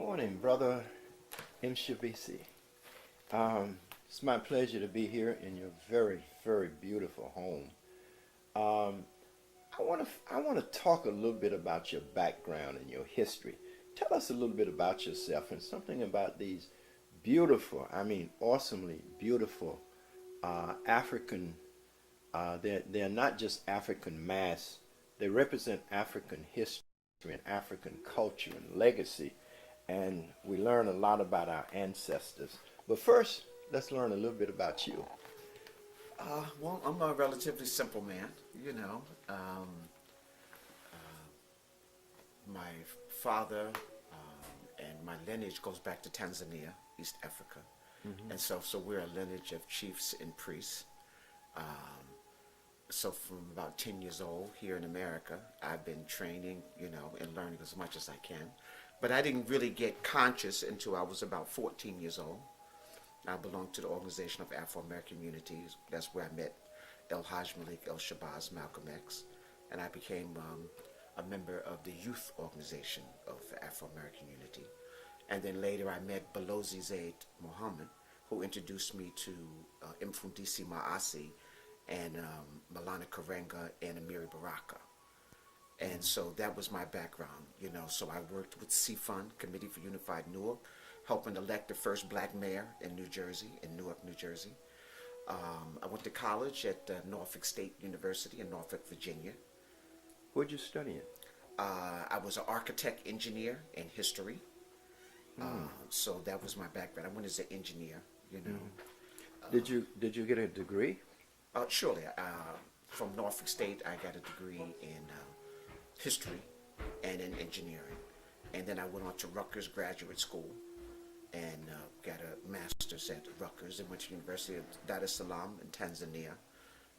morning, brother Mfundishi. It's my pleasure to be here in your very, very beautiful home. Um, I want to talk a little bit about your background and your history. Tell us a little bit about yourself and something about these beautiful, I mean, awesomely beautiful African. They're not just African masks. They represent African history and African culture and legacy, and we learn a lot about our ancestors. But first, let's learn a little bit about you. Well, I'm a relatively simple man, you know. My father and my lineage goes back to Tanzania, East Africa, and so we're a lineage of chiefs and priests. Um, so from about 10 years old here in America, I've been training, you know, and learning as much as I can. But I didn't really get conscious until I was about 14 years old. I belonged to the Organization of Afro-American Unities. That's where I met El Haj Malik, El Shabazz, Malcolm X, and I became a member of the youth organization of Afro-American Unity. And then later I met Balozi Zaid Mohammed, who introduced me to Mfundishi Maasi and Malana Karenga and Amiri Baraka. And so that was my background, you know. So I worked with CFUN, Committee for Unified Newark, helping elect the first black mayor in New Jersey, in Newark, New Jersey. I went to college at Norfolk State University in Norfolk, Virginia. What'd you study in? I was an architect engineer in history. So that was my background. I went as an engineer, you know. Did you get a degree? Surely. From Norfolk State, I got a degree in history and in engineering. And then I went on to Rutgers Graduate School and got a master's at Rutgers and went to the University of Dar es Salaam in Tanzania,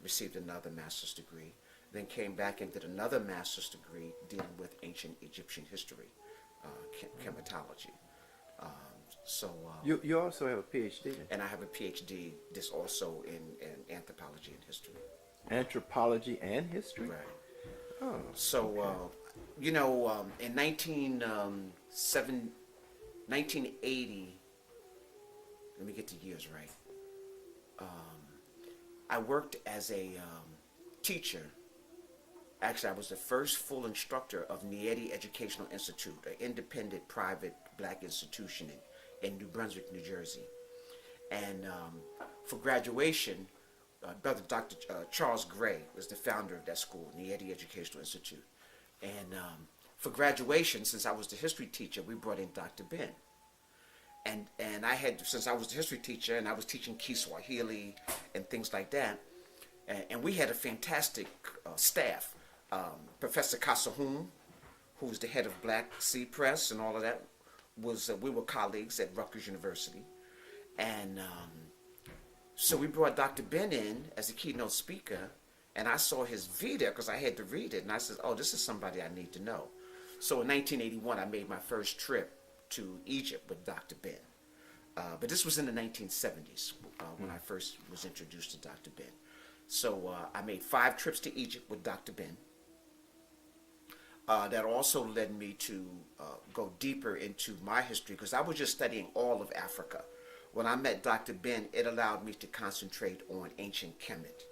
received another master's degree, then came back and did another master's degree dealing with ancient Egyptian history, chematology. You also have a PhD. And I have a PhD, this also in anthropology and history. Anthropology and history? Right. Oh, So, okay. you know, in 1980, let me get the years right. I worked as a teacher. Actually, I was the first full instructor of Nieti Educational Institute, an independent private black institution in New Brunswick, New Jersey. And for graduation, Brother Dr. Charles Gray was the founder of that school, Nieti Educational Institute. And for graduation, since I was the history teacher, we brought in Dr. Ben. And I had, since I was the history teacher and I was teaching Kiswahili and things like that, and we had a fantastic staff. Professor Kasahum, who was the head of Black Sea Press and all of that, we were colleagues at Rutgers University. And so we brought Dr. Ben in as a keynote speaker, and I saw his video because I had to read it, and I said, oh, this is somebody I need to know. So in 1981, I made my first trip to Egypt with Dr. Ben. But this was in the 1970s when I first was introduced to Dr. Ben. So I made 5 trips to Egypt with Dr. Ben. That also led me to go deeper into my history because I was just studying all of Africa. When I met Dr. Ben, it allowed me to concentrate on ancient Kemet.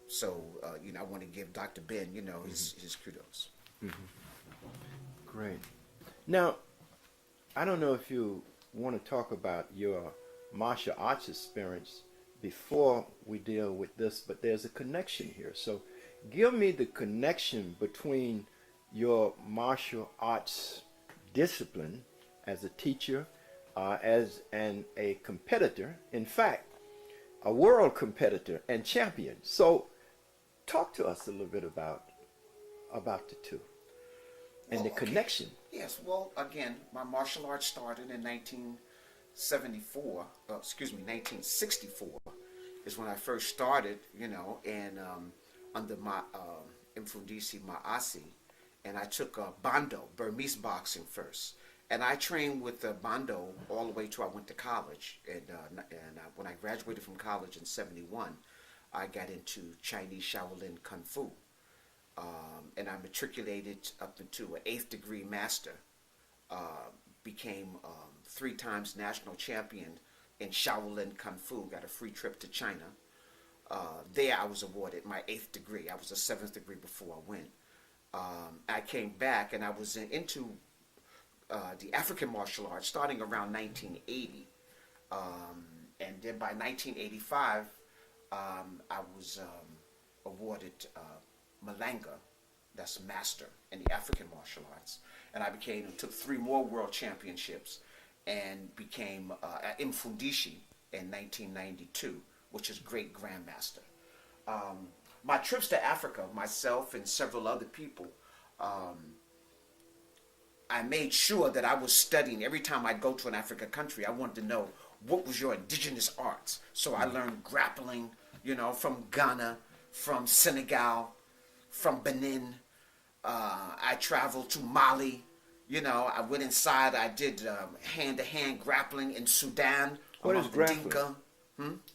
So, you know, I want to give Dr. Ben, you know, his kudos. Great. Now, I don't know if you want to talk about your martial arts experience before we deal with this, but there's a connection here. So give me the connection between your martial arts discipline as a teacher, as a competitor, in fact, a world competitor and champion. So talk to us a little bit about the two and the connection. Yes, well, again, my martial arts started in 1964 is when I first started, you know, and under my Mfundishi Maasi, and I took Bando, Burmese boxing first. And I trained with Bando all the way till I went to college. And when I graduated from college in 71, I got into Chinese Shaolin Kung Fu. And I matriculated up into an 8th degree master became 3 times national champion in Shaolin Kung Fu, got a free trip to China. There I was awarded my 8th degree. I was a 7th degree before I went. I came back and I was into the African martial arts starting around 1980. And then by 1985, I was awarded Malanga, that's master in the African martial arts. And I took 3 more world championships and became Mfundishi in 1992, which is great grandmaster. My trips to Africa, myself and several other people, I made sure that I was studying. Every time I'd go to an African country, I wanted to know what was your indigenous arts. So I learned grappling, from Ghana, from Senegal, from Benin. I traveled to Mali. I went inside. I did hand-to-hand grappling in Sudan. What is grappling?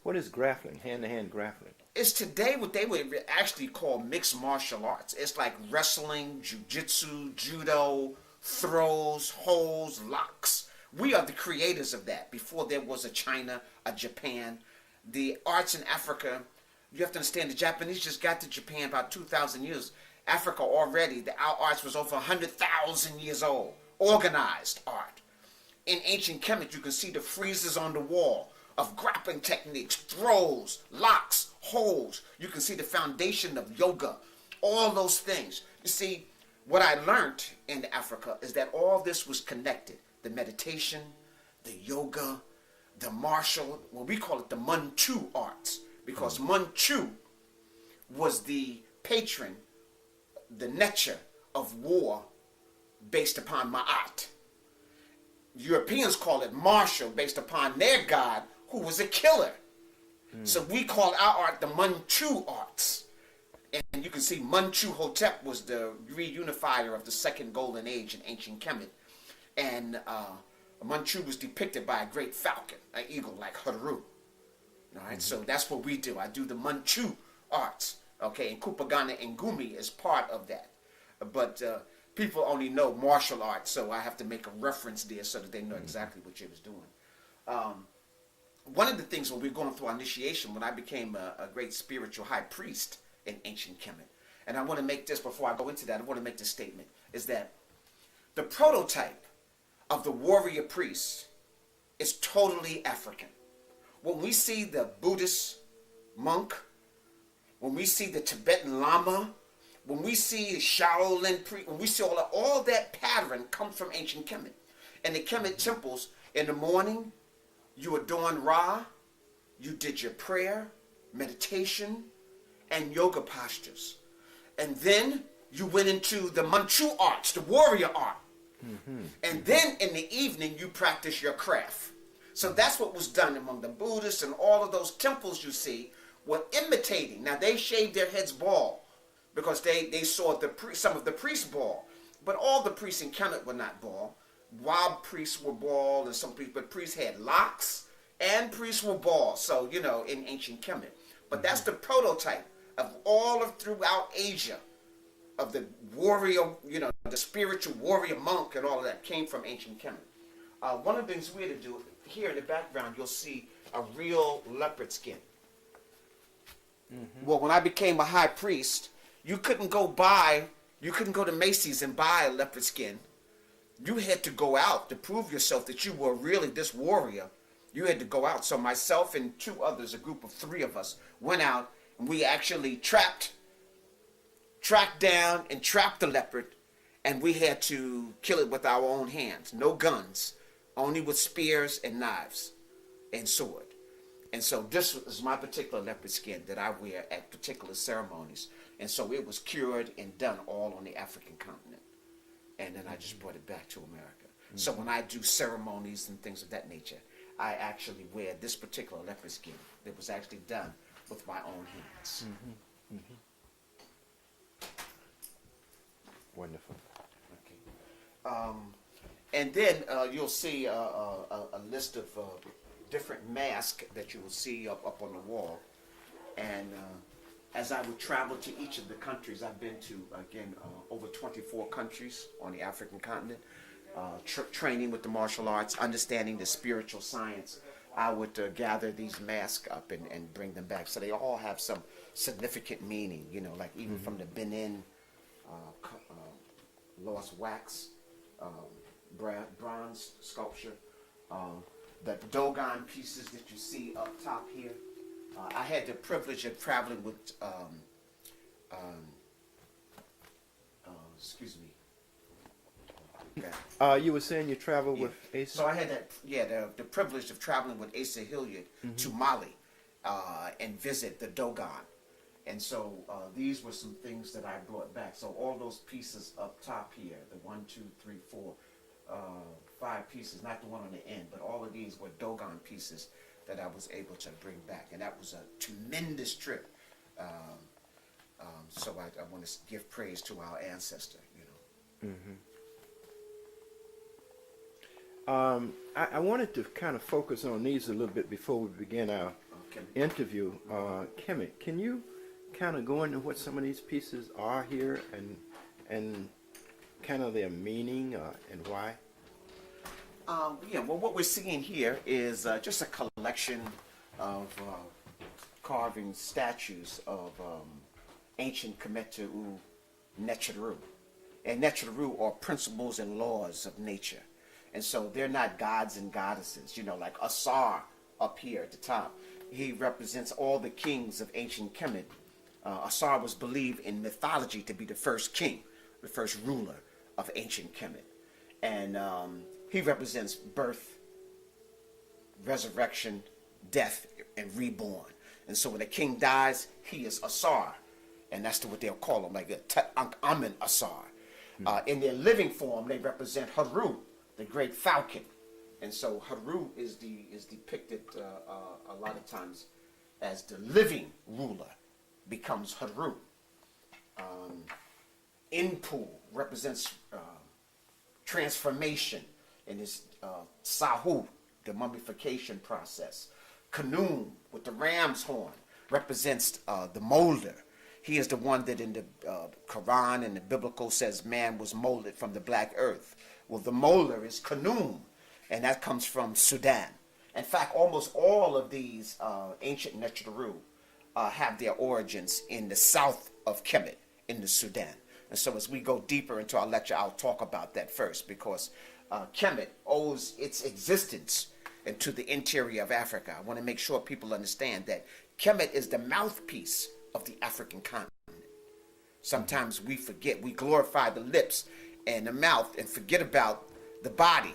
What is grappling? Hand-to-hand grappling? It's today what they would actually call mixed martial arts. It's like wrestling, jiu-jitsu, judo, throws, holds, locks. We are the creators of that. Before there was a China, a Japan. The arts in Africa, you have to understand, the Japanese just got to Japan about 2,000 years. Africa already, our arts was over 100,000 years old. Organized art. In ancient Kemetic, you can see the friezes on the wall of grappling techniques, throws, locks, holds. You can see the foundation of yoga, all those things. You see, what I learned in Africa is that all this was connected. The meditation, the yoga, the martial, we call it the Manchu arts, because Manchu was the patron, the nature of war based upon Maat. Europeans call it martial based upon their god, who was a killer. So we call our art the Manchu arts. And you can see Hotep was the reunifier of the second golden age in ancient Kemet. And Manchu was depicted by a great falcon, an eagle like Haru. All right, so that's what we do. I do the Manchu arts. Okay, and Kupagana and Gumi is part of that. But people only know martial arts, so I have to make a reference there so that they know exactly what you was doing. One of the things when we were going through our initiation, when I became a great spiritual high priest in ancient Kemet, and I want to make this, before I go into that, I want to make this statement, is that the prototype of the warrior priest is totally African. When we see the Buddhist monk, when we see the Tibetan Lama, when we see the Shaolin priest, when we see all that pattern comes from ancient Kemet. In the Kemet temples, in the morning, you adorned Ra, you did your prayer, meditation, and yoga postures. And then you went into the Manchu arts, the warrior art. And then in the evening, you practice your craft. So that's what was done among the Buddhists, and all of those temples you see were imitating. Now, they shaved their heads bald because they saw some of the priests bald. But all the priests in Kemet were not bald. Wild priests were bald, and some priests, but priests had locks, and priests were bald. So, in ancient Kemet. But that's the prototype of all of throughout Asia, of the warrior, the spiritual warrior monk and all of that came from ancient Kemet. One of the things we had to do, here in the background, you'll see a real leopard skin. Well, when I became a high priest, you couldn't go to Macy's and buy a leopard skin. You had to go out to prove yourself that you were really this warrior. You had to go out. So myself and 2 others, a group of 3 of us, went out and we actually tracked down and trapped the leopard, and we had to kill it with our own hands. No guns, only with spears and knives and sword. And so this is my particular leopard skin that I wear at particular ceremonies. And so it was cured and done all on the African continent. And then I just brought it back to America. So when I do ceremonies and things of that nature, I actually wear this particular leopard skin that was actually done with my own hands. Wonderful. Okay. And then you'll see a list of different masks that you will see up on the wall. And as I would travel to each of the countries, I've been to, again, over 24 countries on the African continent. training with the martial arts, understanding the spiritual science, I would gather these masks up and bring them back. So they all have some significant meaning, you know, like even from the Benin lost wax, bronze sculpture, the Dogon pieces that you see up top here. I had the privilege of traveling with, excuse me. Okay. You were saying you traveled with Asa? So I had that, the privilege of traveling with Asa Hilliard to Mali and visit the Dogon. And so these were some things that I brought back. So all those pieces up top here, the 1, 2, 3, 4, 5 pieces, not the one on the end, but all of these were Dogon pieces that I was able to bring back. And that was a tremendous trip. So I want to give praise to our ancestor, you know. I wanted to kind of focus on these a little bit before we begin our interview. Kemetic, can you kind of go into what some of these pieces are here and kind of their meaning and why? Well, what we're seeing here is just a collection of carving statues of ancient Kemetic Necheru. And Necheru are principles and laws of nature. And so they're not gods and goddesses, you know, like Asar up here at the top. He represents all the kings of ancient Kemet. Asar was believed in mythology to be the first king, the first ruler of ancient Kemet. And he represents birth, resurrection, death, and reborn. And so when a king dies, he is Asar. And that's what they'll call him, like Amen Asar. In their living form, they represent Haru, the great falcon. And so Haru is depicted a lot of times as the living ruler, becomes Haru. Inpu represents transformation in his Sahu, the mummification process. Khnum, with the ram's horn, represents the molder. He is the one that in the Quran and the biblical says man was molded from the black earth. Well, the molder is Khnum, and that comes from Sudan. In fact, almost all of these ancient Necheru have their origins in the south of Kemet, in the Sudan. And so as we go deeper into our lecture, I'll talk about that first, because Kemet owes its existence into the interior of Africa. I want to make sure people understand that Kemet is the mouthpiece of the African continent. Sometimes we forget, we glorify the lips and the mouth and forget about the body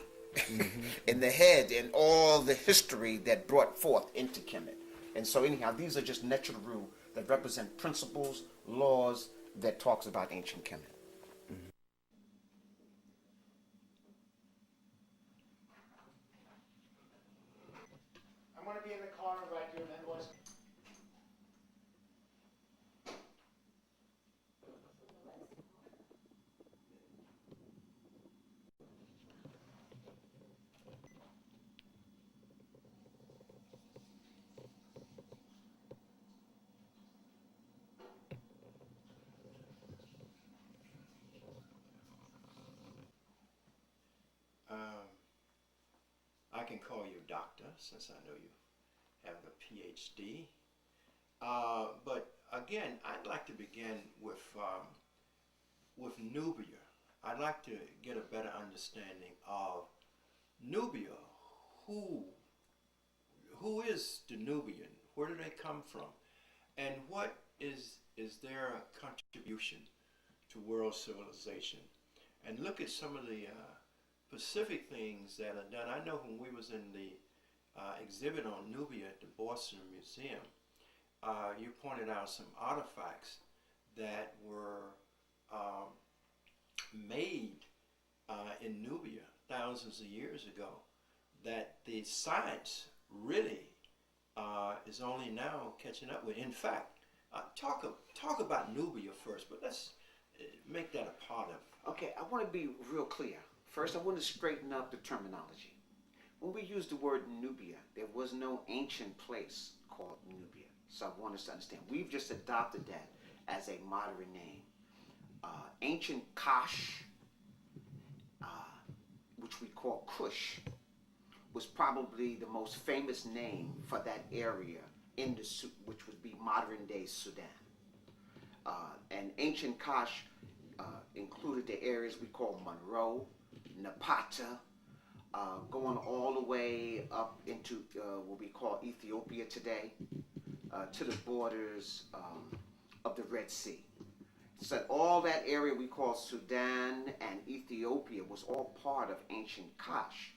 and the head and all the history that brought forth into Kemet. And so anyhow, these are just Necheru that represent principles, laws that talks about ancient Kemet. I'm going to be in the corner right here, then boys. I can call you doctor since I know you have a PhD. But again, I'd like to begin with Nubia. I'd like to get a better understanding of Nubia. Who is the Nubian? Where do they come from? And what is their contribution to world civilization? And look at some of the specific things that are done. I know when we was in the exhibit on Nubia at the Boston Museum, you pointed out some artifacts that were made in Nubia thousands of years ago, that the science really is only now catching up with. In fact, talk about Nubia first, but let's make that a part of. Okay, I want to be real clear. First, I want to straighten up the terminology. When we use the word Nubia, there was no ancient place called Nubia. So I want us to understand. We've just adopted that as a modern name. Ancient Kash, call Kush was probably the most famous name for that area in the which would be modern day Sudan. And ancient Kush included the areas we call Monroe, Napata, going all the way up into what we call Ethiopia today, to the borders of the Red Sea. So all that area we call Sudan and Ethiopia was all part of ancient Kush,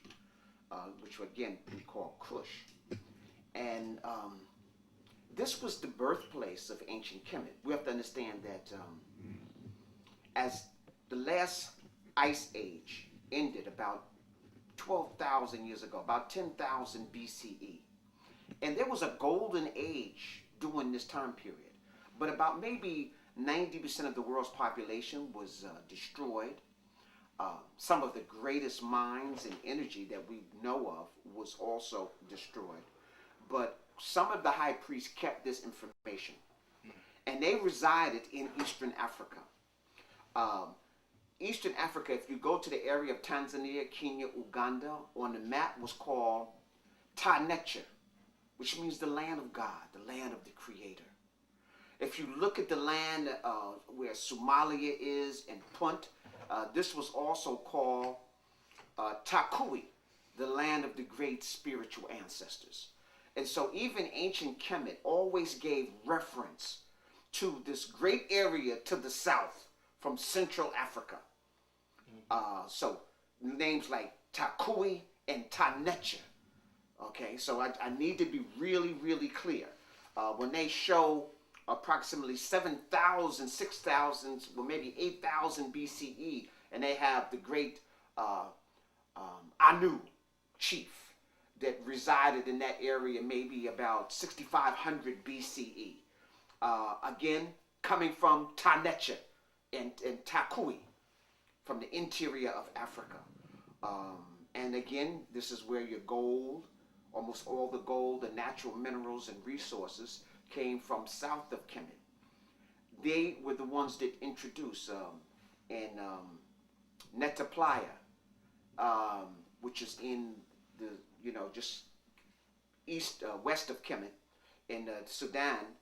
which again we call Kush. And this was the birthplace of ancient Kemet. We have to understand that as the last ice age ended about 12,000 years ago, about 10,000 BCE, and there was a golden age during this time period, but about maybe 90% of the world's population was destroyed. Some of the greatest minds and energy that we know of was also destroyed. But some of the high priests kept this information, and they resided in Eastern Africa. Eastern Africa, if you go to the area of Tanzania, Kenya, Uganda, on the map was called Ta-Necha, which means the land of God, the land of the Creator. If you look at the land where Somalia is and Punt, this was also called Takui, the land of the great spiritual ancestors. And so even ancient Kemet always gave reference to this great area to the south from Central Africa. So names like Takui and Ta-Necha. Okay, so I need to be really, really clear. When they show approximately 7,000, 6,000, well maybe 8,000 BCE, and they have the great Anu chief that resided in that area maybe about 6,500 BCE. Again, coming from Ta-Necha and Takui, from the interior of Africa. And again, this is where your gold, almost all the gold, the natural minerals and resources came from south of Kemet. They were the ones that introduced in Netaplaya, which is in the, just west of Kemet, in Sudan,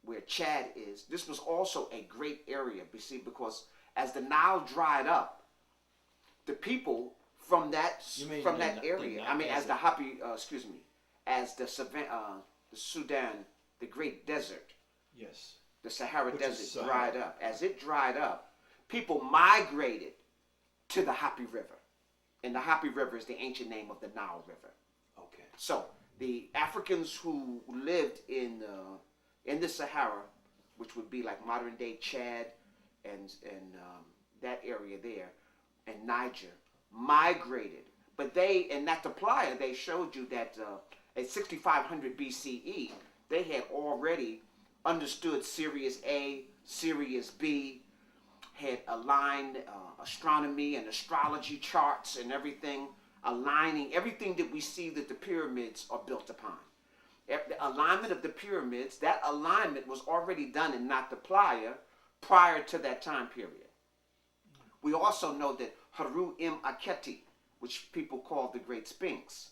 where Chad is. This was also a great area, you see, because as the Nile dried up, the people from that area, as the Sudan, the Great Desert, yes, the Sahara Desert dried up. As it dried up, people migrated to the Happy River, and the Happy River is the ancient name of the Nile River. Okay. So the Africans who lived in the Sahara, which would be like modern day Chad and that area there, and Niger, migrated. But in Nataplaya, they showed you that at 6500 BCE, they had already understood Sirius A, Sirius B, had aligned astronomy and astrology charts and everything, aligning everything that we see that the pyramids are built upon. The alignment of the pyramids, that alignment was already done in Nataplaya prior to that time period. We also know that Haru Im Aketi, which people call the Great Sphinx,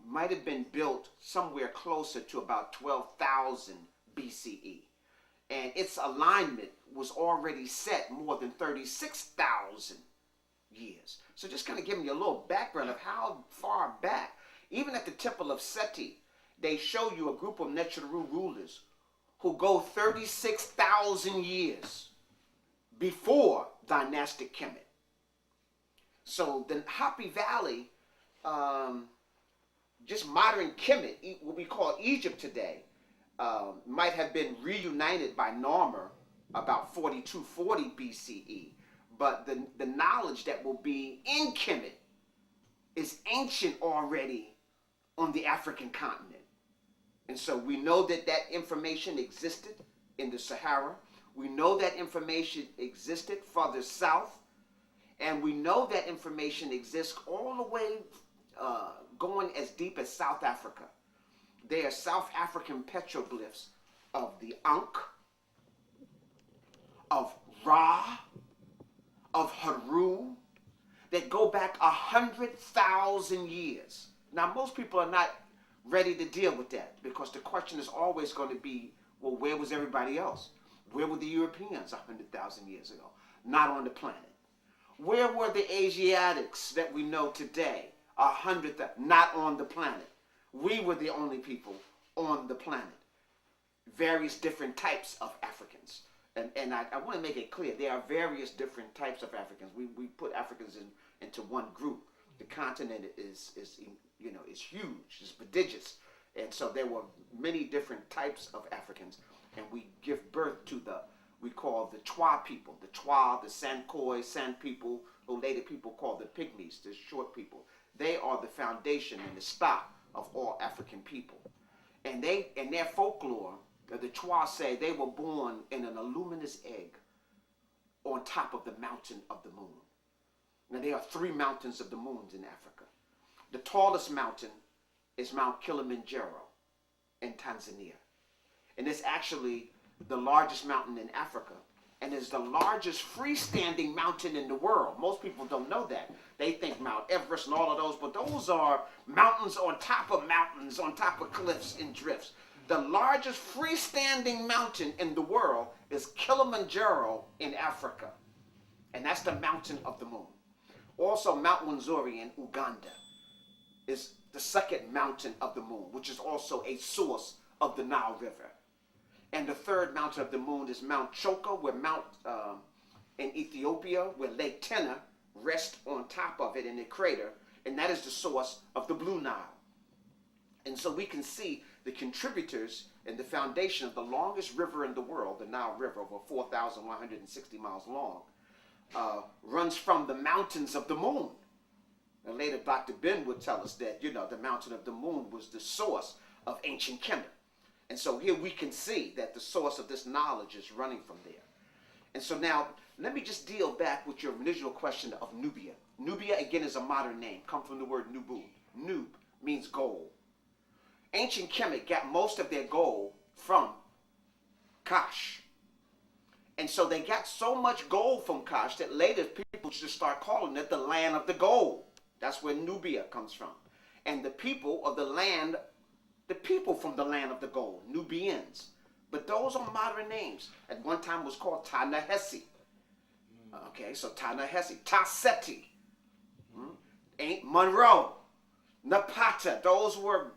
might have been built somewhere closer to about 12,000 BCE. And its alignment was already set more than 36,000 years. So just kind of giving you a little background of how far back. Even at the Temple of Seti, they show you a group of Neteru rulers who go 36,000 years before dynastic Kemet. So the Happy Valley, just modern Kemet, what we call Egypt today, might have been reunited by Narmer about 4240 BCE. But the knowledge that will be in Kemet is ancient already on the African continent. And so we know that information existed in the Sahara. We know that information existed farther south. And we know that information exists all the way going as deep as South Africa. They are South African petroglyphs of the Ankh, of Ra, of Haru. that go back 100,000 years. Now, most people are not ready to deal with that because the question is always going to be, well, where was everybody else? Where were the Europeans 100,000 years ago? Not on the planet. Where were the Asiatics that we know today? 100,000, not on the planet. We were the only people on the planet. Various different types of Africans. And I want to make it clear, there are various different types of Africans. We put Africans into one group. The continent is huge, it's prodigious. And so there were many different types of Africans. And we give birth to we call the Twa people. The Twa, the Sankoi, San people, who later people call the Pygmies, the short people. They are the foundation and the stock of all African people. And in their folklore, the Twa say they were born in an luminous egg on top of the mountain of the moon. Now, there are 3 mountains of the moons in Africa. The tallest mountain is Mount Kilimanjaro in Tanzania. And it's actually the largest mountain in Africa. And is the largest freestanding mountain in the world. Most people don't know that. They think Mount Everest and all of those, but those are mountains, on top of cliffs and drifts. The largest freestanding mountain in the world is Kilimanjaro in Africa. And that's the mountain of the moon. Also, Mount Rwenzori in Uganda is the second mountain of the moon, which is also a source of the Nile River. And the third mountain of the moon is Mount Choka, in Ethiopia, where Lake Tena rests on top of it in a crater, and that is the source of the Blue Nile. And so we can see the contributors and the foundation of the longest river in the world, the Nile River, over 4,160 miles long, runs from the mountains of the moon. And later Dr. Ben would tell us that, the mountain of the moon was the source of ancient Kemet. And so here we can see that the source of this knowledge is running from there. And so now, let me just deal back with your original question of Nubia. Nubia, again, is a modern name, come from the word nubu. Nub means gold. Ancient Kemet got most of their gold from Kash. And so they got so much gold from Kash that later people just start calling it the land of the gold. That's where Nubia comes from. And the people from the land of the gold, Nubians. But those are modern names. At one time it was called Ta-Nehesi. Okay, so Ta-Nehesi, Ta-Seti, Monroe, Napata. Those were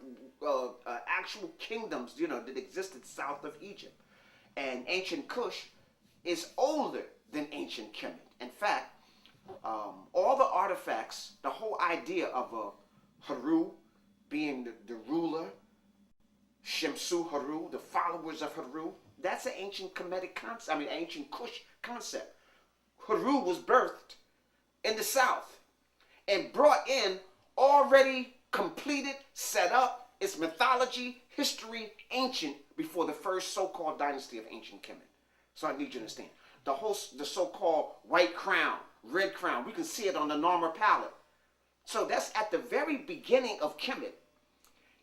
actual kingdoms, that existed south of Egypt. And ancient Kush is older than ancient Kemet. In fact, all the artifacts, the whole idea of a Haru being the ruler, Shemsu Haru, the followers of Haru, that's an ancient Kemetic concept, ancient Kush concept. Haru was birthed in the south and brought in already completed, set up, its mythology, history, ancient, before the first so-called dynasty of ancient Kemet. So I need you to understand. The so-called white crown, red crown, we can see it on the Narmer palette. So that's at the very beginning of Kemet.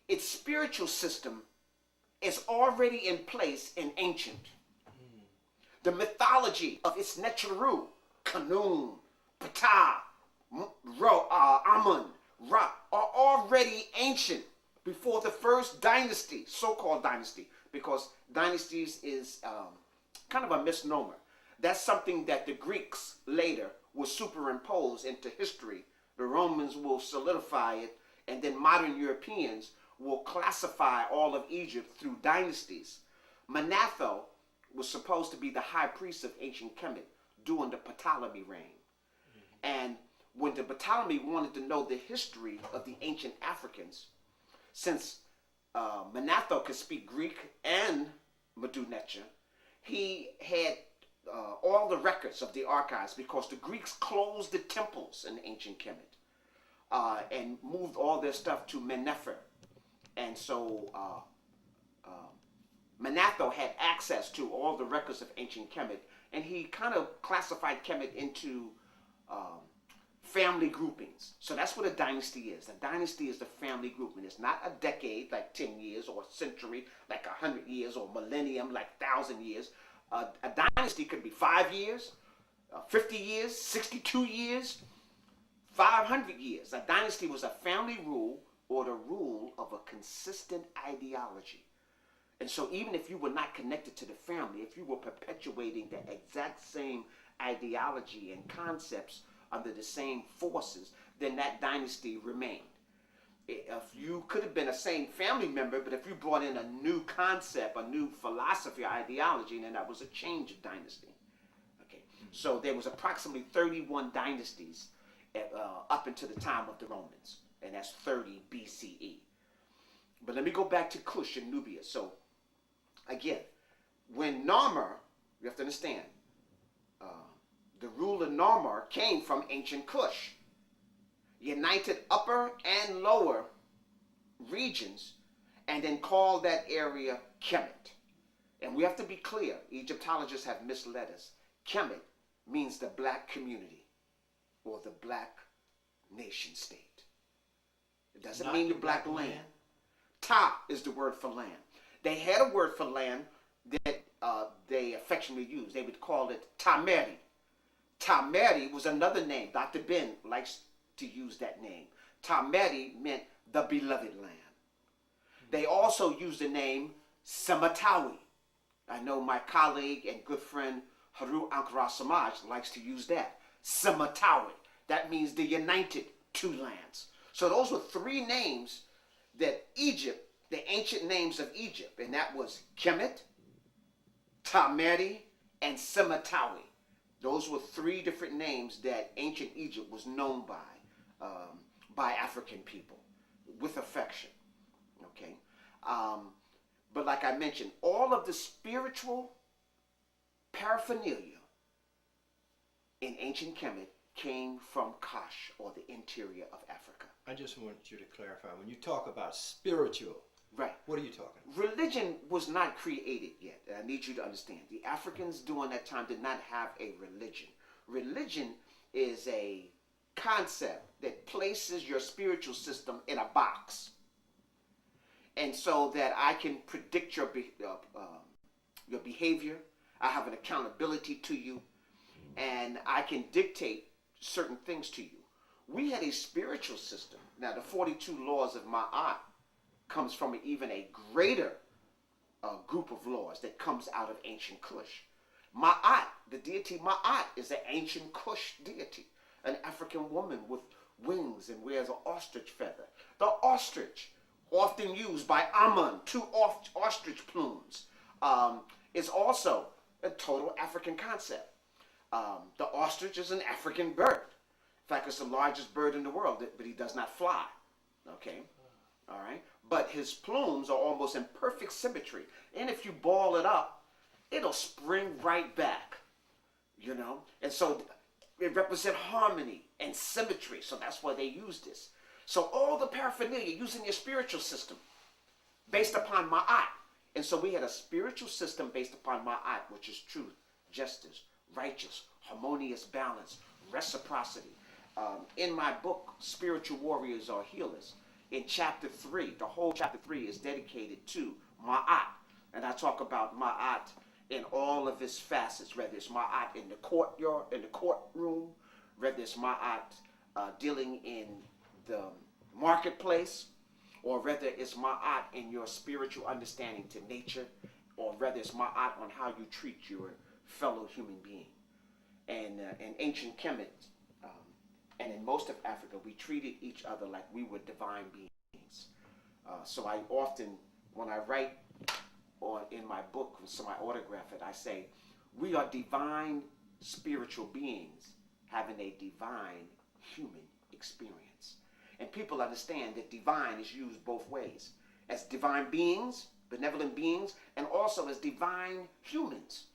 Its spiritual system is already in place in ancient. The mythology of its Necharu, Kanun, Ptah, Amun, Ra, are already ancient before the first dynasty, so-called dynasty, because dynasties is kind of a misnomer. That's something that the Greeks later will superimpose into history. The Romans will solidify it, and then modern Europeans will classify all of Egypt through dynasties. Manetho was supposed to be the high priest of ancient Kemet during the Ptolemy reign. And when the Ptolemy wanted to know the history of the ancient Africans, since Manetho could speak Greek and Medu-Neter, he had all the records of the archives, because the Greeks closed the temples in ancient Kemet and moved all their stuff to Mennefer. And so Manetho had access to all the records of ancient Kemet, and he kind of classified Kemet into family groupings. So that's what a dynasty is. A dynasty is the family grouping. It's not a decade, like 10 years, or a century, like 100 years, or millennium, like 1,000 years. A dynasty could be 5 years, 50 years, 62 years, 500 years. A dynasty was a family rule or the rule of a consistent ideology. And so even if you were not connected to the family, if you were perpetuating the exact same ideology and concepts under the same forces, then that dynasty remained. If you could have been a same family member, but if you brought in a new concept, a new philosophy, ideology, then that was a change of dynasty. Okay, so there was approximately 31 dynasties up until the time of the Romans, and that's 30 BCE. But let me go back to Kush and Nubia. So again, when Narmer, you have to understand, the rule of Narmer came from ancient Kush. United upper and lower regions, and then called that area Kemet. And we have to be clear, Egyptologists have misled us. Kemet means the black community or the black nation state. It doesn't mean the black land. Ta is the word for land. They had a word for land that they affectionately used. They would call it Tameri. Tameri was another name. Dr. Ben likes to use that name. Tameri meant the beloved land. They also used the name Samatawi. I know my colleague and good friend Haru Ankara Samaj likes to use that. Samatawi. That means the united two lands. So those were three names that Egypt, the ancient names of Egypt, and that was Kemet, Tameri, and Samatawi. Those were three different names that ancient Egypt was known by African people with affection. Okay, but like I mentioned, all of the spiritual paraphernalia in ancient Kemet came from Kash, or the interior of Africa. I just want you to clarify, when you talk about spiritual, right? What are you talking about? Religion was not created yet. I need you to understand. The Africans during that time did not have a religion. Religion is a concept that places your spiritual system in a box, and so that I can predict your behavior. I have an accountability to you, and I can dictate certain things to you. We had a spiritual system. Now, the 42 laws of Maat comes from even a greater group of laws that comes out of ancient Kush. Maat, the deity Maat, is an ancient Kush deity, an African woman with wings and wears an ostrich feather. The ostrich, often used by Amun, two ostrich plumes, is also a total African concept. The ostrich is an African bird. In fact, it's the largest bird in the world, but he does not fly. Okay? All right? But his plumes are almost in perfect symmetry. And if you ball it up, it'll spring right back. You know? And so it represents harmony and symmetry. So that's why they use this. So all the paraphernalia using your spiritual system based upon Ma'at. And so we had a spiritual system based upon Ma'at, which is truth, justice, righteous, harmonious balance, reciprocity. In my book, Spiritual Warriors or Healers, in chapter 3, the whole chapter 3 is dedicated to Ma'at. And I talk about Ma'at in all of its facets, whether it's Ma'at in the courtyard, in the courtroom, whether it's Ma'at dealing in the marketplace, or whether it's Ma'at in your spiritual understanding to nature, or whether it's Ma'at on how you treat your fellow human being. And in ancient Kemet, and in most of Africa, we treated each other like we were divine beings. So I often, when I write in my book, so I autograph it, I say, we are divine spiritual beings having a divine human experience. And people understand that divine is used both ways. As divine beings, benevolent beings, and also as divine humans.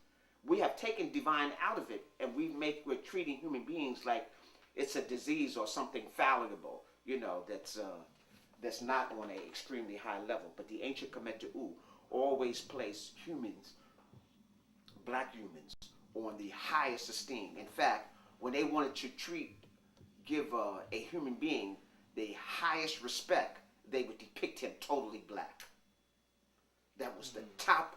We have taken divine out of it, and we're treating human beings like it's a disease or something fallible, you know, that's not on an extremely high level. But the ancient Kemetic always placed humans, black humans, on the highest esteem. In fact, when they wanted to give a human being the highest respect, they would depict him totally black. That was the top,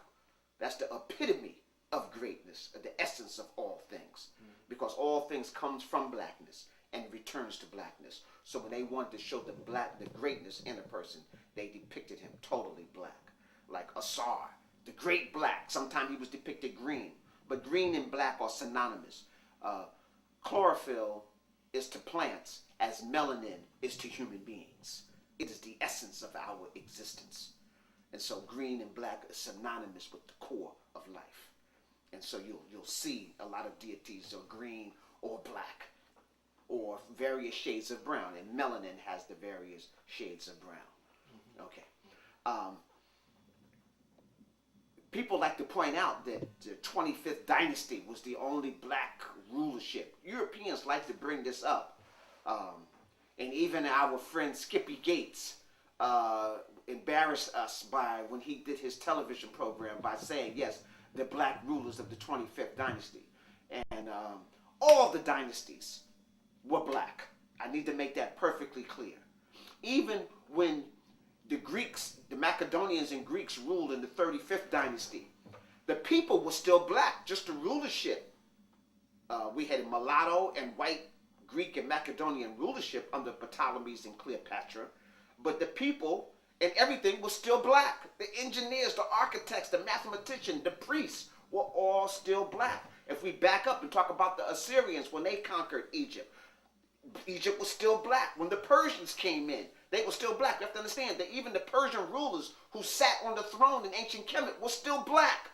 that's the epitome of greatness, the essence of all things. Because all things comes from blackness. and returns to blackness. So when they wanted to show the greatness in a person, they depicted him totally black. Like Asar, the great black. Sometimes he was depicted green, but green and black are synonymous. Chlorophyll is to plants as melanin is to human beings. It is the essence of our existence. And so green and black is synonymous with the core of life. And so you'll see a lot of deities are green or black or various shades of brown. And melanin has the various shades of brown. Okay. People like to point out that the 25th dynasty was the only black rulership. Europeans like to bring this up. And even our friend Skippy Gates embarrassed us by when he did his television program by saying, yes, the black rulers of the 25th dynasty. And all the dynasties were black. I need to make that perfectly clear. Even when the Greeks, the Macedonians and Greeks ruled in the 35th dynasty, the people were still black, just the rulership. We had a mulatto and white Greek and Macedonian rulership under Ptolemies and Cleopatra, but the people and everything was still black. The engineers, the architects, the mathematicians, the priests were all still black. If we back up and talk about the Assyrians when they conquered Egypt, Egypt was still black. When the Persians came in, they were still black. You have to understand that even the Persian rulers who sat on the throne in ancient Kemet were still black.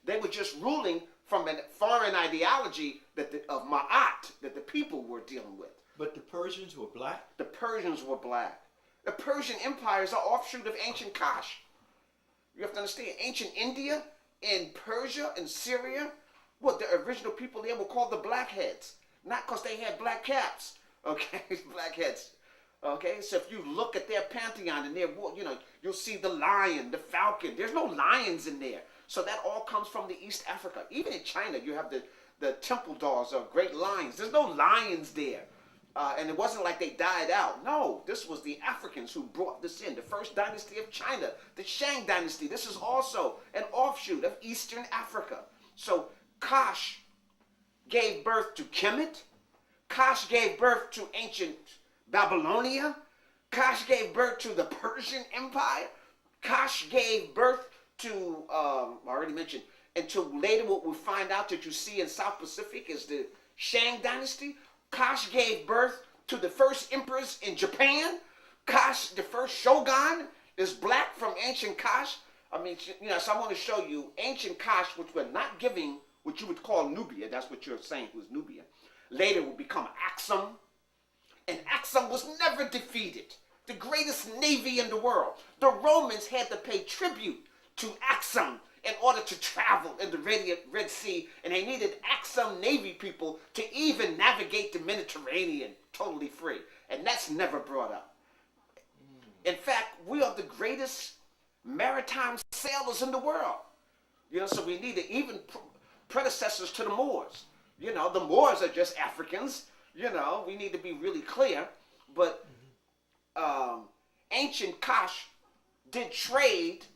They were just ruling from a foreign ideology of Maat that the people were dealing with. But the Persians were black? The Persians were black. The Persian Empire is an offshoot of ancient Kush. You have to understand, ancient India and Persia and Syria, what the original people there were called the Blackheads. Not because they had black caps, okay, blackheads. Okay, so if you look at their pantheon and their, you'll see the lion, the falcon. There's no lions in there. So that all comes from the East Africa. Even in China, you have the temple dogs or great lions. There's no lions there. And it wasn't like they died out. No, this was the Africans who brought this in. The first dynasty of China, the Shang dynasty. This is also an offshoot of Eastern Africa. So Kush gave birth to Kemet. Kush gave birth to ancient Babylonia. Kush gave birth to the Persian Empire. Kush gave birth to, I already mentioned, until later what we find out that you see in South Pacific is the Shang dynasty. Kush gave birth to the first emperors in Japan. Kush, the first shogun, is black from ancient Kush. I mean, so I want to show you ancient Kush, which we're not giving what you would call Nubia. That's what you're saying was Nubia. Later will become Axum. And Axum was never defeated. The greatest navy in the world. The Romans had to pay tribute to Axum in order to travel in the Red Sea, and they needed Axum Navy people to even navigate the Mediterranean totally free. And that's never brought up. In fact, we are the greatest maritime sailors in the world. So we needed even predecessors to the Moors. The Moors are just Africans. We need to be really clear. But ancient Kush did trade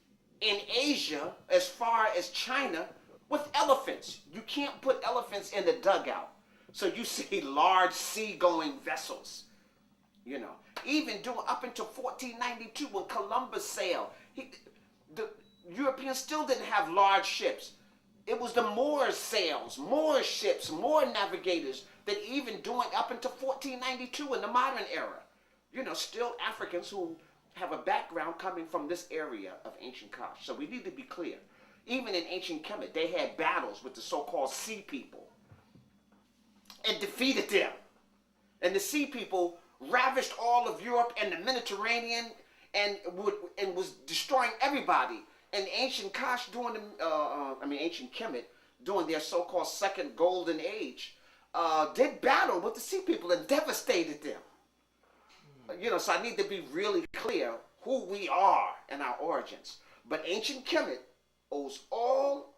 in Asia as far as China with elephants. You can't put elephants in the dugout. So you see large sea-going vessels. Even up until 1492 when Columbus sailed, the Europeans still didn't have large ships. It was the Moors sails, Moors ships, Moor navigators that even doing up until 1492 in the modern era. Still Africans who have a background coming from this area of ancient Kush. So we need to be clear. Even in ancient Kemet, they had battles with the so-called sea people and defeated them. And the sea people ravished all of Europe and the Mediterranean and was destroying everybody. And ancient Kush ancient Kemet, during their so-called second golden age, did battle with the sea people and devastated them. So I need to be really clear who we are and our origins. But ancient Kemet owes all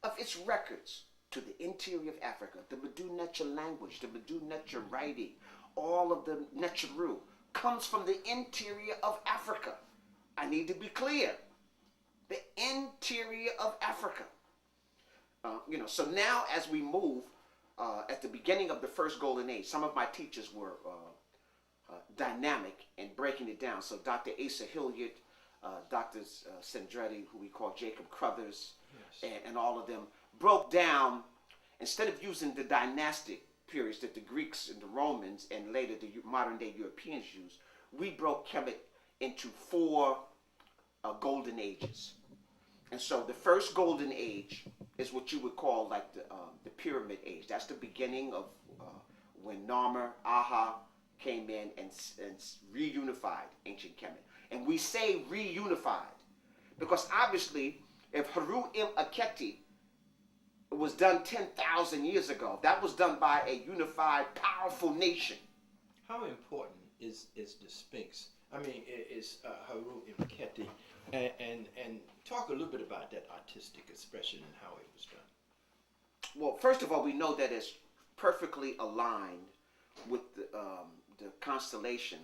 of its records to the interior of Africa. The Medu Neter language, the Medu Neter writing, all of the Neteru comes from the interior of Africa. I need to be clear. The interior of Africa. So now as we move, at the beginning of the first golden age, some of my teachers were dynamic in breaking it down. So Dr. Asa Hilliard, Dr. Sendretti, who we call Jacob Crothers, Yes. and all of them broke down, instead of using the dynastic periods that the Greeks and the Romans and later the modern day Europeans used, we broke Kemet into four golden ages. And so the first golden age is what you would call like the pyramid age. That's the beginning of when Narmer, Aha came in and reunified ancient Kemet. And we say reunified because obviously if Haru-Im-Aketi was done 10,000 years ago, that was done by a unified, powerful nation. How important is the Sphinx? I mean, is Haru-Im-Aketi, and talk a little bit about that artistic expression and how it was done. Well, first of all, we know that it's perfectly aligned with the constellation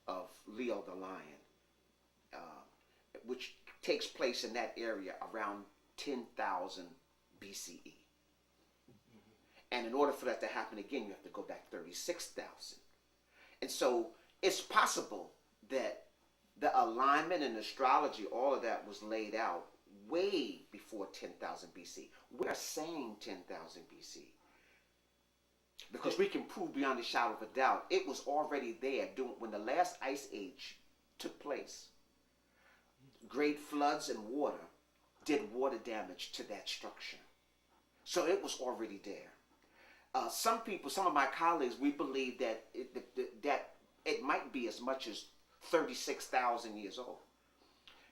of Leo the Lion, which takes place in that area around 10,000 BCE. And in order for that to happen again, you have to go back 36,000. And so it's possible that the alignment and astrology, all of that was laid out way before 10,000 BC. We're saying 10,000 BC because we can prove beyond a shadow of a doubt it was already there when the last ice age took place. Great floods and water did water damage to that structure. So it was already there. Some people, some of my colleagues, we believe that it might be as much as 36,000 years old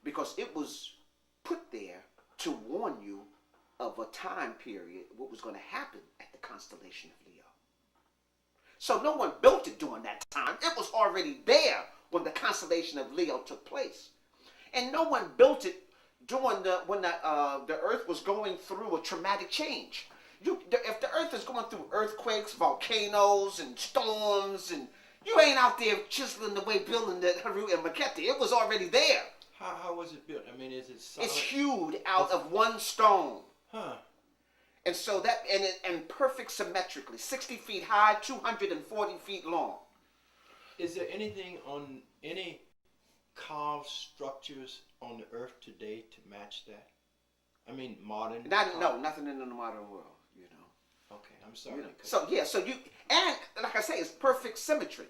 because it was put there to warn you of a time period, what was going to happen at the constellation of Leo. So no one built it during that time. It was already there when the constellation of Leo took place. And no one built it during when the Earth was going through a traumatic change. If the Earth is going through earthquakes, volcanoes, and storms, and you ain't out there chiseling away building the Haru-Im-Aketi. It was already there. How was it built? I mean, is it solid? It's hewed out of one stone. Huh. And so that, and perfect symmetrically, 60 feet high, 240 feet long. Is there anything on any carved structures on the earth today to match that? I mean, modern. No, nothing in the modern world. You know. Okay, I'm sorry. You know. So you and like I say, it's perfect symmetry,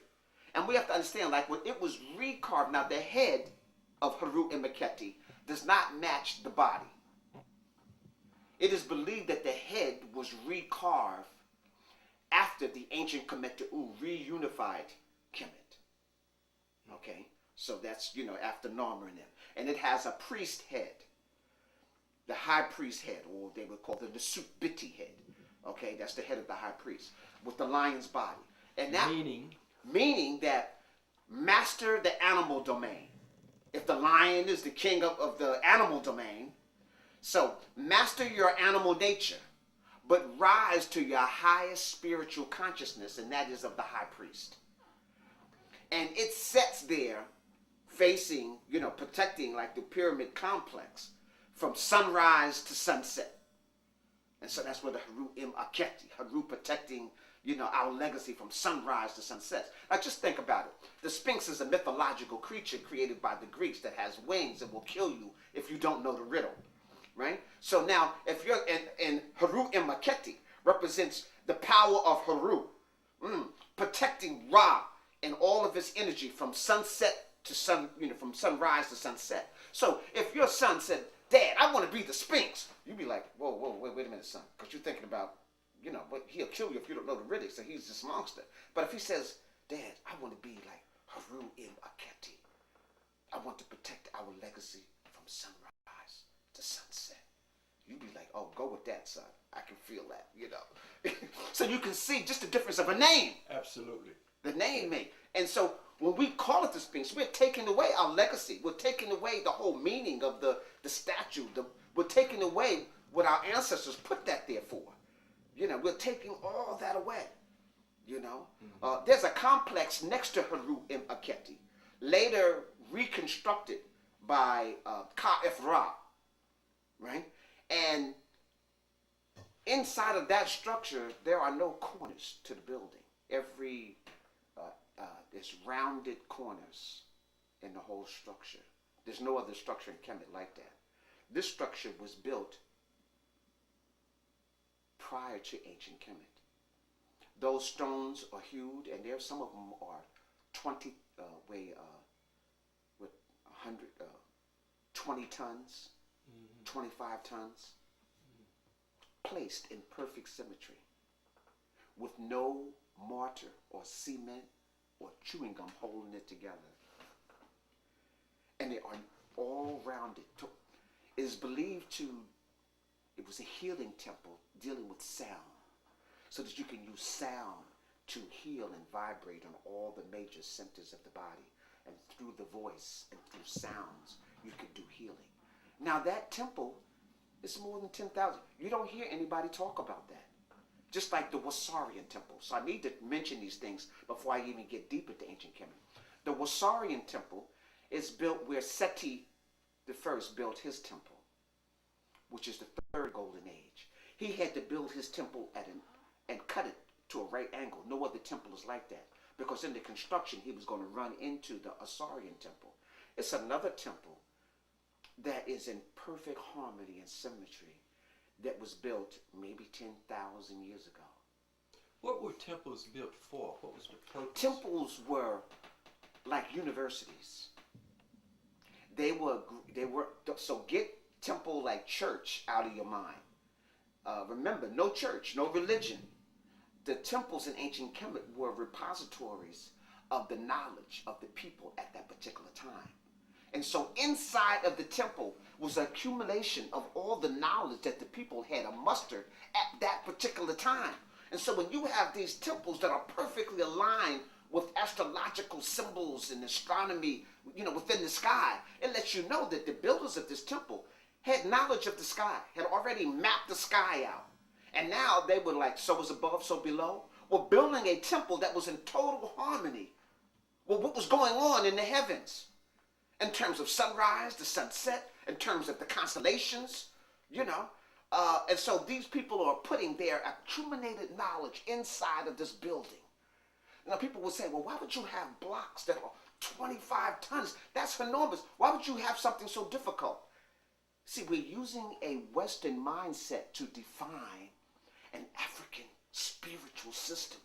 and we have to understand like when it was recarved. Now the head of Haru-Im-Aketi does not match the body. It is believed that the head was recarved after the ancient Kemetic reunified Kemet. Okay, so that's, you know, after Narmer and them. And it has a priest head, the high priest head, or they would call it the Supbiti head. Okay, that's the head of the high priest with the lion's body. And that meaning that master the animal domain. If the lion is the king of the animal domain, so master your animal nature, but rise to your highest spiritual consciousness, and that is of the high priest. And it sets there facing, you know, protecting like the pyramid complex from sunrise to sunset. And so that's where the Haru-Im-Aketi, Haru protecting, you know, our legacy from sunrise to sunset. Now just think about it. The Sphinx is a mythological creature created by the Greeks that has wings and will kill you if you don't know the riddle. Right? So now, if you're in Haru-Im-Aketi represents the power of Haru, protecting Ra and all of his energy from sunset to sun, you know, from sunrise to sunset. So if your son said, "Dad, I want to be the Sphinx," you'd be like, "Whoa, wait a minute, son," because you're thinking about, you know, but he'll kill you if you don't know the riddle. So he's this monster. But if he says, "Dad, I want to be like Haru-Im-Aketi. I want to protect our legacy from sunrise to sunset," you'd be like, "Oh, go with that, son. I can feel that," you know. So you can see just the difference of a name. Absolutely. The name made. And so when we call it the Sphinx, we're taking away our legacy. We're taking away the whole meaning of the statue. We're taking away what our ancestors put that there for. You know, we're taking all that away. You know, there's a complex next to Haru-Im-Aketi, later reconstructed by Ka-F-Ra, right? And Inside of that structure, there are no corners to the building. Every there's rounded corners in the whole structure. There's no other structure in Kemet like that. This structure was built prior to ancient Kemet. Those stones are hewed, and there some of them are 20 with 100 20 tons, 25 tons, placed in perfect symmetry, with no mortar or cement or chewing gum holding it together. And they are all rounded. It is believed it was a healing temple dealing with sound, so that you can use sound to heal and vibrate on all the major centers of the body. And through the voice and through sounds, you can do healing. Now that temple is more than 10,000. You don't hear anybody talk about that. Just like the Wasarian temple. So I need to mention these things before I even get deep into ancient Kemet. The Wasarian temple is built where Seti the first built his temple, which is the third golden age. He had to build his temple and cut it to a right angle. No other temple is like that, because in the construction he was going to run into the Asarian temple. It's another temple that is in perfect harmony and symmetry that was built maybe 10,000 years ago. What were temples built for? What was the purpose? Temples were like universities. They were so get temple like church out of your mind. Remember, no church, no religion. The temples in ancient Kemet were repositories of the knowledge of the people at that particular time. And so inside of the temple was an accumulation of all the knowledge that the people had mustered at that particular time. And so when you have these temples that are perfectly aligned with astrological symbols and astronomy, within the sky, it lets you know that the builders of this temple had knowledge of the sky, had already mapped the sky out. And now they were like, so is above, so below. We're building a temple that was in total harmony with what was going on in the heavens, in terms of sunrise, the sunset, in terms of the constellations, and so these people are putting their accumulated knowledge inside of this building. Now people will say, well, why would you have blocks that are 25 tons? That's enormous. Why would you have something so difficult? See, we're using a Western mindset to define an African spiritual system.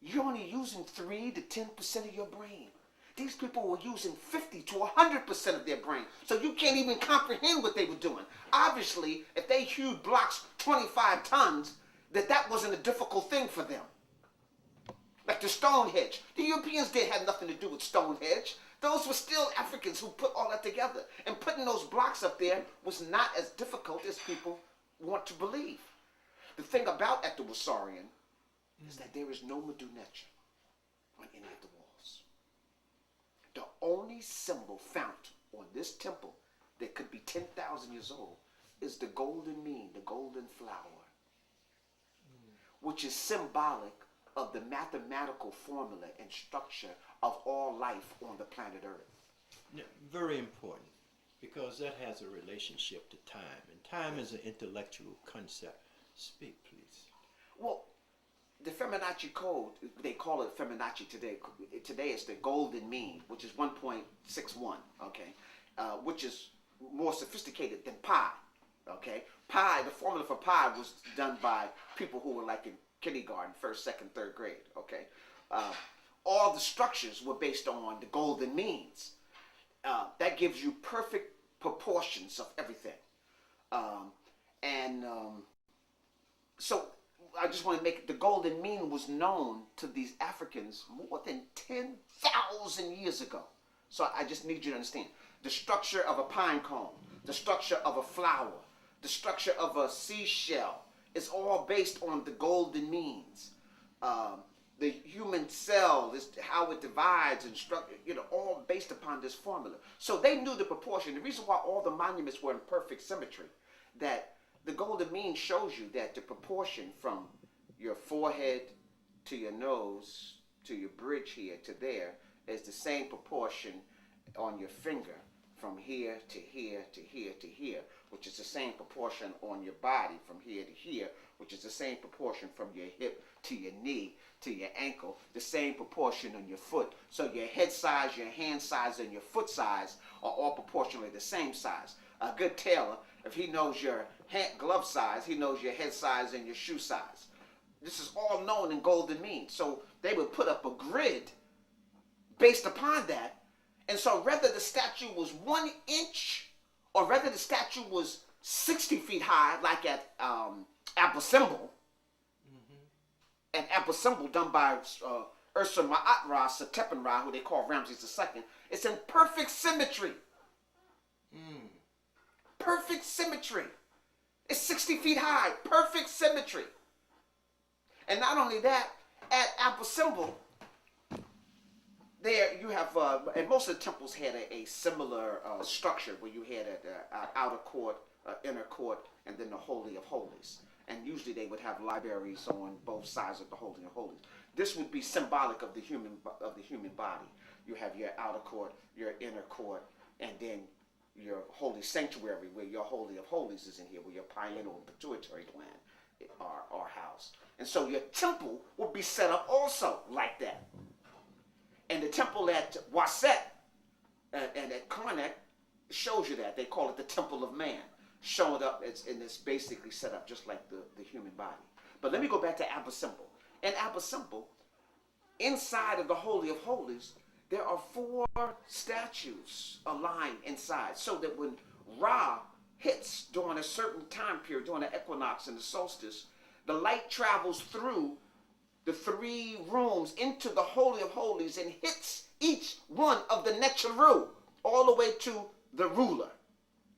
You're only using 3 to 10% of your brain. These people were using 50 to 100% of their brain. So you can't even comprehend what they were doing. Obviously, if they hewed blocks 25 tons, that wasn't a difficult thing for them. Like the Stonehenge. The Europeans didn't have nothing to do with Stonehenge. Those were still Africans who put all that together. And putting those blocks up there was not as difficult as people want to believe. The thing about at the Wasarian is that there is no Medunecha on any of the walls. The only symbol found on this temple that could be 10,000 years old is the golden mean, the golden flower, which is symbolic of the mathematical formula and structure of all life on the planet Earth. Yeah, very important, because that has a relationship to time, and time is an intellectual concept. Speak, please. Well, the Fibonacci code, they call it Fibonacci today. Today it's the golden mean, which is 1.61, okay, which is more sophisticated than pi, okay. Pi, the formula for pi was done by people who were like in kindergarten, first, second, third grade, okay. All the structures were based on the golden means. That gives you perfect proportions of everything. So I just want to make it, the golden mean was known to these Africans more than 10,000 years ago. So I just need you to understand. The structure of a pine cone, the structure of a flower, the structure of a seashell is all based on the golden means. The human cell is how it divides and structure, all based upon this formula. So they knew the proportion. The reason why all the monuments were in perfect symmetry, that the golden mean shows you that the proportion from your forehead to your nose to your bridge here to there is the same proportion on your finger from here to here to here to here, which is the same proportion on your body from here to here, which is the same proportion from your hip to your knee to your ankle, the same proportion on your foot. So your head size, your hand size, and your foot size are all proportionally the same size. A good tailor, if he knows your hand glove size, he knows your head size and your shoe size. This is all known in golden mean. So they would put up a grid based upon that. And so whether the statue was 1 inch or whether the statue was 60 feet high, like at Apple Symbol, an Apple Symbol done by Ursa Maat Ra, Satepan Ra, who they call Ramses II, it's in perfect symmetry. Perfect symmetry. It's 60 feet high. Perfect symmetry. And not only that, at Apple Symbol, there you have, and most of the temples had a similar structure where you had an outer court, inner court, and then the Holy of Holies. And usually they would have libraries on both sides of the Holy of Holies. This would be symbolic of the human body. You have your outer court, your inner court, and then your holy sanctuary, where your Holy of Holies is in here, where your pineal and pituitary gland are housed. And so your temple would be set up also like that. And the temple at Waset and at Karnak shows you that. They call it the Temple of Man. Showing up, and it's basically set up just like the human body. But let me go back to Apple Symbol. In Apple Symbol, inside of the Holy of Holies, there are 4 statues aligned inside, so that when Ra hits during a certain time period, during the equinox and the solstice, the light travels through the 3 rooms into the Holy of Holies and hits each one of the Necharu all the way to the ruler,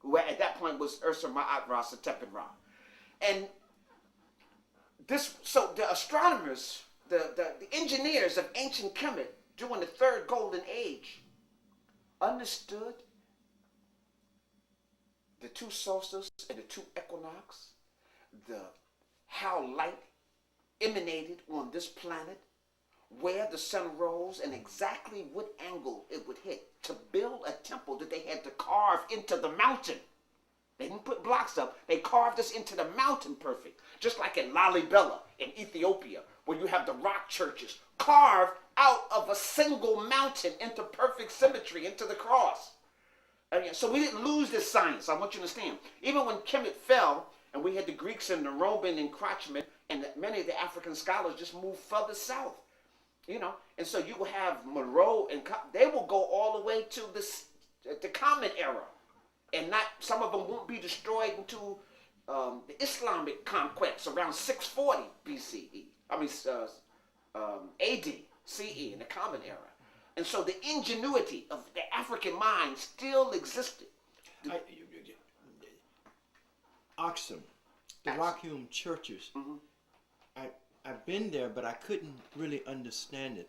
who at that point was Ursa Ma'at Ra Satepan Ra. And this, so the astronomers, the engineers of ancient Kemet during the 3rd Golden Age understood the 2 solstices and the 2 equinox, how light emanated on this planet, where the sun rose, and exactly what angle it would hit to build a temple that they had to carve into the mountain. They didn't put blocks up. They carved this into the mountain perfect. Just like in Lalibela in Ethiopia, where you have the rock churches carved out of a single mountain into perfect symmetry, into the cross. So we didn't lose this science. I want you to understand. Even when Kemet fell, and we had the Greeks and the Roman encroachment, and many of the African scholars just moved further south. And so you will have Moreau, and they will go all the way to the Common Era. And not some of them won't be destroyed until the Islamic conquest around 640 BCE. AD, CE, in the Common Era. And so the ingenuity of the African mind still existed. Aksum, the rock-hewn churches. I've been there, but I couldn't really understand it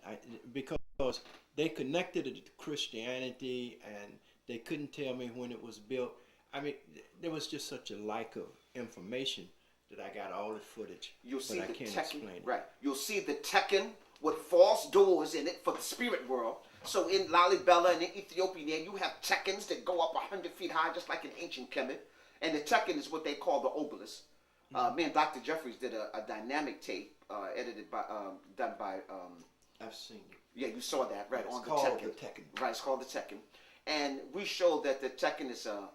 because they connected it to Christianity, and they couldn't tell me when it was built. There was just such a lack of information that I got all the footage, but I can't explain it. Right. You'll see the Tekken with false doors in it for the spirit world. So in Lalibela and in Ethiopia, you have Tekkens that go up 100 feet high, just like in ancient Kemet. And the Tekken is what they call the obelisk. Me and Dr. Jeffries did a dynamic tape edited by, done by... I've seen it. Yeah, you saw that, right, it's on the called Tekken. the Tekken. Right, it's called the Tekken. And we showed that the Tekken is a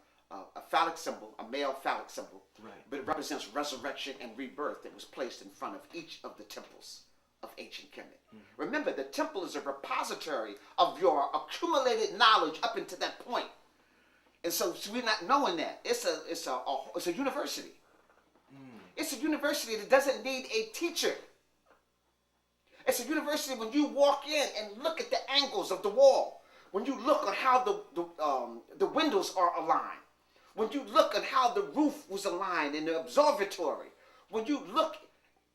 phallic symbol, a male phallic symbol. Right. But it represents resurrection and rebirth that was placed in front of each of the temples of ancient Kemet. Remember, the temple is a repository of your accumulated knowledge up until that point. And so we're not knowing that. It's a university. It's a university that doesn't need a teacher. It's a university when you walk in and look at the angles of the wall, when you look at how the windows are aligned, when you look at how the roof was aligned in the observatory, when you look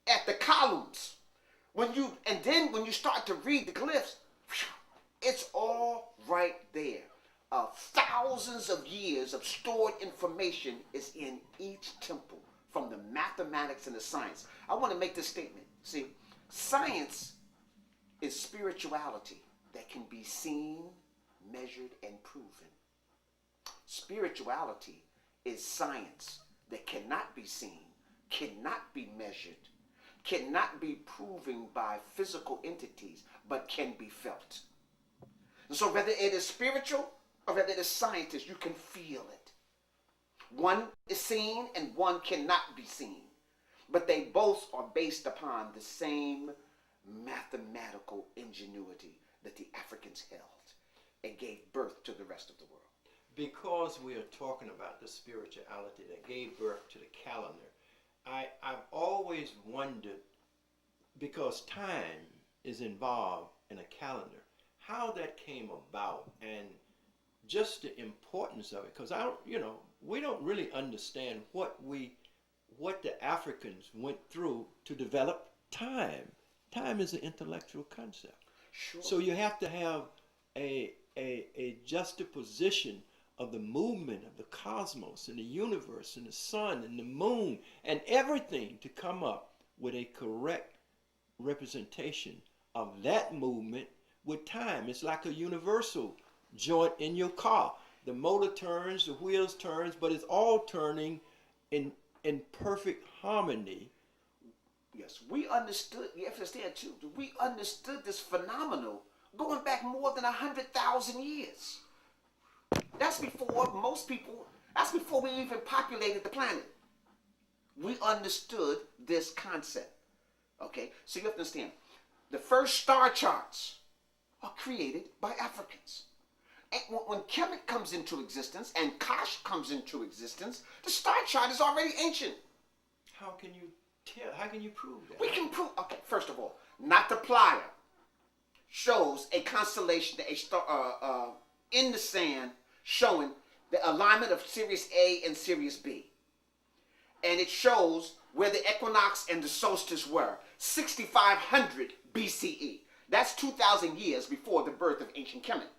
at the columns, when you start to read the glyphs, it's all right there. Thousands of years of stored information is in each temple, from the mathematics and the science. I want to make this statement. See, science is spirituality that can be seen, measured, and proven. Spirituality is science that cannot be seen, cannot be measured, cannot be proven by physical entities, but can be felt. And so whether it is spiritual or whether it is scientist, you can feel it. One is seen and one cannot be seen. But they both are based upon the same mathematical ingenuity that the Africans held and gave birth to the rest of the world. Because we are talking about the spirituality that gave birth to the calendar, I've always wondered, because time is involved in a calendar, how that came about and just the importance of it. Because we don't really understand what the Africans went through to develop time. Time is an intellectual concept. Sure. So you have to have a juxtaposition of the movement of the cosmos and the universe and the sun and the moon and everything to come up with a correct representation of that movement with time. It's like a universal joint in your car. The motor turns, the wheels turns, but it's all turning in perfect harmony. Yes, we understood, you have to understand too, we understood this phenomenon going back more than 100,000 years. That's before most people, that's before we even populated the planet. We understood this concept. Okay, so you have to understand, the first star charts are created by Africans. And when Kemetic comes into existence and Kosh comes into existence, the star chart is already ancient. How can you tell? How can you prove that? We can prove, okay, first of all, Nataplier shows a constellation, a star in the sand, showing the alignment of Sirius A and Sirius B. And it shows where the equinox and the solstice were, 6500 BCE. That's 2,000 years before the birth of ancient Kemet.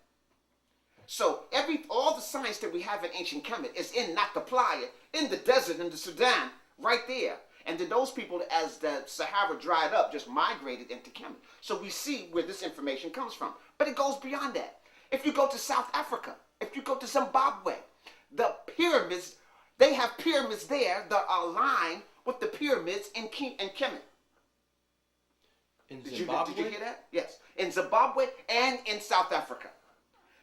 So all the science that we have in ancient Kemet is in Nataplier, in the desert, in the Sudan, right there. And then those people, as the Sahara dried up, just migrated into Kemet. So we see where this information comes from. But it goes beyond that. If you go to South Africa, if you go to Zimbabwe, the pyramids, they have pyramids there that are aligned with the pyramids in Kemet. In Did Zimbabwe? you hear that? Yes. In Zimbabwe and in South Africa.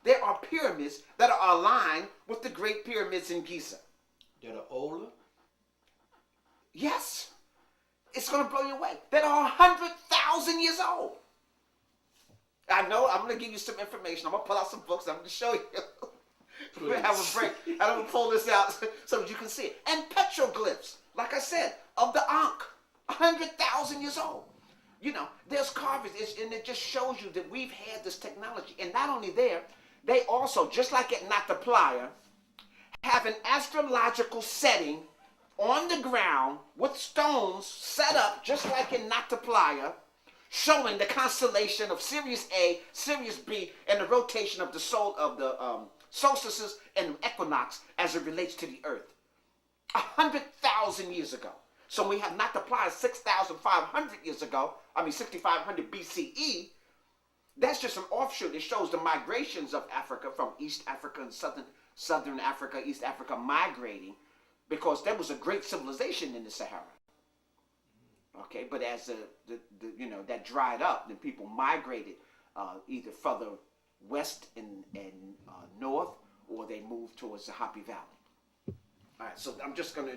There are pyramids that are aligned with the great pyramids in Giza. That are older? Yes. It's going to blow you away. That are 100,000 years old. I know. I'm going to give you some information. I'm going to pull out some books. I'm going to show you. We're going to have a break. I'm going to pull this out so that you can see it. And petroglyphs, like I said, of the Ankh, 100,000 years old. You know, there's carvings, and it just shows you that we've had this technology. And not only there, they also, just like at Nataplier, have an astrological setting on the ground with stones set up just like in Nataplier, showing the constellation of Sirius A, Sirius B, and the rotation of the solstices and equinox as it relates to the Earth. 100,000 years ago. So we have Nataplier 6,500 years ago, 6,500 BCE. That's just an offshoot. It shows the migrations of Africa from East Africa and Southern Africa, East Africa migrating, because there was a great civilization in the Sahara. Okay, but as that dried up, then people migrated either further west and north, or they moved towards the Happy Valley. All right, so I'm just gonna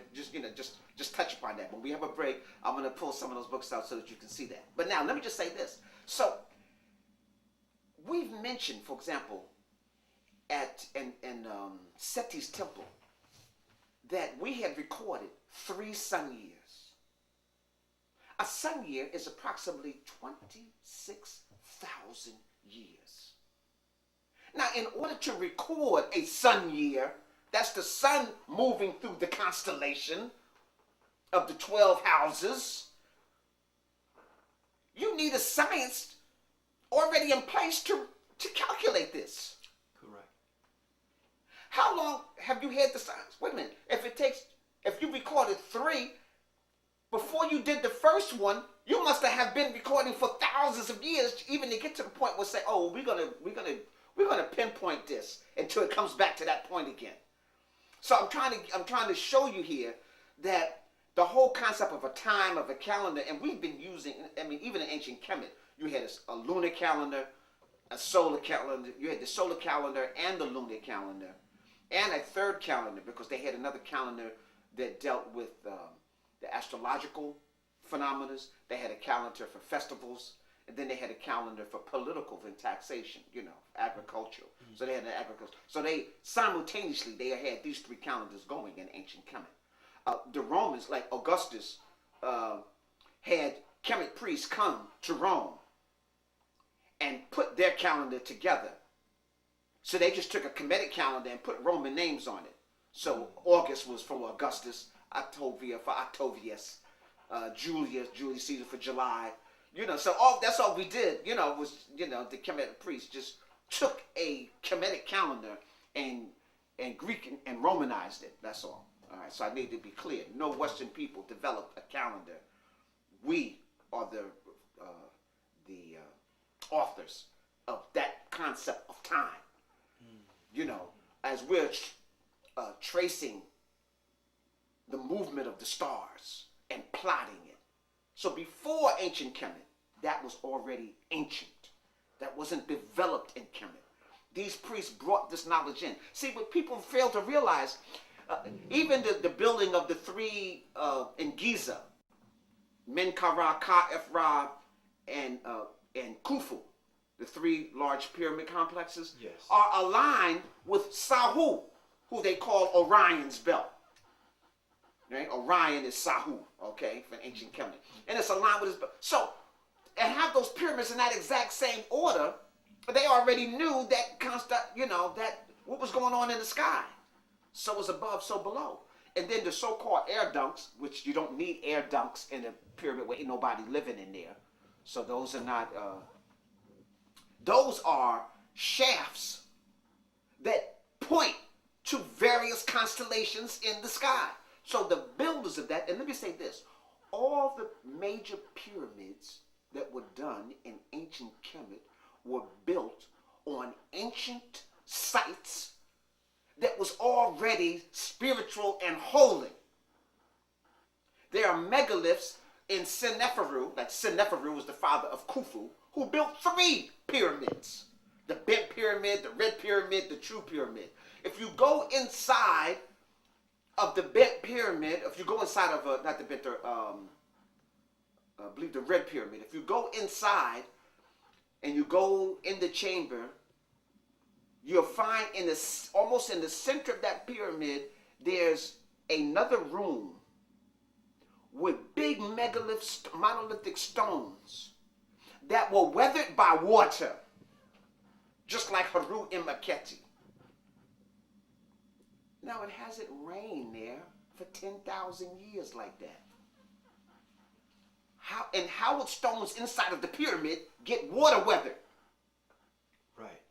just touch upon that. When we have a break, I'm gonna pull some of those books out so that you can see that. But now let me just say this. So we've mentioned, for example, at Seti's temple, that we had recorded 3 sun years. A sun year is approximately 26,000 years. Now, in order to record a sun year, that's the sun moving through the constellation of the 12 houses, you need a science already in place to calculate this. Correct. How long have you had the science? Wait a minute. If you recorded 3, before you did the first one, you must have been recording for thousands of years, even to get to the point where say, oh, we're gonna pinpoint this until it comes back to that point again. So I'm trying to show you here that the whole concept of a time, of a calendar, and we've been using, I mean, even in ancient Kemet, you had a lunar calendar, a solar calendar. You had the solar calendar and the lunar calendar, and a third calendar, because they had another calendar that dealt with the astrological phenomena. They had a calendar for festivals, and then they had a calendar for political and taxation, agricultural. Mm-hmm. So they had an agriculture. So they simultaneously, they had these three calendars going in ancient Kemet. The Romans, like Augustus, had Kemet priests come to Rome and put their calendar together. So they just took a Kemetic calendar and put Roman names on it. So August was for Augustus, Octavia for Octavius, Julius Caesar for July. So that's all we did, was, the Kemetic priests just took a Kemetic calendar and Greek and Romanized it. That's all. All right, so I need to be clear. No Western people developed a calendar. We are the authors of that concept of time. As we're tracing the movement of the stars and plotting it. So before ancient Kemet, that was already ancient. That wasn't developed in Kemet. These priests brought this knowledge in. See, what people fail to realize, even the building of the three in Giza, Menkaure, Ka-Efra, and Khufu, the three large pyramid complexes, yes, are aligned with Sahu, who they call Orion's belt. Right? Orion is Sahu, okay, from ancient Kemet. And it's aligned with his belt. So, and have those pyramids in that exact same order, they already knew that that what was going on in the sky. So was above, so below. And then the so-called air dunks, which you don't need air dunks in a pyramid where ain't nobody living in there. So those are not, those are shafts that point to various constellations in the sky. So the builders of that, and let me say this, all the major pyramids that were done in ancient Kemet were built on ancient sites that was already spiritual and holy. There are megaliths in Seneferu, like Seneferu was the father of Khufu, who built 3 pyramids. The bent pyramid, the red pyramid, the true pyramid. If you go inside of the bent pyramid, if you go inside of, not the bent, I believe the red pyramid, if you go inside and you go in the chamber, you'll find almost in the center of that pyramid, there's another room with big monolithic stones that were weathered by water, just like Haru Imaketi. Now, it hasn't rained there for 10,000 years like that. How would stones inside of the pyramid get water weathered? right,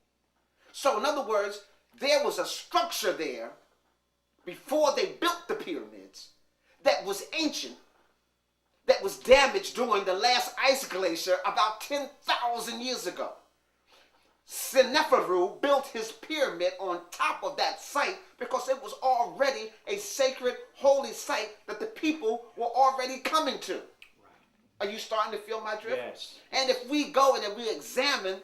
So, in other words, there was a structure there before they built the pyramids that was ancient, that was damaged during the last ice glacier about 10,000 years ago. Seneferu built his pyramid on top of that site because it was already a sacred, holy site that the people were already coming to. right. Are you starting to feel my drift? Yes. And if we go and we examine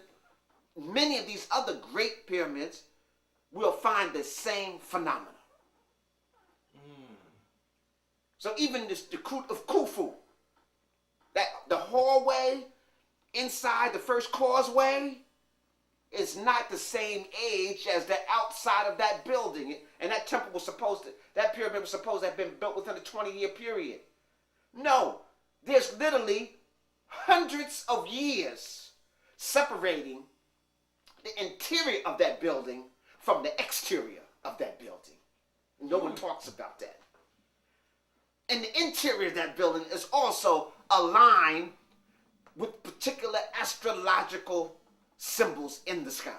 many of these other great pyramids, we'll find the same phenomena. So even the Kut of Khufu, that the hallway inside the first causeway is not the same age as the outside of that building. And that temple was that pyramid was supposed to have been built within a 20-year period. No, there's literally hundreds of years separating the interior of that building from the exterior of that building. No one talks about that. And the interior of that building is also aligned with particular astrological symbols in the sky.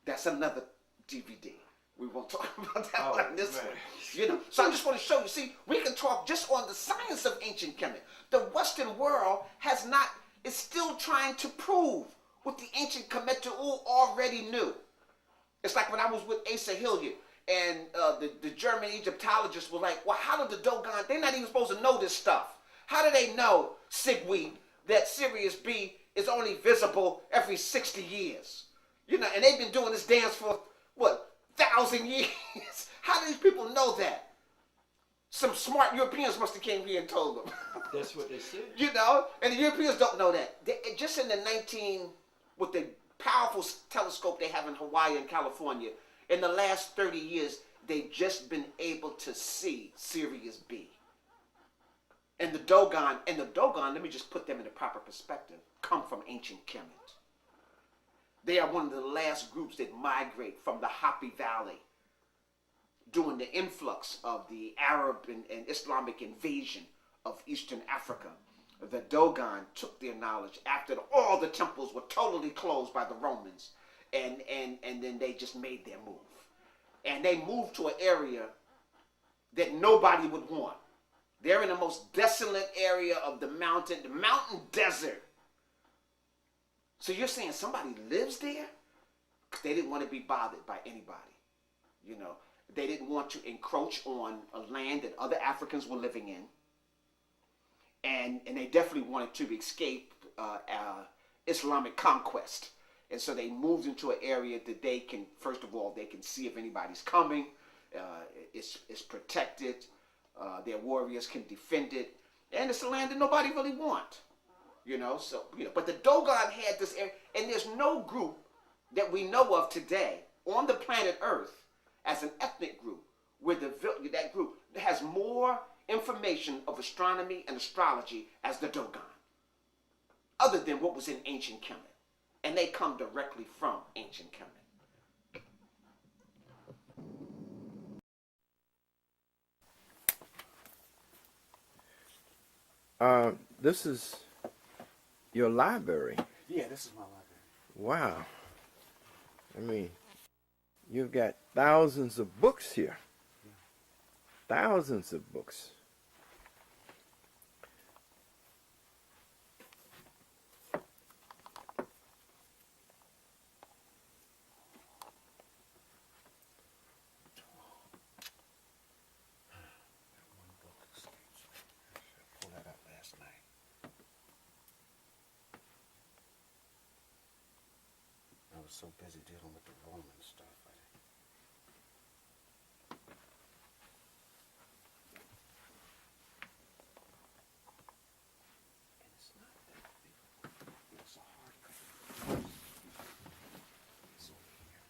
That's another DVD. We won't talk about that on this one. So I just want to show you, see, we can talk just on the science of ancient Kemet. The Western world is still trying to prove what the ancient Kemetu already knew. It's like when I was with Asa Hilliard. And the German Egyptologists were like, well, how did the Dogon, they're not even supposed to know this stuff. How do they know, Sigweed, that Sirius B is only visible every 60 years? You know, and they've been doing this dance for, what, 1,000 years? How do these people know that? Some smart Europeans must have came here and told them. That's what they said. You know, and the Europeans don't know that. Just in the with the powerful telescope they have in Hawaii and California, in the last 30 years, they've just been able to see Sirius B. And the Dogon, let me just put them in the proper perspective, come from ancient Kemet. They are one of the last groups that migrate from the Happy Valley during the influx of the Arab and Islamic invasion of Eastern Africa. The Dogon took their knowledge after all the temples were totally closed by the Romans, and then they just made their move. And they moved to an area that nobody would want. They're in the most desolate area of the mountain desert. So you're saying somebody lives there? They didn't want to be bothered by anybody. You know, they didn't want to encroach on a land that other Africans were living in. And they definitely wanted to escape Islamic conquest. And so they moved into an area that they can, first of all, they can see if anybody's coming. It's protected. Their warriors can defend it. And it's a land that nobody really wants. You know, so, you know, but the Dogon had this area, and there's no group that we know of today on the planet Earth as an ethnic group where that group has more information of astronomy and astrology as the Dogon, other than what was in ancient Kemet. And they come directly from ancient Kemet. This is your library. Yeah, this is my library. Wow. I mean, you've got thousands of books here. Thousands of books. I was so busy dealing with the Roman stuff. And it's not that big. It's a hard cover. It's over here.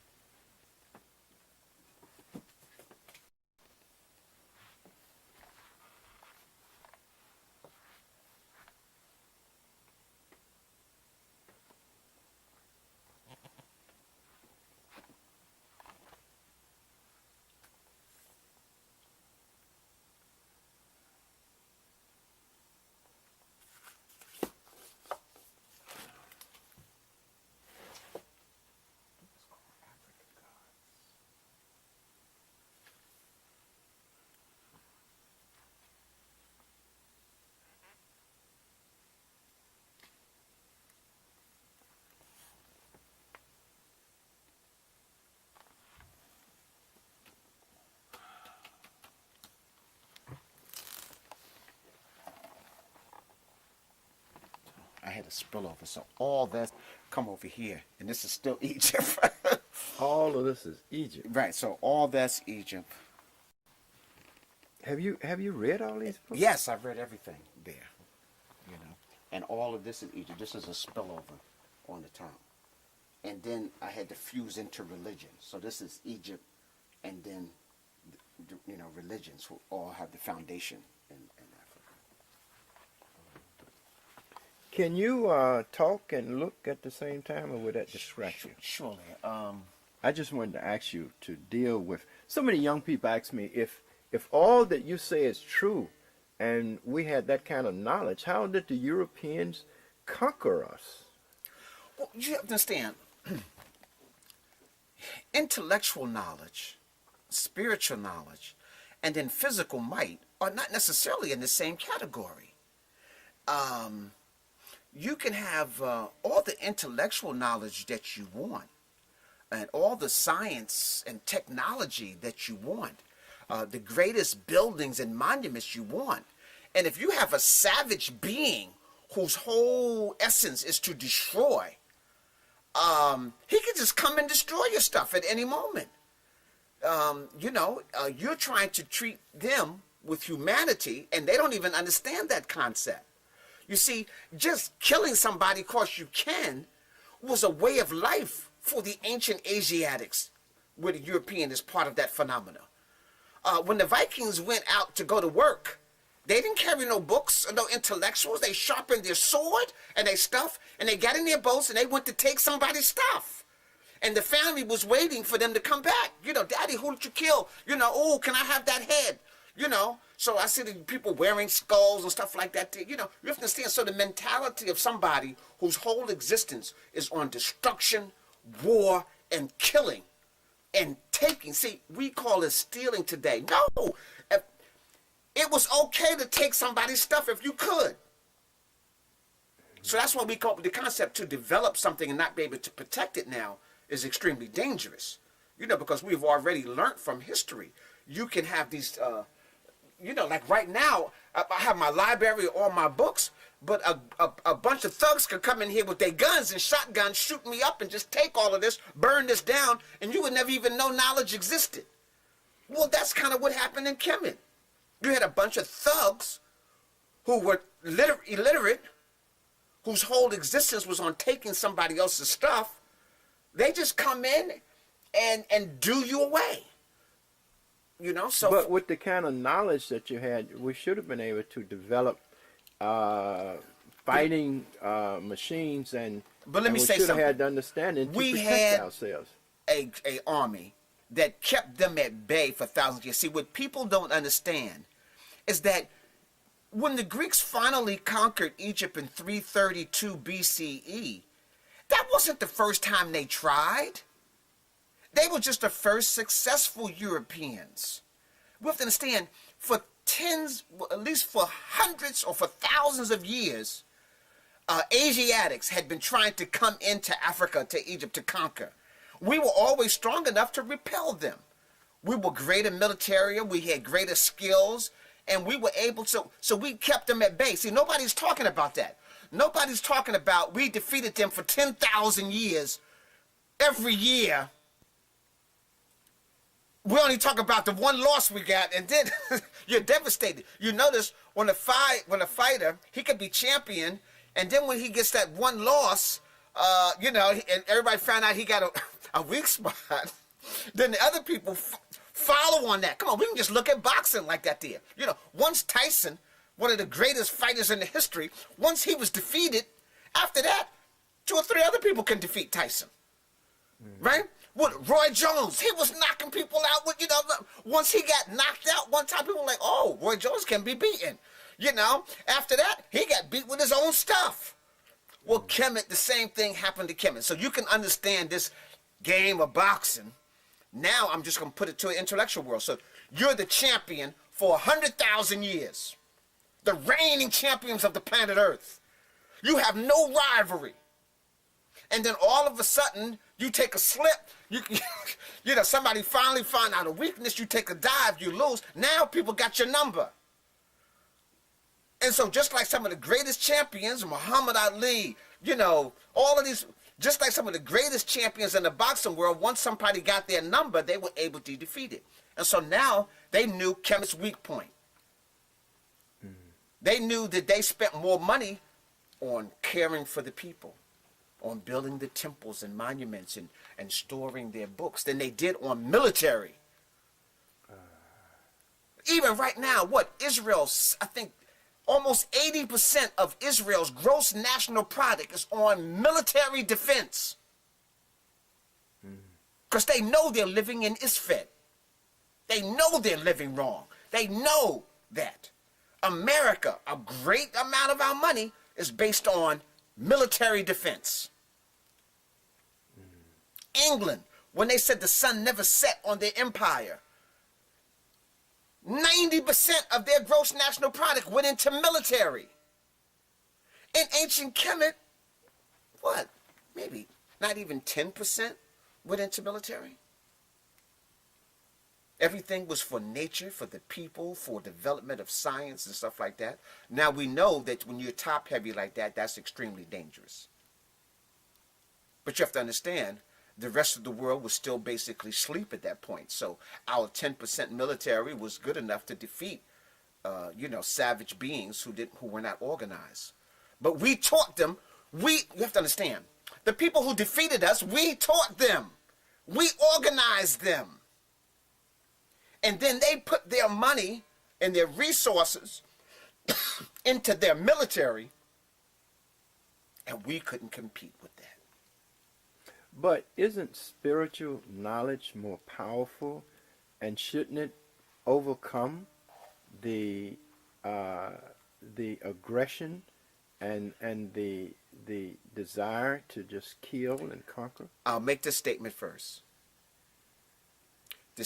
I had a spillover, so all that come over here, and this is still Egypt. All of this is Egypt. Right, so all that's Egypt. Have you read all these books? Yes, I've read everything there, you know, and all of this is Egypt. This is a spillover on the top, and then I had to fuse into religion. So this is Egypt, and then, you know, religions will all have the foundation in Africa. Can you talk and look at the same time, or would that distract you? Surely. I just wanted to ask you to deal with, so many young people ask me if all that you say is true and we had that kind of knowledge, how did the Europeans conquer us? Well, you have to understand, intellectual knowledge, spiritual knowledge, and then physical might are not necessarily in the same category. You can have all the intellectual knowledge that you want, and all the science and technology that you want, the greatest buildings and monuments you want. And if you have a savage being whose whole essence is to destroy, he can just come and destroy your stuff at any moment. You're trying to treat them with humanity, and they don't even understand that concept. You see, just killing somebody because you can was a way of life for the ancient Asiatics, where the European is part of that phenomena. When the Vikings went out to go to work, they didn't carry no books or no intellectuals. They sharpened their sword and their stuff, and they got in their boats and they went to take somebody's stuff. And the family was waiting for them to come back. Daddy, who did you kill? Oh, can I have that head? So I see the people wearing skulls and stuff like that. You have to understand. So the mentality of somebody whose whole existence is on destruction, war, and killing and taking. See, we call it stealing today. No, it was okay to take somebody's stuff if you could. So that's why we call the concept to develop something and not be able to protect it now is extremely dangerous. Because we've already learned from history. You can have these, like right now, I have my library, all my books, but a bunch of thugs could come in here with their guns and shotguns, shoot me up and just take all of this, burn this down, and you would never even know knowledge existed. Well, that's kind of what happened in Kemet. You had a bunch of thugs who were illiterate, whose whole existence was on taking somebody else's stuff. They just come in and do you away. So. But with the kind of knowledge that you had, we should have been able to develop fighting machines, but let me say we should have something. had the understanding to protect had ourselves. A army that kept them at bay for thousands of years. See, what people don't understand is that when the Greeks finally conquered Egypt in 332 BCE, that wasn't the first time they tried. They were just the first successful Europeans. We have to understand, for at least for hundreds or for thousands of years, Asiatics had been trying to come into Africa, to Egypt, to conquer. We were always strong enough to repel them. We were greater military, we had greater skills, and we were able to, so we kept them at bay. See, nobody's talking about that. Nobody's talking about we defeated them for 10,000 years. Every year, we only talk about the one loss we got, and then you're devastated. You notice when a fighter, he could be champion, and then when he gets that one loss, and everybody found out he got a weak spot, then the other people follow on that. Come on, we can just look at boxing like that there. Once Tyson, one of the greatest fighters in the history, once he was defeated, after that, 2 or 3 other people can defeat Tyson. Right? What, Roy Jones, he was knocking people out with, once he got knocked out one time, people were like, oh, Roy Jones can be beaten. After that, he got beat with his own stuff. Well, Kemet, the same thing happened to Kemet. So you can understand this game of boxing. Now I'm just going to put it to an intellectual world. So you're the champion for 100,000 years. The reigning champions of the planet Earth. You have no rivalry. And then all of a sudden, you take a slip. Somebody finally find out a weakness. You take a dive, you lose. Now people got your number. And so just like some of the greatest champions, Muhammad Ali, all of these, just like some of the greatest champions in the boxing world, once somebody got their number, they were able to defeat it. And so now they knew Kemet's weak point. They knew that they spent more money on caring for the people, on building the temples and monuments and storing their books than they did on military. Even right now, Israel's, I think, almost 80% of Israel's gross national product is on military defense. Because they know they're living in Isfet. They know they're living wrong. They know that. America, a great amount of our money is based on military defense. England, when they said the sun never set on their empire, 90% of their gross national product went into military. In ancient Kemet, maybe not even 10% went into military? Everything was for nature, for the people, for development of science and stuff like that. Now we know that when you're top heavy like that, that's extremely dangerous. But you have to understand, the rest of the world was still basically asleep at that point. So our 10% military was good enough to defeat, savage beings who were not organized. But we taught them. You have to understand, the people who defeated us, we taught them. We organized them. And then they put their money and their resources into their military, and we couldn't compete with that. But isn't spiritual knowledge more powerful, and shouldn't it overcome the aggression and the desire to just kill and conquer? I'll make this statement first. The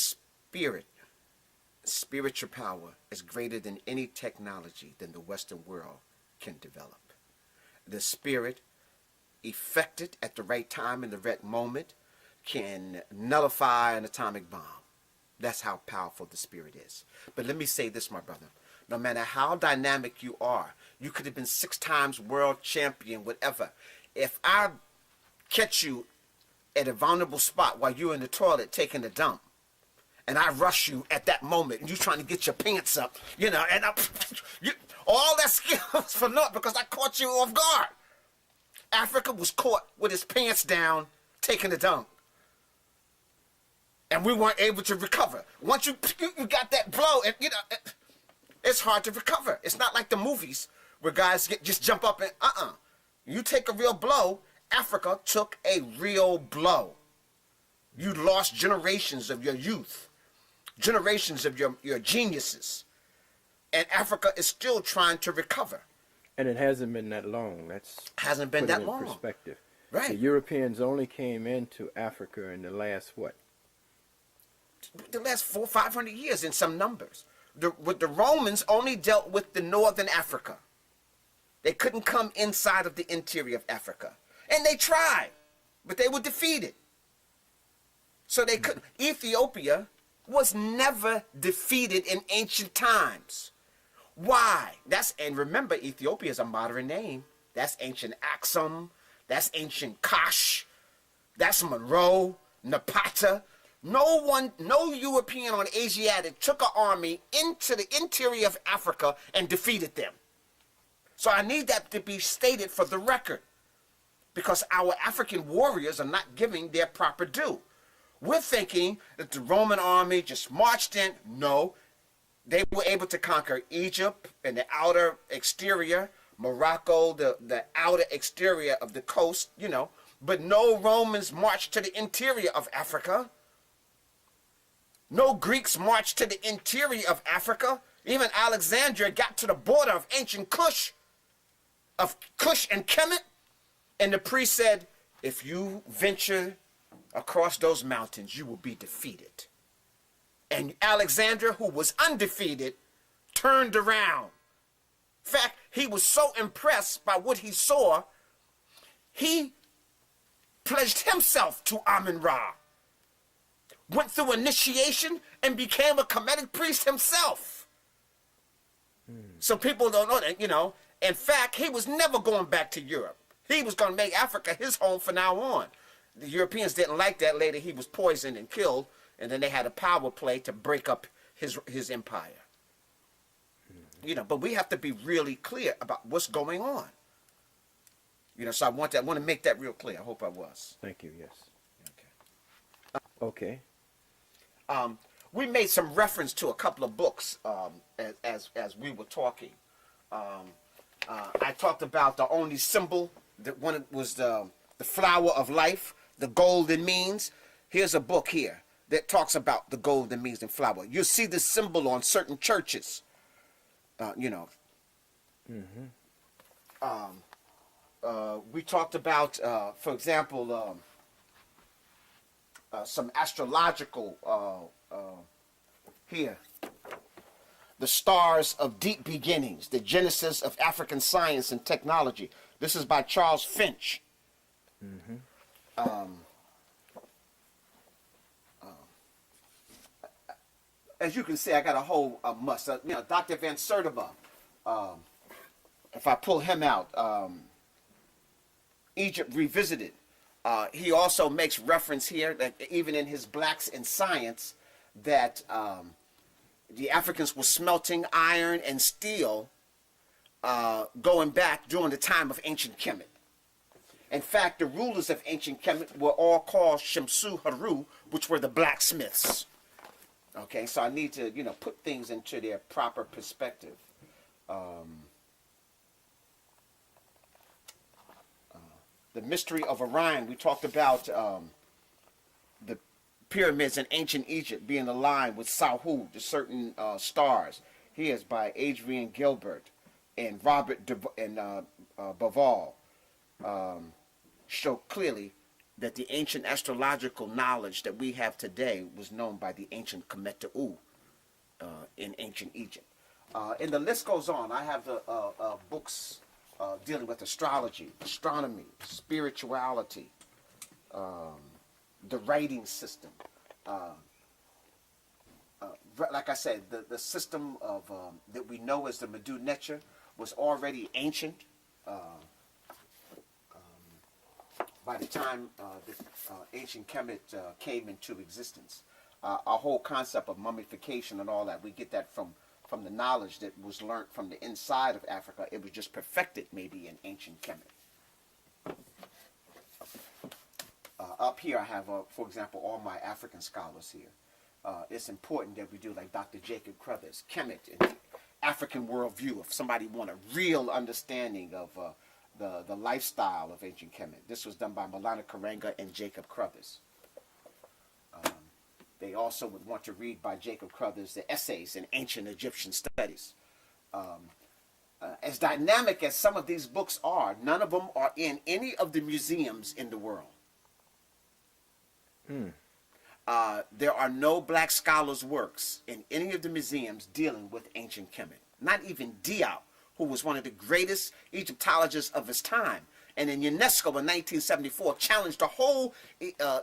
spiritual power is greater than any technology than the Western world can develop. The spirit, effected at the right time in the right moment, can nullify an atomic bomb. That's how powerful the spirit is. But let me say this, my brother. No matter how dynamic you are, you could have been 6 times world champion, whatever. If I catch you at a vulnerable spot while you're in the toilet taking a dump, and I rush you at that moment, and you're trying to get your pants up, and all that skill was for naught because I caught you off guard. Africa was caught with his pants down, taking a dump. And we weren't able to recover. Once you got that blow, and it's hard to recover. It's not like the movies where guys just jump up and You take a real blow. Africa took a real blow. You lost generations of your youth, generations of your geniuses. And Africa is still trying to recover. And it hasn't been that long. That's hasn't been that long. Perspective. Right. The Europeans only came into Africa in the last what? The last 400 or 500 years in some numbers. The Romans only dealt with the northern Africa. They couldn't come inside of the interior of Africa. And they tried, but they were defeated. So they couldn't. Ethiopia was never defeated in ancient times. Why? And remember, Ethiopia is a modern name. That's ancient Aksum. That's ancient Kash. That's Monroe, Napata. No European or Asiatic took an army into the interior of Africa and defeated them. So I need that to be stated for the record, because our African warriors are not giving their proper due. We're thinking that the Roman army just marched in. No, they were able to conquer Egypt and the outer exterior, Morocco, the outer exterior of the coast, but no Romans marched to the interior of Africa. No Greeks marched to the interior of Africa. Even Alexandria got to the border of ancient Kush and Kemet. And the priest said, if you venture across those mountains, you will be defeated. And Alexander, who was undefeated, turned around. In fact, he was so impressed by what he saw, he pledged himself to Amun-Ra, went through initiation, and became a Kemetic priest himself. So people don't know that, In fact, he was never going back to Europe. He was going to make Africa his home from now on. The Europeans didn't like that. Later, he was poisoned and killed, and then they had a power play to break up his empire. But we have to be really clear about what's going on. So I want to make that real clear. I hope I was. Thank you. Yes. Okay. We made some reference to a couple of books as we were talking. I talked about the only symbol. That one was the flower of life, the golden means. Here's a book here that talks about the golden means and flower. You'll see the symbol on certain churches. We talked about, for example, some astrological here. The Stars of Deep Beginnings, the Genesis of African Science and Technology. This is by Charles Finch. as you can see, I got a whole must. Dr. Van Sertima, if I pull him out, Egypt Revisited. He also makes reference here that even in his Blacks in Science, that the Africans were smelting iron and steel going back during the time of ancient Kemet. In fact, the rulers of ancient Kemet were all called Shamsu Haru, which were the blacksmiths. Okay, so I need to, put things into their proper perspective. The mystery of Orion, we talked about the pyramids in ancient Egypt being aligned with Sahul, the certain stars. Here is by Adrian Gilbert and Robert Baval. Show clearly that the ancient astrological knowledge that we have today was known by the ancient Kemetic in ancient Egypt. And the list goes on. I have the books dealing with astrology, astronomy, spirituality, the writing system. Like I said, the system of that we know as the Medu Neter was already ancient. By the time the ancient Kemet came into existence. Our whole concept of mummification and all that, we get that from the knowledge that was learned from the inside of Africa. It was just perfected maybe in ancient Kemet. Up here I have, for example, all my African scholars here. It's important that we do, like Dr. Jacob Crothers, Kemet, and the African worldview, if somebody want a real understanding of the lifestyle of ancient Kemet. This was done by Malana Karenga and Jacob Crothers. They also would want to read by Jacob Crothers the essays in ancient Egyptian studies. As dynamic as some of these books are, none of them are in any of the museums in the world. There are no black scholars' works in any of the museums dealing with ancient Kemet. Not even Diop, who was one of the greatest Egyptologists of his time, and in UNESCO in 1974 challenged the whole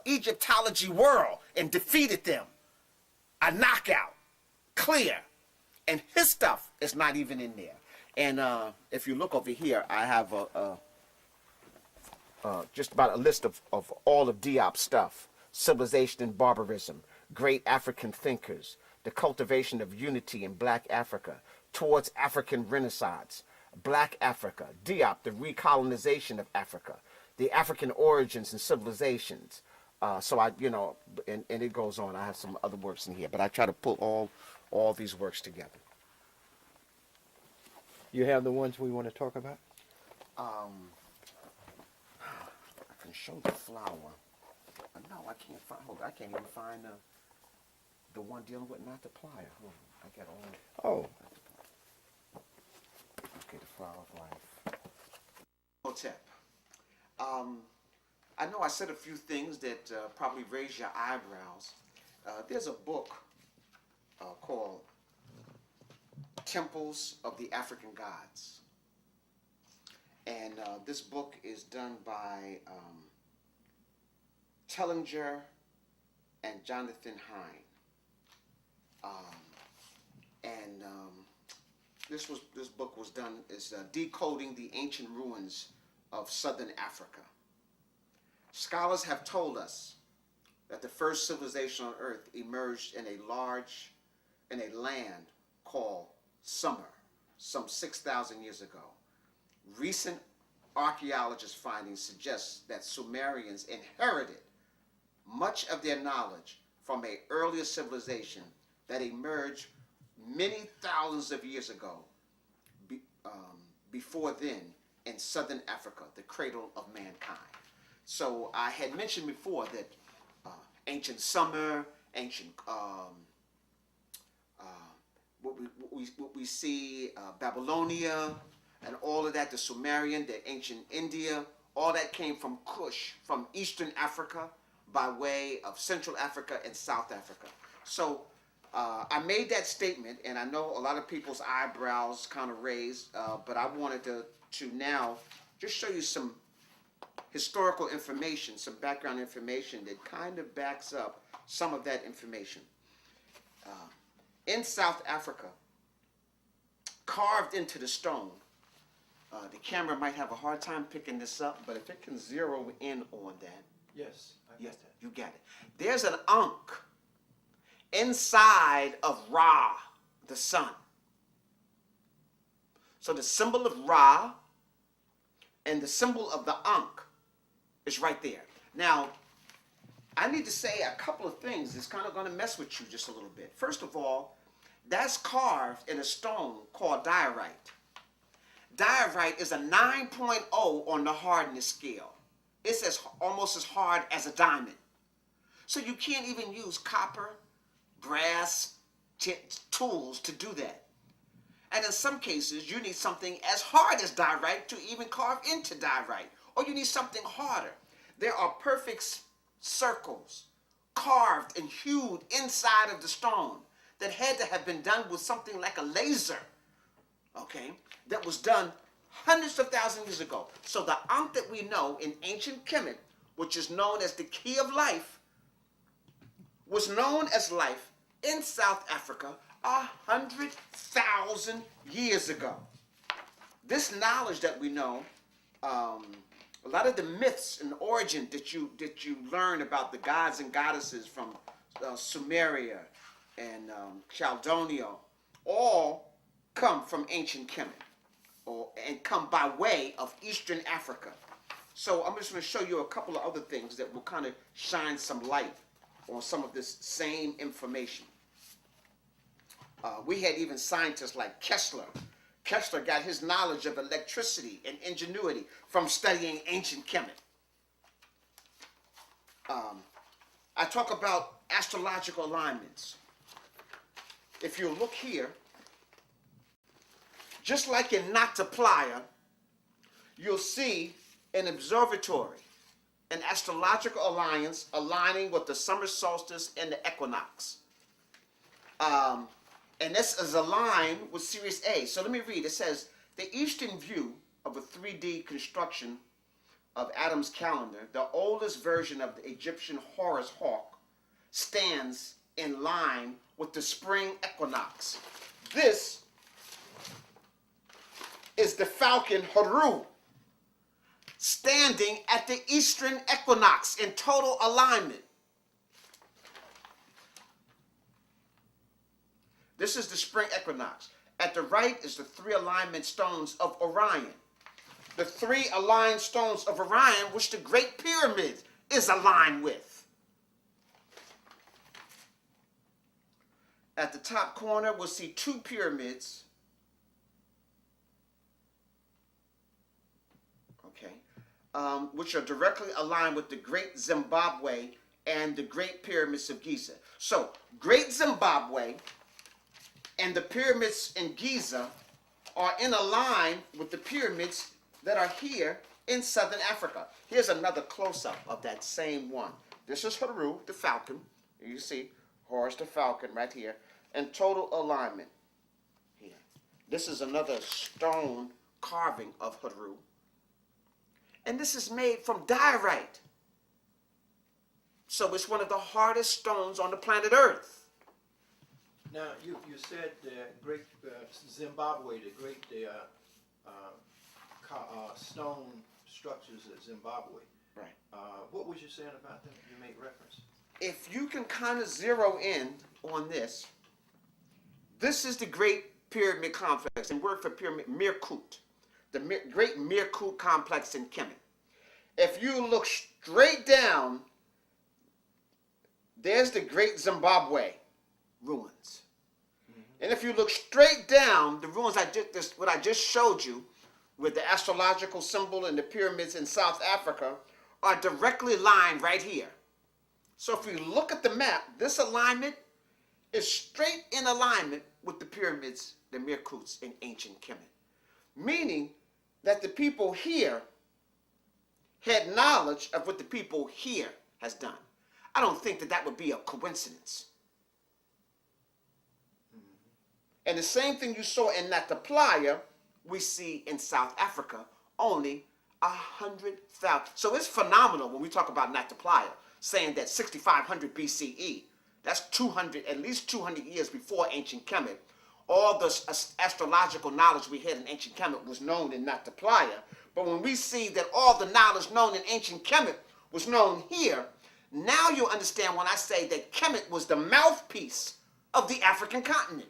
Egyptology world and defeated them. A knockout, clear. And his stuff is not even in there. And if you look over here, I have just about a list of all of Diop's stuff. Civilization and Barbarism, Great African Thinkers, The Cultivation of Unity in Black Africa, Towards African Renaissance, Black Africa, Diop, The Recolonization of Africa, The African Origins and Civilizations. So I, and it goes on. I have some other works in here, but I try to pull all these works together. You have the ones we want to talk about? I can show the flower. No, I can't find. Hold on, I can't even find the one dealing with not the plier. I got all. Oh. Okay, the flower of life. Hotep. I know I said a few things that probably raise your eyebrows. There's a book called Temples of the African Gods. And this book is done by Tellinger and Jonathan Hine. This book was done is decoding the ancient ruins of southern Africa. Scholars have told us that the first civilization on earth emerged in a land called Sumer, some 6,000 years ago. Recent archaeologist findings suggest that Sumerians inherited much of their knowledge from an earlier civilization that emerged many thousands of years ago, before then, in southern Africa, the cradle of mankind. So I had mentioned before that ancient Sumer, ancient what we see Babylonia, and all of that, the Sumerian, the ancient India, all that came from Kush, from Eastern Africa, by way of Central Africa and South Africa. So I made that statement, and I know a lot of people's eyebrows kind of raised, but I wanted to now just show you some historical information, some background information that kind of backs up some of that information. in South Africa, carved into the stone. The camera might have a hard time picking this up, but if it can zero in on that. Yes, I Yes, get that. you got it. There's an Ankh inside of Ra, the sun. So the symbol of Ra and the symbol of the Ankh is right there. Now, I need to say a couple of things that's kind of going to mess with you just a little bit. First of all, that's carved in a stone called diorite. Diorite is a 9.0 on the hardness scale. It's almost as hard as a diamond. So you can't even use copper, brass, tools to do that. And in some cases, you need something as hard as diorite to even carve into diorite. Or you need something harder. There are perfect circles carved and hewed inside of the stone that had to have been done with something like a laser, okay, that was done hundreds of thousands of years ago. So the Ankh that we know in ancient Kemet, which is known as the key of life, was known as life in South Africa 100,000 years ago. This knowledge that we know, a lot of the myths and origin that you learn about the gods and goddesses from Sumeria and Chaldonian, all come from ancient Kemet, and come by way of Eastern Africa. So I'm just going to show you a couple of other things that will kind of shine some light on some of this same information. We had even scientists like Kessler. Kessler got his knowledge of electricity and ingenuity from studying ancient Kemet. I talk about astrological alignments. If you look here, just like in Nata Playa, you'll see an observatory, an astrological alliance aligning with the summer solstice and the equinox. And this is aligned with Sirius A. So let me read. It says, the eastern view of a 3D construction of Adam's calendar, the oldest version of the Egyptian Horus hawk, stands in line with the spring equinox. This is the falcon Haru, standing at the eastern equinox in total alignment. This is the spring equinox. At the right is the three alignment stones of Orion. The three aligned stones of Orion, which the Great Pyramid is aligned with. At the top corner, we'll see two pyramids. Okay. Which are directly aligned with the Great Zimbabwe and the Great Pyramids of Giza. So, Great Zimbabwe and the pyramids in Giza are in a line with the pyramids that are here in southern Africa. Here's another close-up of that same one. This is Haru, the falcon. You see Horus the falcon right here. In total alignment here. This is another stone carving of Haru. And this is made from diorite. So it's one of the hardest stones on the planet Earth. Now, you said the great Zimbabwe, the great stone structures at Zimbabwe. Right. What was you saying about them? You made reference. If you can kind of zero in on this, this is the Great Pyramid Complex, and word for pyramid, Mirkut, the Great Mirkut Complex in Kemet. If you look straight down, there's the Great Zimbabwe ruins. And if you look straight down, the ruins what I just showed you, with the astrological symbol and the pyramids in South Africa, are directly lined right here. So if we look at the map, this alignment is straight in alignment with the pyramids, the Mirkuts in ancient Kemet. Meaning that the people here had knowledge of what the people here has done. I don't think that would be a coincidence. And the same thing you saw in Nata Playa, we see in South Africa, only 100,000. So it's phenomenal when we talk about Nata Playa, saying that 6500 BCE, That's 200, at least 200 years before ancient Kemet. All the astrological knowledge we had in ancient Kemet was known in Nat Playa. But when we see that all the knowledge known in ancient Kemet was known here, now you understand when I say that Kemet was the mouthpiece of the African continent.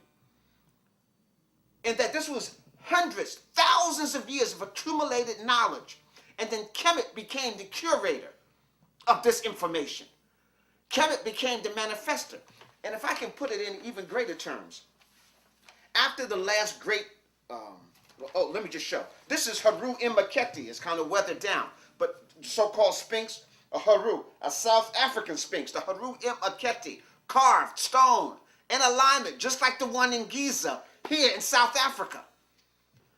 And that this was hundreds, thousands of years of accumulated knowledge. And then Kemet became the curator of this information. Kemet became the manifester. And if I can put it in even greater terms, after the last great, let me just show. This is Haru Imaketi. It's kind of weathered down. But so-called Sphinx, a Haru, a South African Sphinx, the Haru Imaketi, carved stone in alignment, just like the one in Giza here in South Africa.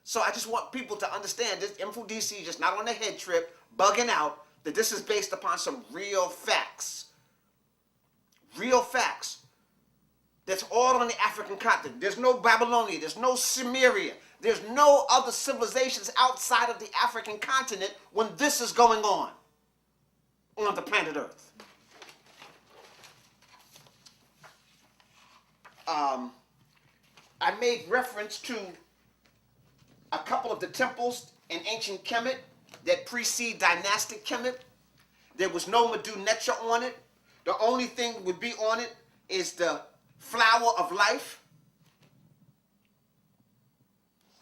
So I just want people to understand this Mfundishi just not on a head trip, bugging out, that this is based upon some real facts. Real facts. That's all on the African continent. There's no Babylonia. There's no Sumeria. There's no other civilizations outside of the African continent when this is going on the planet Earth. I made reference to a couple of the temples in ancient Kemet that precede dynastic Kemet. There was no Medu Neter on it. The only thing would be on it is the flower of life.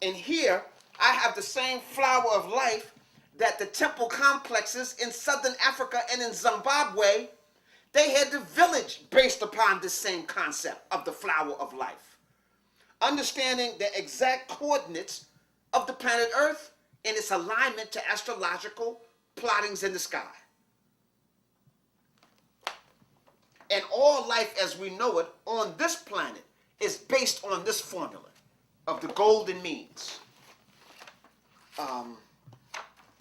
And here, I have the same flower of life that the temple complexes in southern Africa and in Zimbabwe, they had the village based upon this same concept of the flower of life. Understanding the exact coordinates of the planet Earth and its alignment to astrological plottings in the sky. And all life as we know it on this planet is based on this formula of the golden means.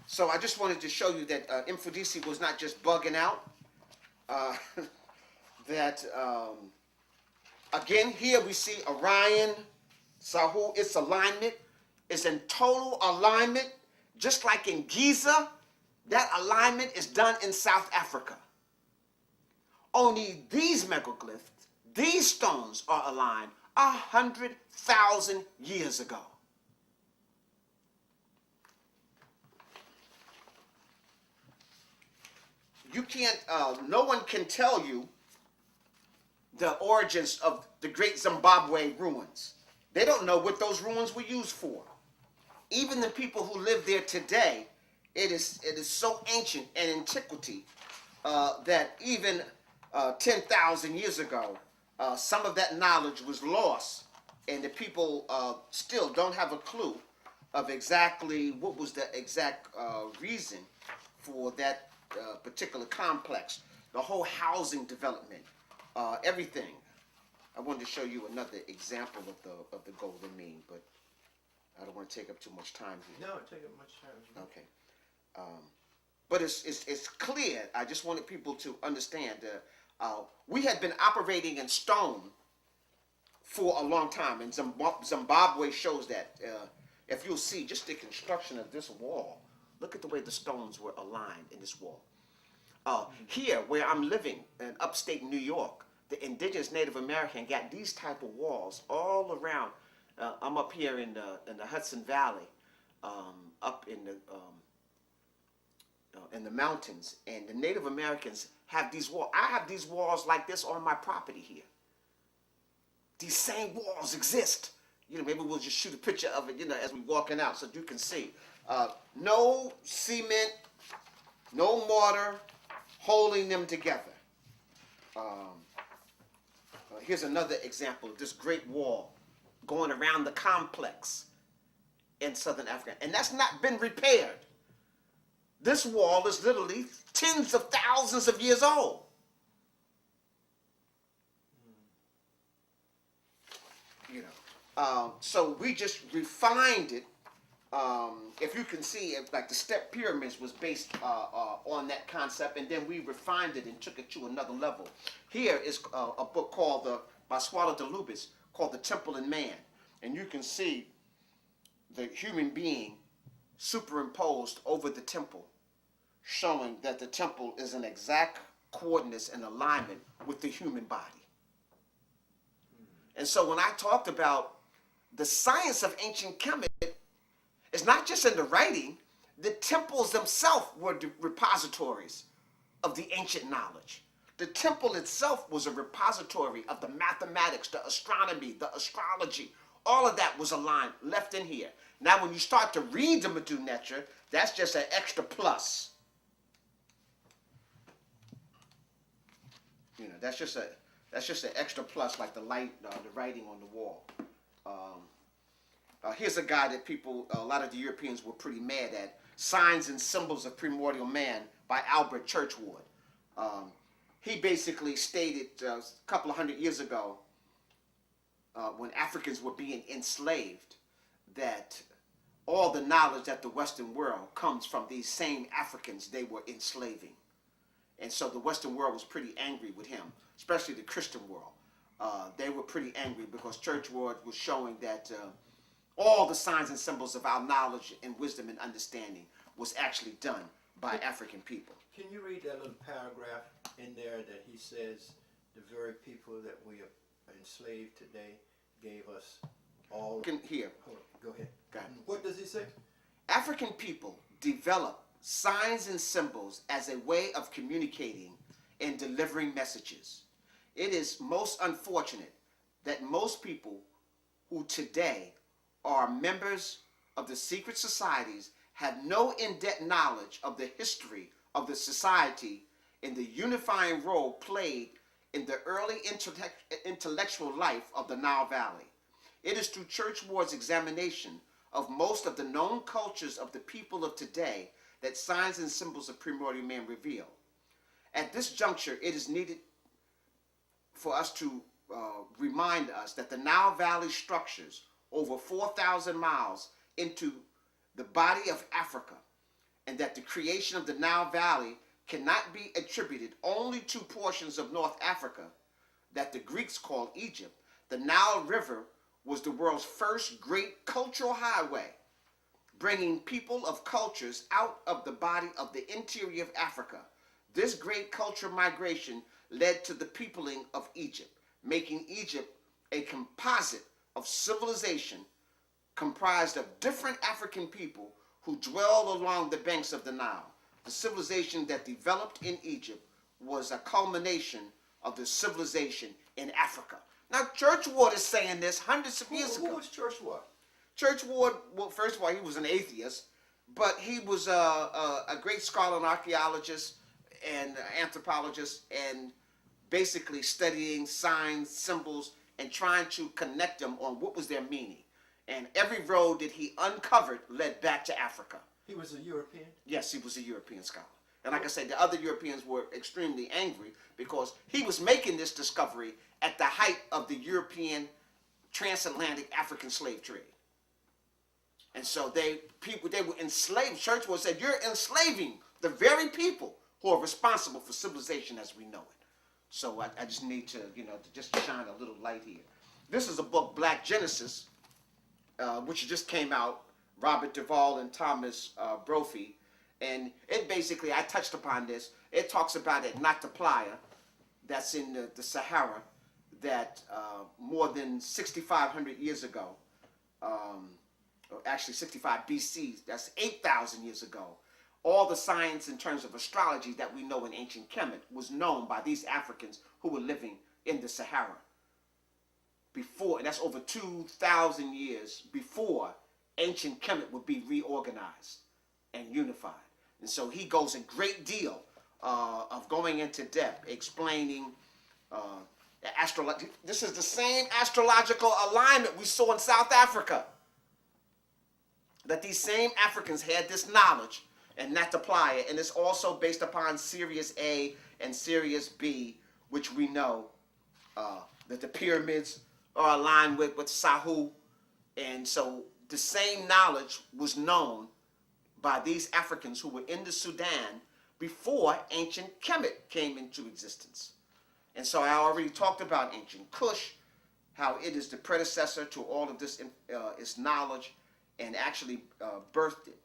So I just wanted to show you that Mfundishi was not just bugging out. Again, here we see Orion, Sahu, its alignment is in total alignment, just like in Giza. That alignment is done in South Africa. Only these megaglyphs, these stones are aligned 100,000 years ago. You can't, no one can tell you the origins of the great Zimbabwe ruins. They don't know what those ruins were used for. Even the people who live there today, it is so ancient in antiquity that even 10,000 years ago, some of that knowledge was lost, and the people still don't have a clue of exactly what was the exact reason for that particular complex, the whole housing development, everything. I wanted to show you another example of the golden mean, but I don't want to take up too much time here. No, take up much time. Okay. But it's clear. I just wanted people to understand that we had been operating in stone for a long time, and Zimbabwe shows that. If you'll see just the construction of this wall, look at the way the stones were aligned in this wall. Here, where I'm living in upstate New York, the indigenous Native American got these type of walls all around. I'm up here in the Hudson Valley, up in the mountains, and the Native Americans have these walls. I have these walls like this on my property here. These same walls exist. You know, maybe we'll just shoot a picture of it, you know, as we're walking out so you can see. No cement, no mortar holding them together. Here's another example of this great wall going around the complex in southern Africa. And that's not been repaired. This wall is literally tens of thousands of years old. You know, so we just refined it. If you can see, like the step pyramids was based on that concept, and then we refined it and took it to another level. Here is a book called by Swallow de Lubis called The Temple in Man, and you can see the human being superimposed over the temple, showing that the temple is in exact coordinates and alignment with the human body. And so when I talked about the science of ancient Kemet, it's not just in the writing. The temples themselves were the repositories of the ancient knowledge. The temple itself was a repository of the mathematics, the astronomy, the astrology. All of that was aligned, left in here. Now, when you start to read the Medu Neter, that's just an extra plus. You know, that's just an extra plus, like the light, the writing on the wall. Here's a guy that a lot of the Europeans were pretty mad at. Signs and Symbols of Primordial Man by Albert Churchward. He basically stated a couple of hundred years ago, when Africans were being enslaved, that all the knowledge that the Western world comes from these same Africans they were enslaving. And so the Western world was pretty angry with him, especially the Christian world. They were pretty angry because Churchward was showing that all the signs and symbols of our knowledge and wisdom and understanding was actually done by African people. Can you read that little paragraph in there that he says the very people that we are enslaved today gave us all... Here. Hold on, go ahead. Go ahead. What does he say? African people develop signs and symbols as a way of communicating and delivering messages. It is most unfortunate that most people who today are members of the secret societies have no in-depth knowledge of the history of the society and the unifying role played in the early intellectual life of the Nile Valley. It is through Churchward's examination of most of the known cultures of the people of today that signs and symbols of primordial man reveal. At this juncture, it is needed for us to remind us that the Nile Valley structures over 4,000 miles into the body of Africa, and that the creation of the Nile Valley cannot be attributed only to portions of North Africa that the Greeks called Egypt. The Nile River was the world's first great cultural highway, bringing people of cultures out of the body of the interior of Africa. This great cultural migration led to the peopling of Egypt, making Egypt a composite of civilization comprised of different African people who dwelled along the banks of the Nile. The civilization that developed in Egypt was a culmination of the civilization in Africa. Now, Churchward is saying this hundreds of years ago. Who was Churchward? Churchward, well, first of all, he was an atheist, but he was a great scholar and archaeologist and anthropologist, and basically studying signs, symbols, and trying to connect them on what was their meaning. And every road that he uncovered led back to Africa. He was a European? Yes, he was a European scholar. And like I said, the other Europeans were extremely angry because he was making this discovery at the height of the European transatlantic African slave trade. And so they were enslaved. Churchward said, you're enslaving the very people who are responsible for civilization as we know it. So I just need to, to just shine a little light here. This is a book, Black Genesis, which just came out, Robert Duvall and Thomas Brophy. And it basically, I touched upon this, it talks about it, Nata Playa, that's in the Sahara, that more than 6,500 years ago, or actually 65 BC, that's 8,000 years ago, all the science in terms of astrology that we know in ancient Kemet was known by these Africans who were living in the Sahara. Before, and that's over 2,000 years before ancient Kemet would be reorganized and unified. And so he goes a great deal of going into depth, explaining this is the same astrological alignment we saw in South Africa. That these same Africans had this knowledge and Nata Playa, and it's also based upon Sirius A and Sirius B, which we know that the pyramids are aligned with Sahu. And so the same knowledge was known by these Africans who were in the Sudan before ancient Kemet came into existence. And so I already talked about ancient Kush, how it is the predecessor to all of this its knowledge, and actually birthed it.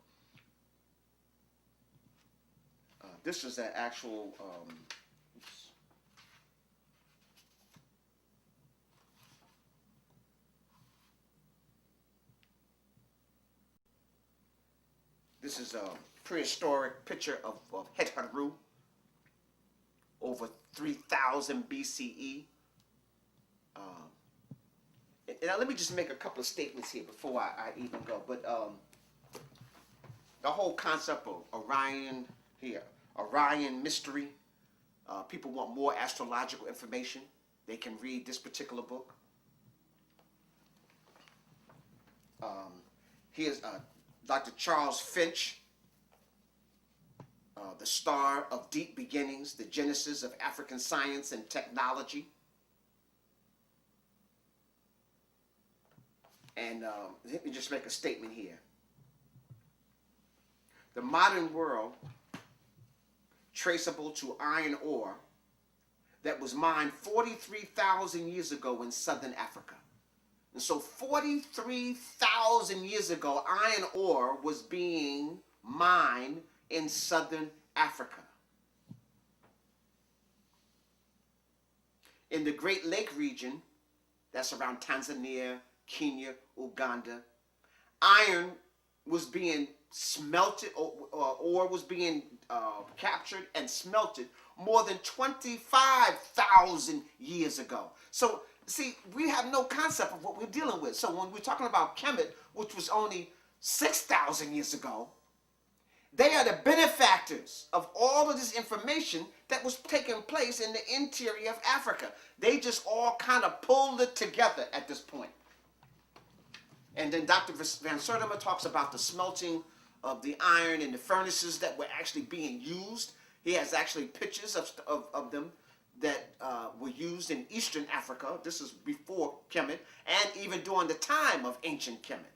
This is an actual This is a prehistoric picture of Het Haru over 3000 BCE. Now let me just make a couple of statements here before I even go. But the whole concept of Orion here, Orion mystery. People want more astrological information. They can read this particular book. Here's Dr. Charles Finch, The Star of Deep Beginnings, The Genesis of African Science and Technology. And let me just make a statement here. The modern world, traceable to iron ore that was mined 43,000 years ago in southern Africa. And so 43,000 years ago, iron ore was being mined in southern Africa. In the Great Lake region, that's around Tanzania, Kenya, Uganda, iron was being smelted, or ore was being captured and smelted more than 25,000 years ago. So, see, we have no concept of what we're dealing with. So when we're talking about Kemet, which was only 6,000 years ago, they are the benefactors of all of this information that was taking place in the interior of Africa. They just all kind of pulled it together at this point. And then Dr. Van Sertima talks about the smelting of the iron in the furnaces that were actually being used. He has actually pictures of them that were used in Eastern Africa. This is before Kemet, and even during the time of ancient Kemet.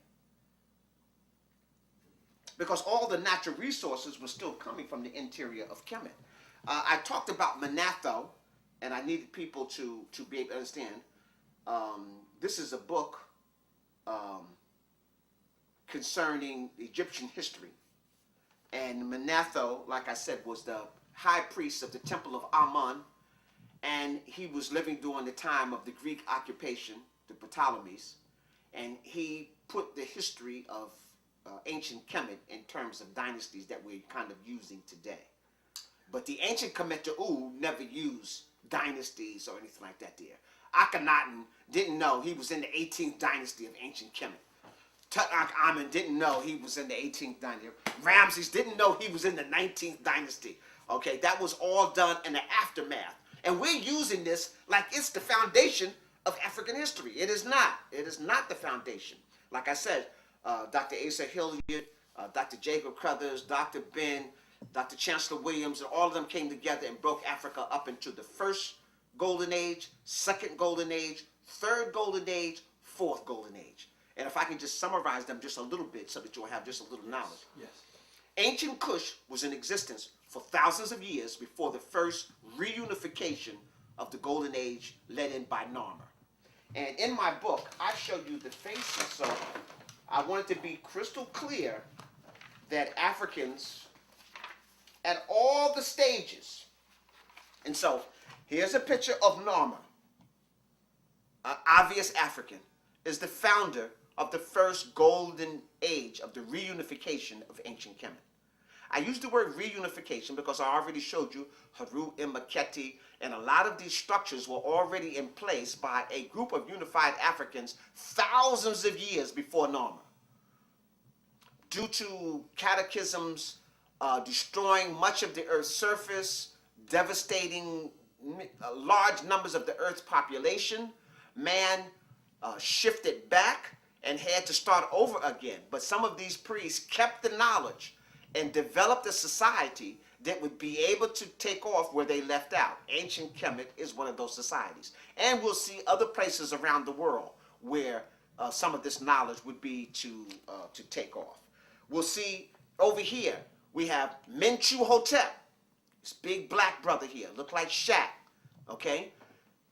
Because all the natural resources were still coming from the interior of Kemet. I talked about Manetho, and I needed people to be able to understand. This is a book concerning Egyptian history. And Manetho, like I said, was the high priest of the temple of Amun, and he was living during the time of the Greek occupation, the Ptolemies, and he put the history of ancient Kemet in terms of dynasties that we're kind of using today. But the ancient Kemetu never used dynasties or anything like that there. Akhenaten didn't know he was in the 18th dynasty of ancient Kemet. Tutankhamun didn't know he was in the 18th dynasty. Ramses didn't know he was in the 19th dynasty. Okay, that was all done in the aftermath. And we're using this like it's the foundation of African history. It is not. It is not the foundation. Like I said, Dr. Asa Hilliard, Dr. Jacob Crothers, Dr. Ben, Dr. Chancellor Williams, and all of them came together and broke Africa up into the first golden age, second golden age, third golden age, fourth golden age. And if I can just summarize them just a little bit so that you'll have just a little knowledge. Yes. Ancient Kush was in existence for thousands of years before the first reunification of the golden age led in by Narmer. And in my book, I show you the faces. So I wanted to be crystal clear that Africans at all the stages. And so here's a picture of Narmer, an obvious African, is the founder of the first golden age of the reunification of ancient Kemet. I use the word reunification because I already showed you Haru Imaketi, and a lot of these structures were already in place by a group of unified Africans thousands of years before Narmer. Due to cataclysms destroying much of the Earth's surface, devastating large numbers of the Earth's population, man shifted back and had to start over again. But some of these priests kept the knowledge and developed a society that would be able to take off where they left out. Ancient Kemet is one of those societies. And we'll see other places around the world where some of this knowledge would be to take off. We'll see over here, we have Menchu Hotep, this big black brother here, look like Shaq, okay?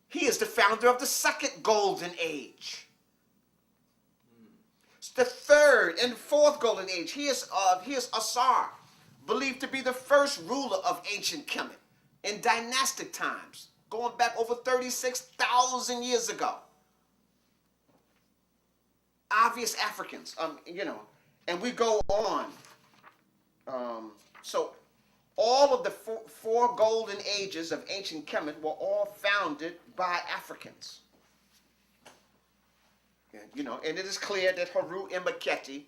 He is the founder of the second golden age. It's the third and fourth golden age. Here's Asar, believed to be the first ruler of ancient Kemet in dynastic times, going back over 36,000 years ago. Obvious Africans, and we go on So all of the four golden ages of ancient Kemet were all founded by Africans. And it is clear that Haru Imaketi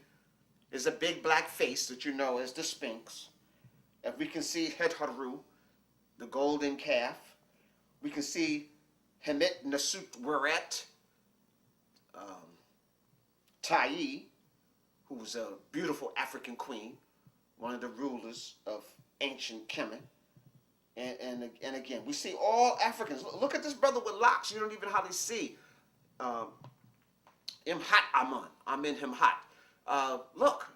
is a big black face that you know as the Sphinx. If we can see Het Haru, the golden calf, we can see Hemet Nasut Weret, Tai, who was a beautiful African queen, one of the rulers of ancient Kemet. And again, we see all Africans. Look at this brother with locks. You don't even hardly see. Imhat Aman. Amin Himhat. Look,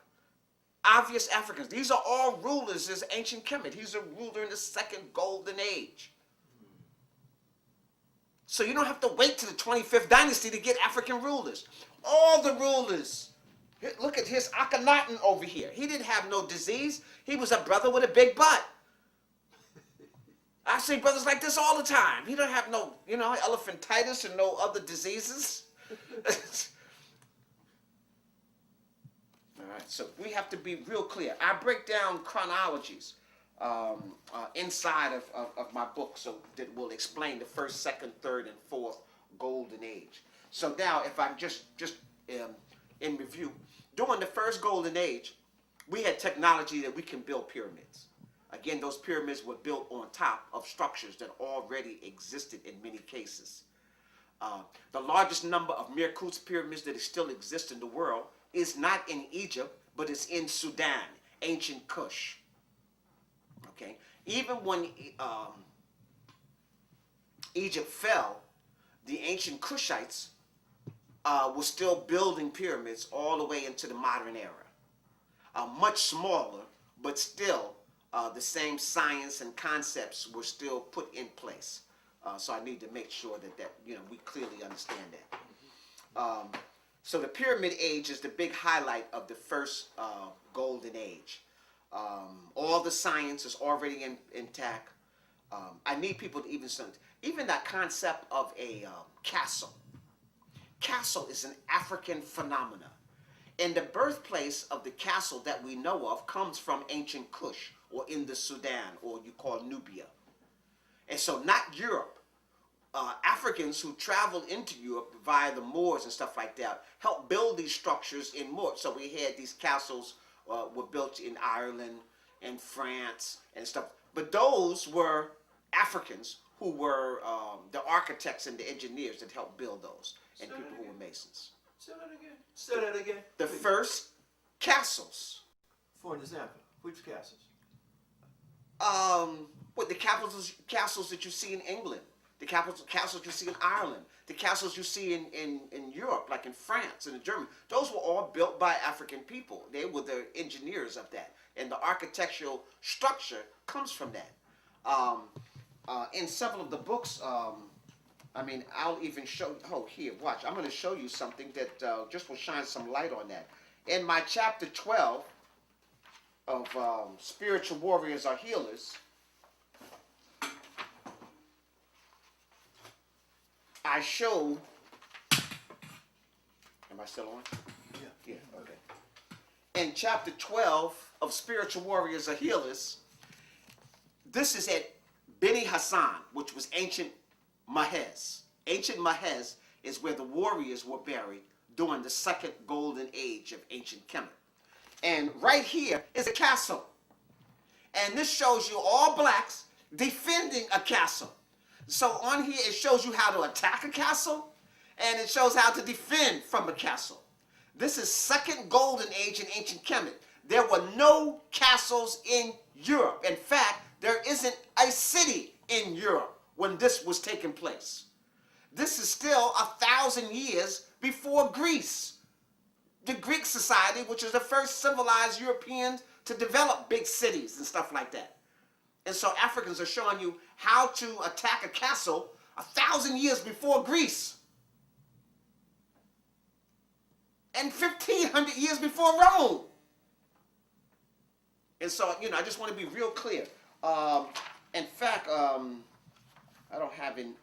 obvious Africans. These are all rulers as ancient Kemet. He's a ruler in the second golden age. So you don't have to wait to the 25th dynasty to get African rulers. All the rulers. Look at his Akhenaten over here. He didn't have no disease. He was a brother with a big butt. I see brothers like this all the time. He don't have no, elephantitis and no other diseases. All right, so we have to be real clear. I break down chronologies inside of my book, so that will explain the first, second, third, and fourth golden age. So now, if I'm just in review, during the first golden age, we had technology that we can build pyramids. Again, those pyramids were built on top of structures that already existed in many cases. The largest number of Merkut's pyramids that still exist in the world is not in Egypt, but it's in Sudan, ancient Kush. Okay, even when Egypt fell, the ancient Kushites were still building pyramids all the way into the modern era. Much smaller, but still the same science and concepts were still put in place. So I need to make sure that we clearly understand that. So the Pyramid Age is the big highlight of the first golden age. All the science is already intact. I need people to even that concept of a castle. Castle is an African phenomena. And the birthplace of the castle that we know of comes from ancient Kush, or in the Sudan, or you call Nubia. And so not Europe. Africans who traveled into Europe via the Moors and stuff like that helped build these structures in Moors. So we had these castles were built in Ireland and France and stuff. But those were Africans who were the architects and the engineers that helped build those, and people who were masons. Say that again. Say that again. The first castles. For an example, which castles? What the castles that you see in England, the castles you see in Ireland, the castles you see in Europe, like in France and in Germany. Those were all built by African people. They were the engineers of that, and the architectural structure comes from that. In several of the books, I'll even show. Oh, here, watch. I'm going to show you something that just will shine some light on that. In my chapter 12 of Spiritual Warriors Are Healers, I show. Am I still on? Yeah. Okay. In chapter 12 of Spiritual Warriors Are Healers, this is at Beni Hassan, which was ancient Mahez. Ancient Mahez is where the warriors were buried during the second golden age of ancient Kemet. And right here is a castle. And this shows you all blacks defending a castle. So on here it shows you how to attack a castle, and it shows how to defend from a castle. This is second golden age in ancient Kemet. There were no castles in Europe. In fact, there isn't a city in Europe when this was taking place. This is still 1,000 years before Greece. The Greek society, which is the first civilized Europeans to develop big cities and stuff like that. And so Africans are showing you how to attack a castle 1,000 years before Greece. And 1,500 years before Rome. And so, I just want to be real clear. In fact, I don't have in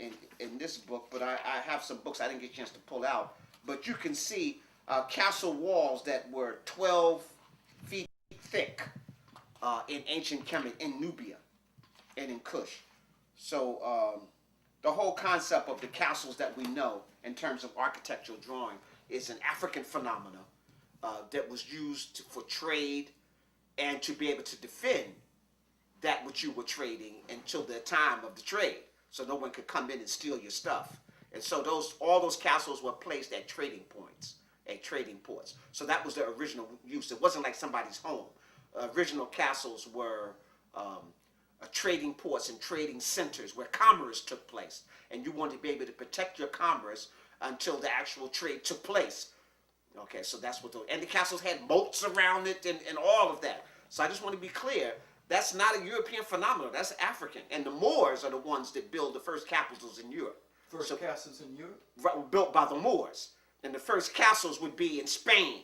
this book, but I have some books I didn't get a chance to pull out. But you can see castle walls that were 12 feet thick. in ancient Kemet, in Nubia, and in Kush. So the whole concept of the castles that we know in terms of architectural drawing is an African phenomena that was used for trade and to be able to defend that which you were trading until the time of the trade, so no one could come in and steal your stuff. And so all those castles were placed at trading points, at trading ports. So that was the original use. It wasn't like somebody's home. Original castles were trading ports and trading centers where commerce took place, and you wanted to be able to protect your commerce until the actual trade took place. Okay, so that's what and the castles had moats around it and all of that. So I just want to be clear, that's not a European phenomenon, that's African. And the Moors are the ones that build the first capitals in Europe. First castles in Europe? Built by the Moors. And the first castles would be in Spain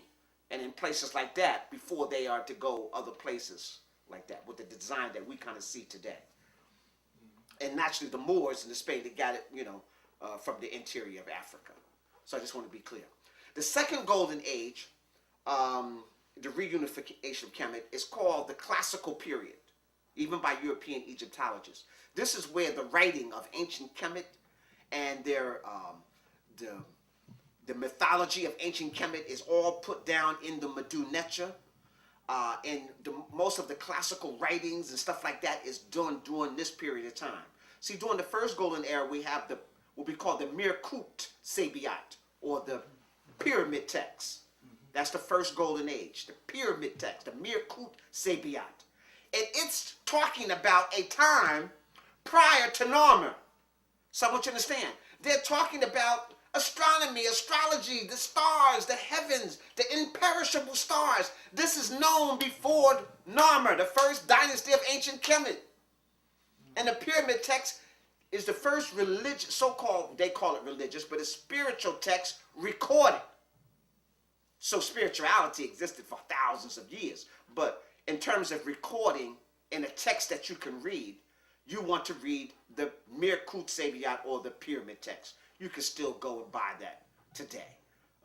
and in places like that before they are to go other places like that with the design that we kind of see today. And naturally the Moors in the Spain, they got it, from the interior of Africa. So I just want to be clear. The second golden age, the reunification of Kemet, is called the classical period, even by European Egyptologists. This is where the writing of ancient Kemet and their the mythology of ancient Kemet is all put down in the Medu Neter. And most of the classical writings and stuff like that is done during this period of time. See, during the first golden era, we have what we call the Mirkut Sabiat, or the pyramid text. That's the first golden age, the pyramid text, the Mirkut Sabiat. And it's talking about a time prior to Narmer. So I want you to understand, they're talking about astronomy, astrology, the stars, the heavens, the imperishable stars. This is known before Narmer, the first dynasty of ancient Kemet. And the pyramid text is the first religious, so-called, they call it religious, but it's spiritual text recorded. So spirituality existed for thousands of years. But in terms of recording in a text that you can read, you want to read the Mirkut Sabiat, or the pyramid text. You can still go and buy that today.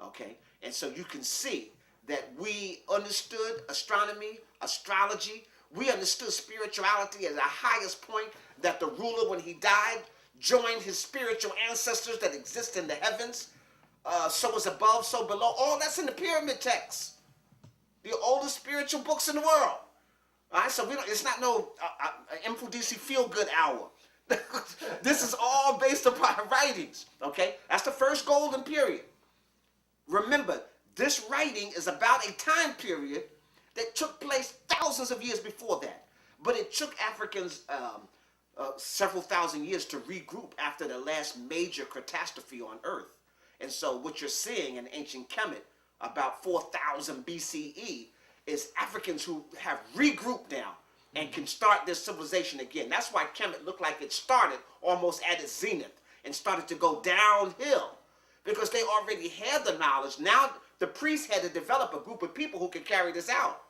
Okay? And so you can see that we understood astronomy, astrology. We understood spirituality at the highest point, that the ruler, when he died, joined his spiritual ancestors that exist in the heavens. So is above, so below. All that's in the pyramid text. The oldest spiritual books in the world. All right, so it's not no Mfundishi feel-good hour. This is all based upon writings, okay? That's the first golden period. Remember, this writing is about a time period that took place thousands of years before that. But it took Africans several thousand years to regroup after the last major catastrophe on Earth. And so what you're seeing in ancient Kemet, about 4000 BCE, is Africans who have regrouped now and can start their civilization again. That's why Kemet looked like it started almost at its zenith and started to go downhill, because they already had the knowledge. Now the priests had to develop a group of people who could carry this out.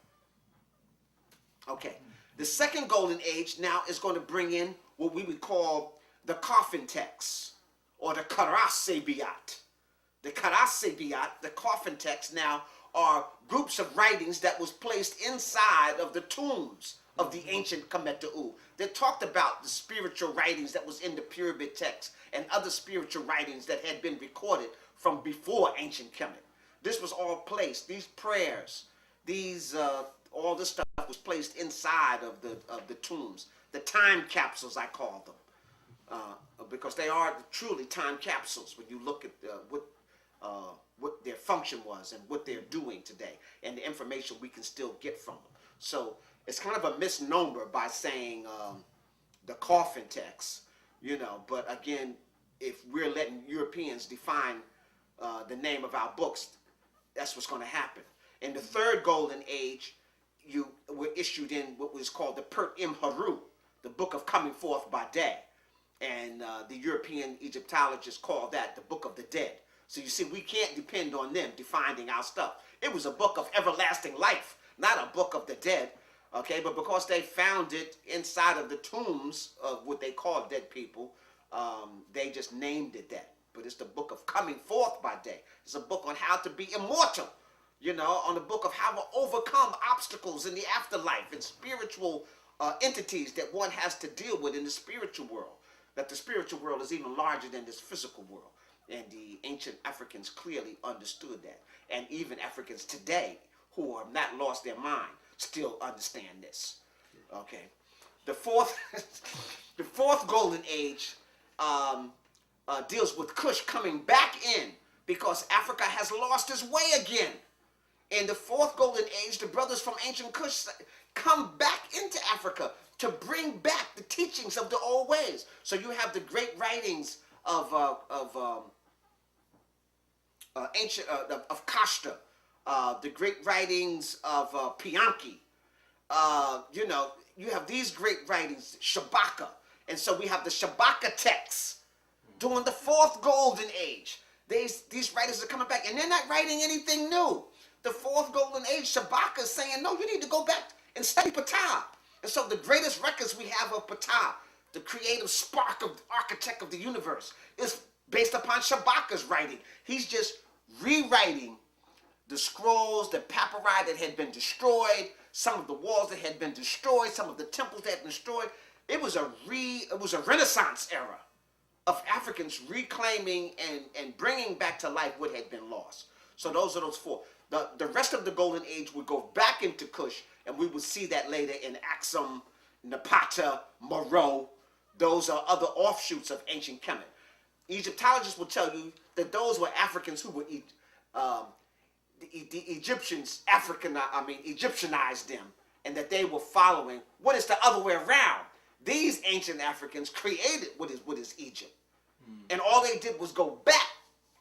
Okay, the second golden age now is going to bring in what we would call the coffin texts, or the Karas Sabiat. The Karas Sabiat, the coffin texts, now are groups of writings that was placed inside of the tombs of the ancient Kemetu that talked about the spiritual writings that was in the pyramid text and other spiritual writings that had been recorded from before ancient Kemet. This was all placed, these prayers, these all this stuff was placed inside of the tombs, the time capsules, I call them, because they are truly time capsules when you look at what their function was and what they're doing today, and the information we can still get from them. So it's kind of a misnomer by saying the coffin text, but again, if we're letting Europeans define the name of our books, that's what's going to happen. In the third golden age, you were issued in what was called the Pert Im Haru, the book of coming forth by day. And the European Egyptologists call that the book of the dead. So you see, we can't depend on them defining our stuff. It was a book of everlasting life, not a book of the dead. Okay, but because they found it inside of the tombs of what they call dead people, they just named it that. But it's the book of coming forth by day. It's a book on how to be immortal. on the book of how to overcome obstacles in the afterlife and spiritual entities that one has to deal with in the spiritual world. That the spiritual world is even larger than this physical world. And the ancient Africans clearly understood that. And even Africans today who have not lost their mind still understand this. Okay. The fourth, the fourth golden age deals with Kush coming back in because Africa has lost its way again. In the fourth golden age, the brothers from ancient Kush come back into Africa to bring back the teachings of the old ways. So you have the great writings of Kashta, the great writings of Pianki. You have these great writings, Shabaka. And so we have the Shabaka texts during the fourth golden age. These writers are coming back, and they're not writing anything new. The fourth golden age, Shabaka is saying, no, you need to go back and study Ptah. And so the greatest records we have of Ptah, the creative spark of the architect of the universe, is based upon Shabaka's writing. He's just rewriting the scrolls, the papyri that had been destroyed, some of the walls that had been destroyed, some of the temples that had been destroyed. It was a Renaissance era of Africans reclaiming and bringing back to life what had been lost. So those are those four. The rest of the Golden Age would go back into Kush, and we will see that later in Axum, Napata, Meroe. Those are other offshoots of ancient Kemet. Egyptologists will tell you that those were Africans who were the Egyptians Egyptianized them, and that they were following what is the other way around. These ancient Africans created what is Egypt, and all they did was go back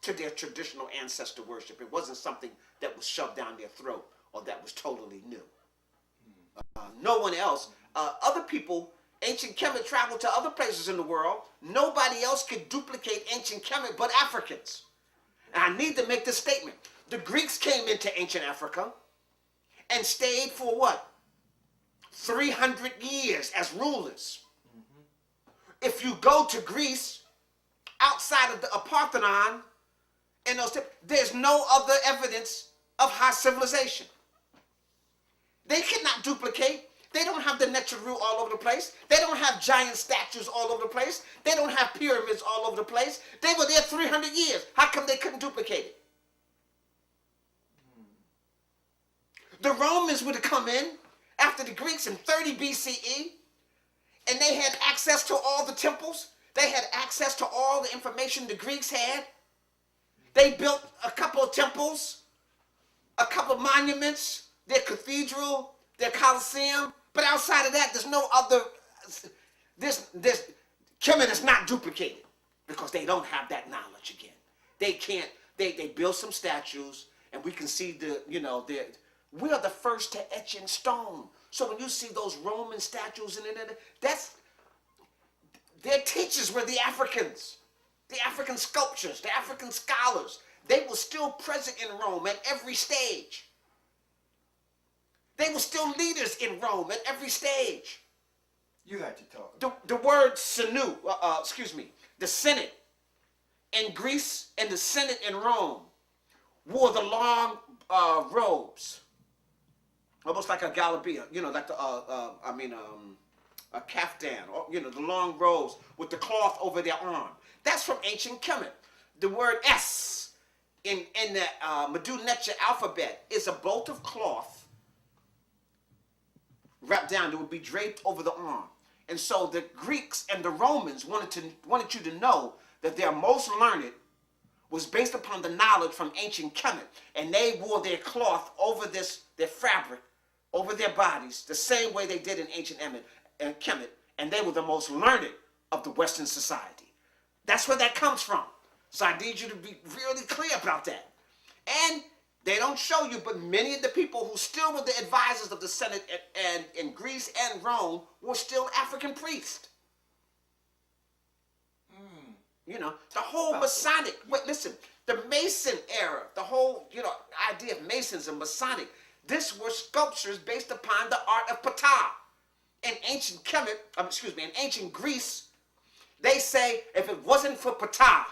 to their traditional ancestor worship. It wasn't something that was shoved down their throat or that was totally new. No one else, other people, ancient Kemet traveled to other places in the world. Nobody else could duplicate ancient Kemet but Africans. And I need to make this statement. The Greeks came into ancient Africa and stayed for what? 300 years as rulers. If you go to Greece, outside of the Parthenon, and there's no other evidence of high civilization. They cannot duplicate. They don't have the Neteru all over the place. They don't have giant statues all over the place. They don't have pyramids all over the place. They were there 300 years. How come they couldn't duplicate it? The Romans would have come in after the Greeks in 30 BCE, and they had access to all the temples. They had access to all the information the Greeks had. They built a couple of temples, a couple of monuments, their cathedral, their Colosseum. But outside of that, there's no other. Kemet is not duplicated because they don't have that knowledge again. They can't. They build some statues, and we can see we are the first to etch in stone. So when you see those Roman statues their teachers were the Africans. The African sculptures, the African scholars, they were still present in Rome at every stage. They were still leaders in Rome at every stage. You had to talk. The word the Senate in Greece and the Senate in Rome wore the long robes, almost like a galabia, like a kaftan, or, the long robes with the cloth over their arm. That's from ancient Kemet. The word S in the Medu Neter alphabet is a bolt of cloth wrapped down that would be draped over the arm. And so the Greeks and the Romans wanted you to know that their most learned was based upon the knowledge from ancient Kemet. And they wore their cloth over their fabric, over their bodies, the same way they did in ancient Kemet. And they were the most learned of the Western society. That's where that comes from. So I need you to be really clear about that. And they don't show you, but many of the people who still were the advisors of the Senate and in Greece and Rome were still African priests. The whole Masonic, the Mason era, the whole, idea of Masons and Masonic, this were sculptures based upon the art of Ptah. In ancient in ancient Greece, they say if it wasn't for Ptah,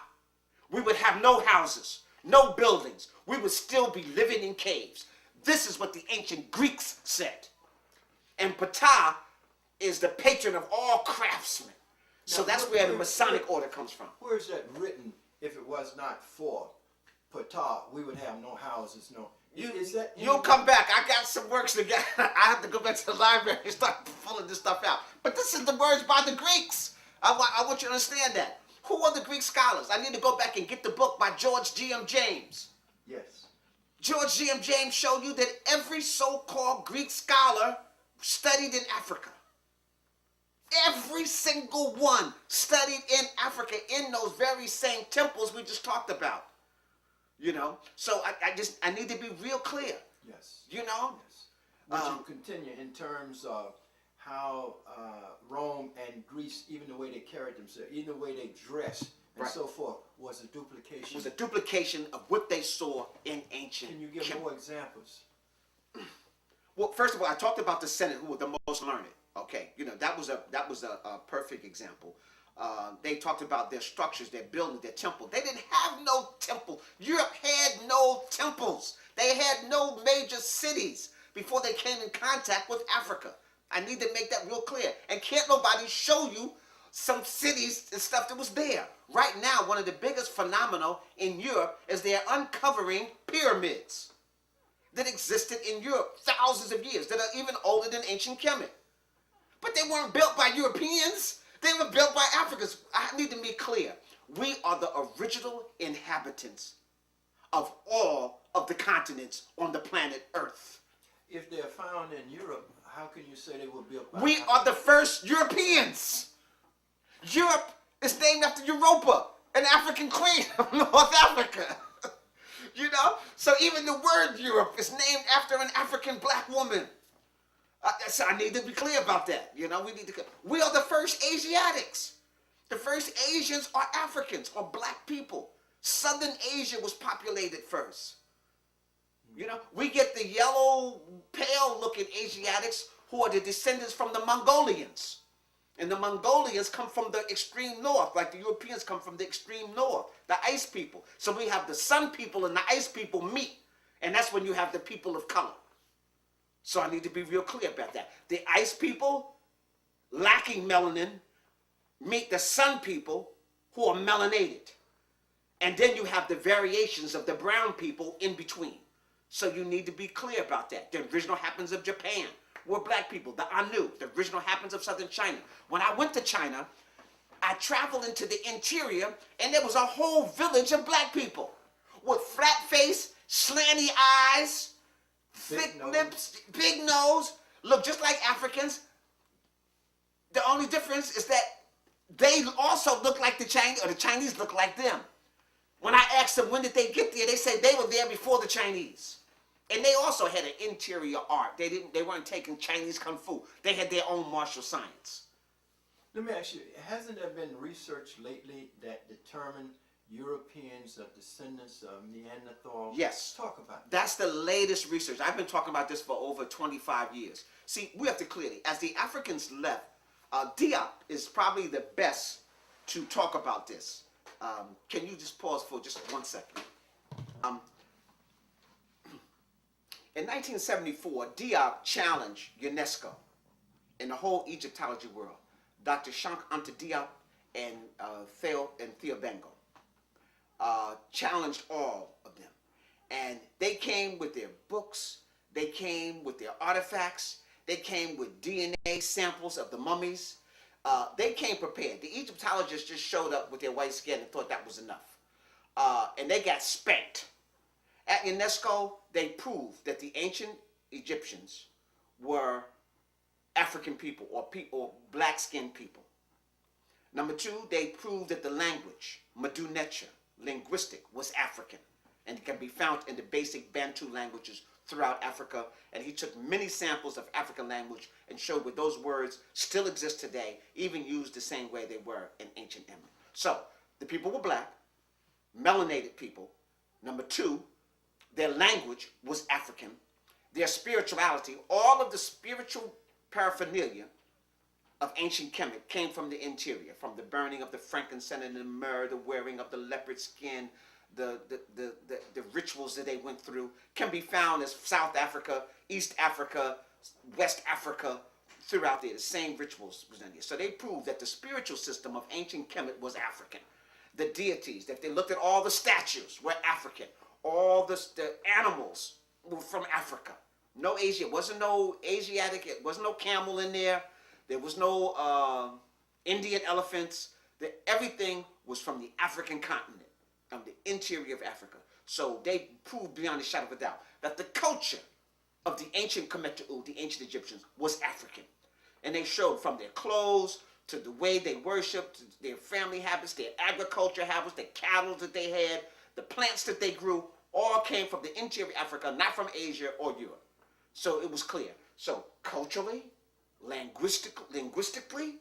we would have no houses, no buildings. we would still be living in caves. This is what the ancient Greeks said. And Ptah is the patron of all craftsmen. So Now, that's where the Masonic order comes from. Where is that written? If it was not for Ptah, we would have no houses, no. Is that You'll come back. I got some works to get. I have to go back to the library and start pulling this stuff out. But this is the words by the Greeks. I want you to understand that. Who are the Greek scholars? I need to go back and get the book by George G.M. James. Yes. George G.M. James showed you that every so-called Greek scholar studied in Africa. Every single one studied in Africa in those very same temples we just talked about. You know, so I need to be real clear. Yes. You know? Yes. Would you continue in terms of how Rome and Greece, even the way they carried themselves, even the way they dressed, and so forth, was a duplication? It was a duplication of what they saw in ancient. Can you give more examples? Well, first of all, I talked about the Senate, who were the most learned. Okay, you know, that was a perfect example. They talked about their structures, their buildings, their temple. They didn't have no temple. Europe had no temples. They had no major cities before they came in contact with Africa. I need to make that real clear. And can't nobody show you some cities and stuff that was there. Right now, one of the biggest phenomena in Europe is they're uncovering pyramids that existed in Europe thousands of years, that are even older than ancient Kemet. But they weren't built by Europeans. They were built by Africans. I need to be clear. We are the original inhabitants of all of the continents on the planet Earth. If they're found in Europe, how can you say they were built by We are the first Europeans. Europe is named after Europa, an African queen of North Africa. You know? So even the word Europe is named after an African black woman. So I need to be clear about that. You know, we are the first Asiatics. The first Asians are Africans or black people. Southern Asia was populated first. You know, we get the yellow, pale-looking Asiatics who are the descendants from the Mongolians. And the Mongolians come from the extreme north, like the Europeans come from the extreme north, the ice people. So we have the sun people and the ice people meet, and that's when you have the people of color. So I need to be real clear about that. The ice people, lacking melanin, meet the sun people who are melanated. And then you have the variations of the brown people in between. So you need to be clear about that. The original happens of Japan were black people, the Anu, the original happens of southern China. When I went to China, I traveled into the interior, and there was a whole village of black people with flat face, slanty eyes, thick lips, big nose, look just like Africans. The only difference is that they also look like the Chinese, or the Chinese look like them. When I asked them when did they get there, they said they were there before the Chinese. And they also had an interior art. They weren't taking Chinese kung fu. They had their own martial science. Let me ask you, hasn't there been research lately that determined Europeans are descendants of Neanderthal? Yes. Talk about that. That's the latest research. I've been talking about this for over 25 years. See, we have to clearly, as the Africans left, Diop is probably the best to talk about this. Can you just pause for just 1 second? In 1974, Diop challenged UNESCO and the whole Egyptology world. Dr. Shank Anta Diop and Theo Bengo challenged all of them. And they came with their books, they came with their artifacts, they came with DNA samples of the mummies. They came prepared. The Egyptologists just showed up with their white skin and thought that was enough. And they got spanked. At UNESCO, they proved that the ancient Egyptians were African people or black-skinned people. Number two, they proved that the language, Madu Necha, linguistic, was African. And it can be found in the basic Bantu languages throughout Africa. And he took many samples of African language and showed where those words still exist today, even used the same way they were in ancient Yemen. So, the people were black, melanated people. Number two, their language was African. Their spirituality, all of the spiritual paraphernalia of ancient Kemet came from the interior, from the burning of the frankincense and the myrrh, the wearing of the leopard skin, the rituals that they went through can be found as South Africa, East Africa, West Africa, throughout there. The same rituals was in there. So they proved that the spiritual system of ancient Kemet was African. The deities, if they looked at all the statues, were African. All the animals were from Africa. No Asia. It wasn't no Asiatic. It wasn't no camel in there. There was no Indian elephants. Everything was from the African continent, from the interior of Africa. So they proved beyond a shadow of a doubt that the culture of the ancient Kemetic, the ancient Egyptians, was African. And they showed from their clothes to the way they worshipped, to their family habits, their agriculture habits, the cattle that they had, the plants that they grew, all came from the interior of Africa, not from Asia or Europe. So it was clear. So culturally, linguistically,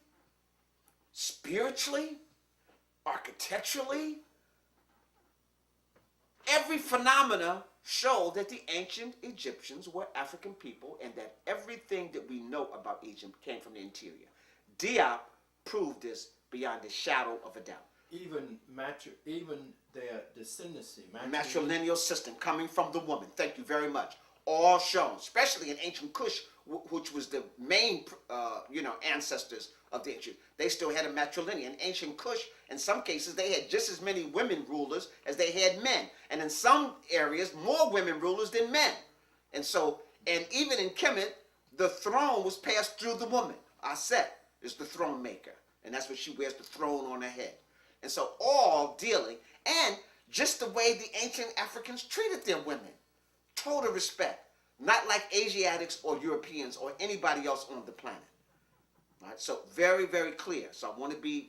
spiritually, architecturally, every phenomena showed that the ancient Egyptians were African people and that everything that we know about Egypt came from the interior. Diop proved this beyond a shadow of a doubt. Even their descendancy, matrilineal system coming from the woman. Thank you very much. All shown, especially in ancient Kush, which was the main, ancestors of the ancient. They still had a matrilineal. In ancient Kush, in some cases, they had just as many women rulers as they had men, and in some areas, more women rulers than men. And even in Kemet, the throne was passed through the woman. Aset is the throne maker, and that's what she wears, the throne on her head. And so all dealing, and just the way the ancient Africans treated their women. Total respect. Not like Asiatics or Europeans or anybody else on the planet. All right? So very, very clear. So I want to be,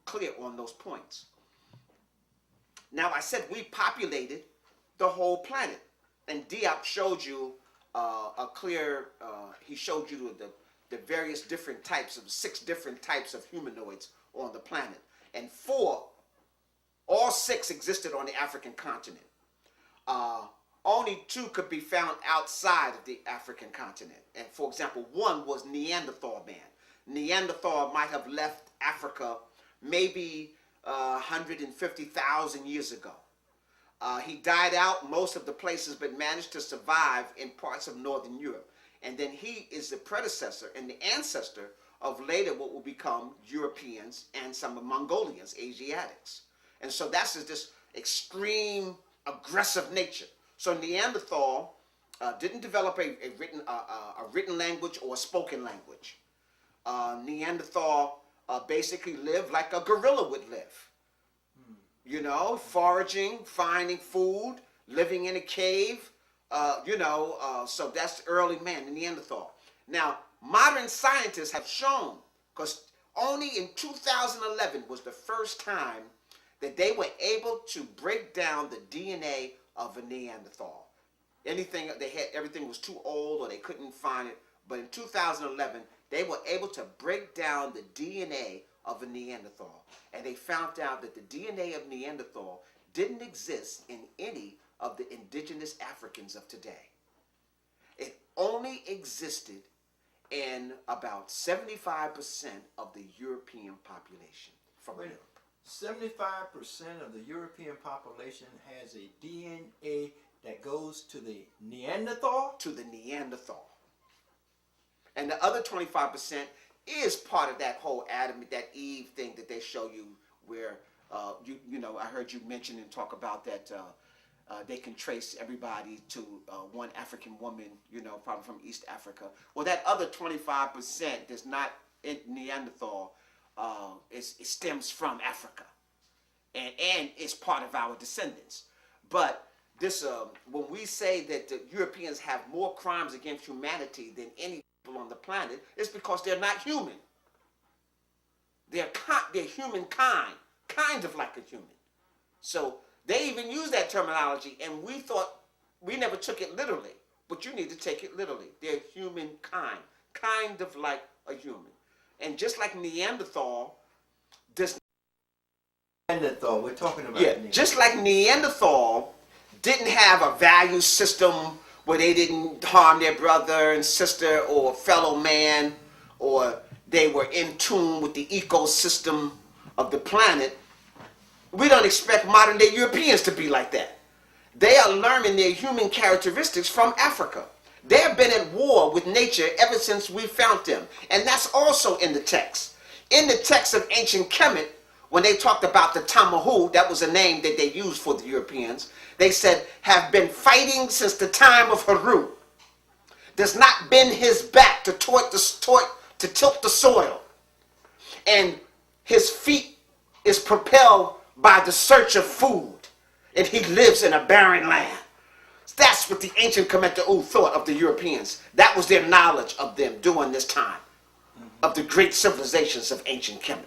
clear on those points. Now I said we populated the whole planet. And Diop showed you he showed you the various different types of 6 different types of humanoids on the planet. And all 6 existed on the African continent. Only 2 could be found outside of the African continent. And for example, one was Neanderthal man. Neanderthal might have left Africa maybe 150,000 years ago. He died out most of the places but managed to survive in parts of Northern Europe. And then he is the predecessor and the ancestor of later what will become Europeans and some Mongolians, Asiatics. And so that's this extreme aggressive nature. So Neanderthal didn't develop a written language or a spoken language. Neanderthal basically lived like a gorilla would live. Foraging, finding food, living in a cave, so that's the early man, the Neanderthal. Now, modern scientists have shown, because only in 2011 was the first time that they were able to break down the DNA of a Neanderthal. Everything was too old or they couldn't find it. But in 2011, they were able to break down the DNA of a Neanderthal. And they found out that the DNA of Neanderthal didn't exist in any of the indigenous Africans of today. It only existed in about 75% of the European population from Europe. 75% of the European population has a DNA that goes to the Neanderthal? To the Neanderthal. And the other 25% is part of that whole Adam, that Eve thing that they show you where, I heard you mention and talk about that they can trace everybody to one African woman, probably from East Africa. Well, that other 25% that's not in Neanderthal, it stems from Africa, and it's part of our descendants. But this, when we say that the Europeans have more crimes against humanity than any people on the planet, it's because they're not human. They're humankind, kind of like a human. So they even use that terminology, and we never took it literally. But you need to take it literally. They're humankind, kind of like a human. And just like Neanderthal, Neanderthal, we're talking about Neanderthal. Just like Neanderthal didn't have a value system where they didn't harm their brother and sister or fellow man, or they were in tune with the ecosystem of the planet. We don't expect modern day Europeans to be like that. They are learning their human characteristics from Africa. They have been at war with nature ever since we found them. And that's also in the text. In the text of ancient Kemet, when they talked about the Tamahu, that was a name that they used for the Europeans, they said, have been fighting since the time of Haru. Does not bend his back to tilt the soil. And his feet is propelled by the search of food. And he lives in a barren land. That's what the ancient Kemetic thought of the Europeans. That was their knowledge of them during this time, of the great civilizations of ancient Kemet.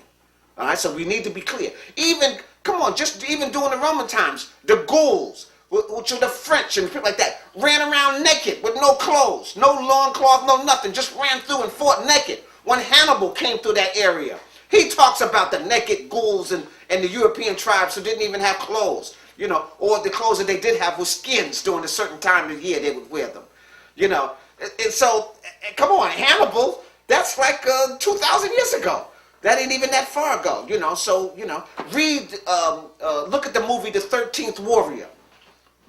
All right, so we need to be clear. Even, come on, just even during the Roman times, the Gauls, which are the French and people like that, ran around naked with no clothes, no loincloth, no nothing, just ran through and fought naked. When Hannibal came through that area, he talks about the naked Gauls and the European tribes who didn't even have clothes. You know, or the clothes that they did have were skins during a certain time of the year they would wear them. You know, and so, come on, Hannibal, that's like 2,000 years ago. That ain't even that far ago, you know. So, you know, look at the movie The 13th Warrior,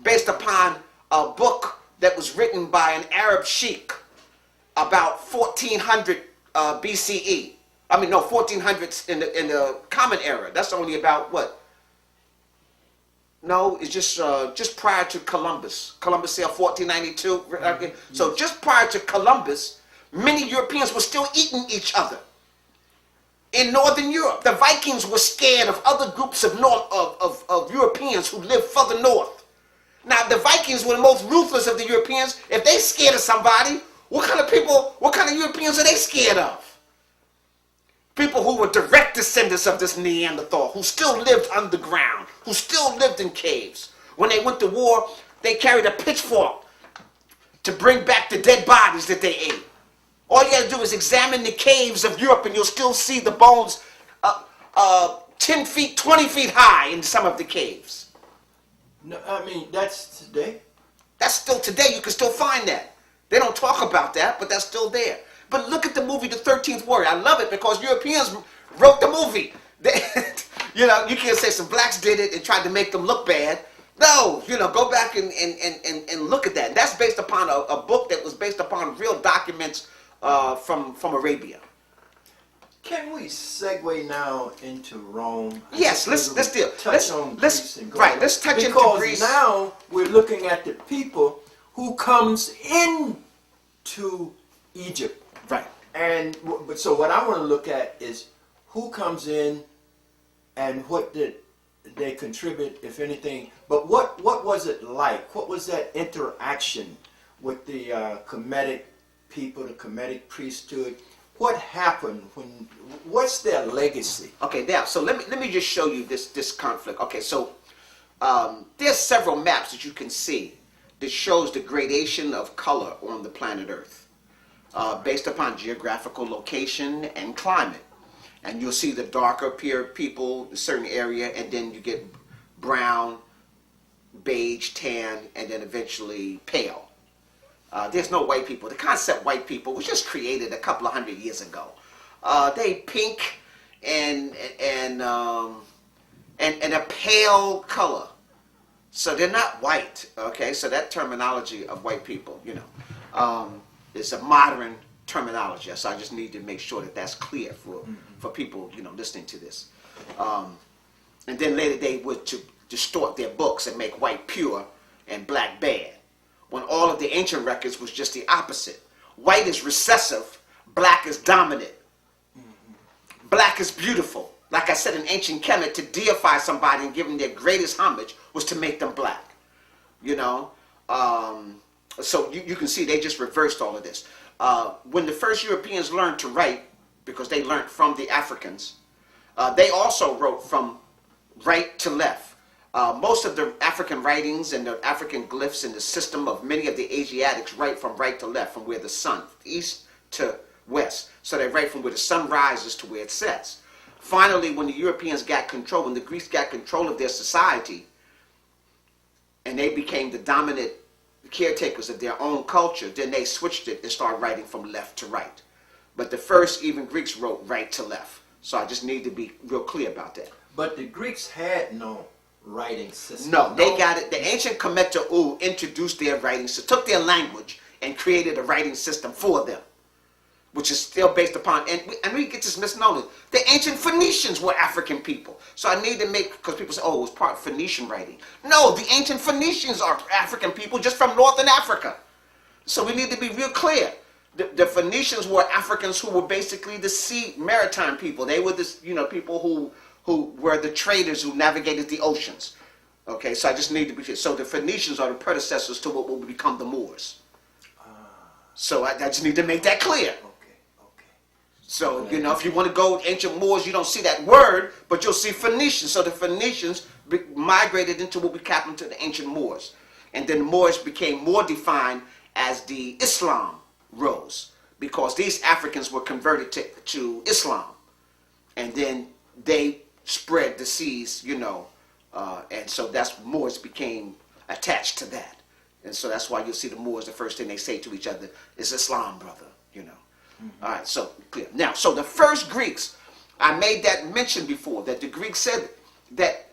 based upon a book that was written by an Arab sheikh about 1400 BCE. I mean, no, 1400s in the Common Era. That's only about, what? No, it's just prior to Columbus. Columbus sailed 1492. So just prior to Columbus, many Europeans were still eating each other. In Northern Europe, the Vikings were scared of other groups of Europeans who lived further north. Now, the Vikings were the most ruthless of the Europeans. If they scared of somebody, what kind of Europeans are they scared of? People who were direct descendants of this Neanderthal, who still lived underground, who still lived in caves. When they went to war, they carried a pitchfork to bring back the dead bodies that they ate. All you got to do is examine the caves of Europe and you'll still see the bones 10 feet, 20 feet high in some of the caves. No, I mean, that's today. That's still today. You can still find that. They don't talk about that, but that's still there. But look at the movie The 13th Warrior. I love it because Europeans wrote the movie. You know, you can't say some blacks did it and tried to make them look bad. No, you know, go back and look at that. And that's based upon a book that was based upon real documents from Arabia. Can we segue now into Rome? Yes, let's deal. Touch on Greece and go right. Let's touch into Greece. Because now we're looking at the people who comes into Egypt. Right. And so what I want to look at is who comes in and what did they contribute, if anything. But what was it like? What was that interaction with the Kemetic people, the Kemetic priesthood? What happened? What's their legacy? Okay, now, so let me just show you this conflict. Okay, so there's several maps that you can see that shows the gradation of color on the planet Earth. Based upon geographical location and climate. And you'll see the darker people in a certain area, and then you get brown, beige, tan, and then eventually pale. There's no white people. The concept white people was just created a couple of 100 years ago. They pink and a pale color. So they're not white, okay? So that terminology of white people, you know, is a modern terminology. So I just need to make sure that that's clear for people, you know, listening to this. And then later they would to distort their books and make white pure and black bad, when all of the ancient records was just the opposite. White is recessive, black is dominant. Black is beautiful. Like I said in ancient Kemet, to deify somebody and give them their greatest homage was to make them black. You know? So you can see they just reversed all of this. When the first Europeans learned to write, because they learned from the Africans, they also wrote from right to left. Most of the African writings and the African glyphs and the system of many of the Asiatics write from right to left, from where the sun, east to west. So they write from where the sun rises to where it sets. Finally, when the Europeans got control, when the Greeks got control of their society, and they became the dominant caretakers of their own culture, then they switched it and started writing from left to right. But the first, even Greeks wrote right to left. So I just need to be real clear about that. But the Greeks had no writing system. No, they got it. The ancient Kemetic introduced their writing, so took their language and created a writing system for them, which is still based upon, and we get this misnomer. The ancient Phoenicians were African people. So I need to make, because people say, oh, it was part of Phoenician writing. No, the ancient Phoenicians are African people just from northern Africa. So we need to be real clear. The Phoenicians were Africans who were basically the sea maritime people. They were this, people who were the traders who navigated the oceans. Okay, so I just need to be clear. So the Phoenicians are the predecessors to what will become the Moors. So I just need to make that clear. So, if you want to go ancient Moors, you don't see that word, but you'll see Phoenicians. So the Phoenicians migrated into what we happened to the ancient Moors. And then the Moors became more defined as the Islam rose, because these Africans were converted to Islam. And then they spread the seas, and so that's Moors became attached to that. And so that's why you'll see the Moors, the first thing they say to each other is Islam, brother, All right, so clear. Now, so the first Greeks, I made that mention before, that the Greeks said that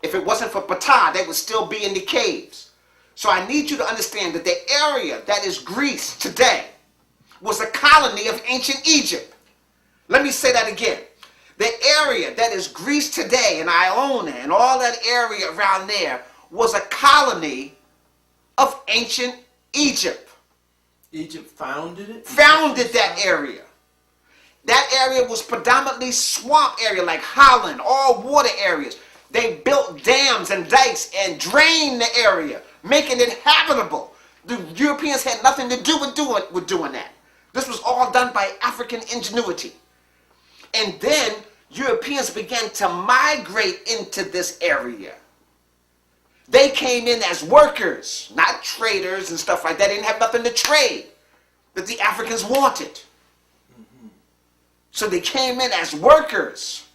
if it wasn't for Ptah, they would still be in the caves. So I need you to understand that the area that is Greece today was a colony of ancient Egypt. Let me say that again. The area that is Greece today, and Iona, and all that area around there, was a colony of ancient Egypt. Egypt founded it? Founded that area. That area was predominantly swamp area, like Holland, all water areas. They built dams and dikes and drained the area, making it habitable. The Europeans had nothing to do with doing that. This was all done by African ingenuity. And then Europeans began to migrate into this area. They came in as workers, not traders and stuff like that. They didn't have nothing to trade that the Africans wanted. Mm-hmm. So they came in as workers.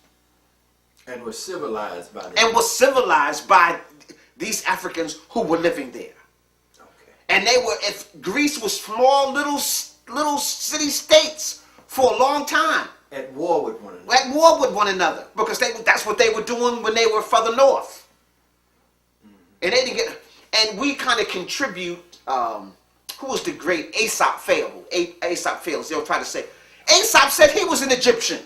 And were civilized by them. And were civilized by these Africans who were living there. Okay. And they were, if Greece was small little city states for a long time. At war with one another. At war with one another. Because that's what they were doing when they were further north. And they didn't get, and we kind of contribute, who was the great Aesop fable? Aesop fables, they'll try to say. Aesop said he was an Egyptian.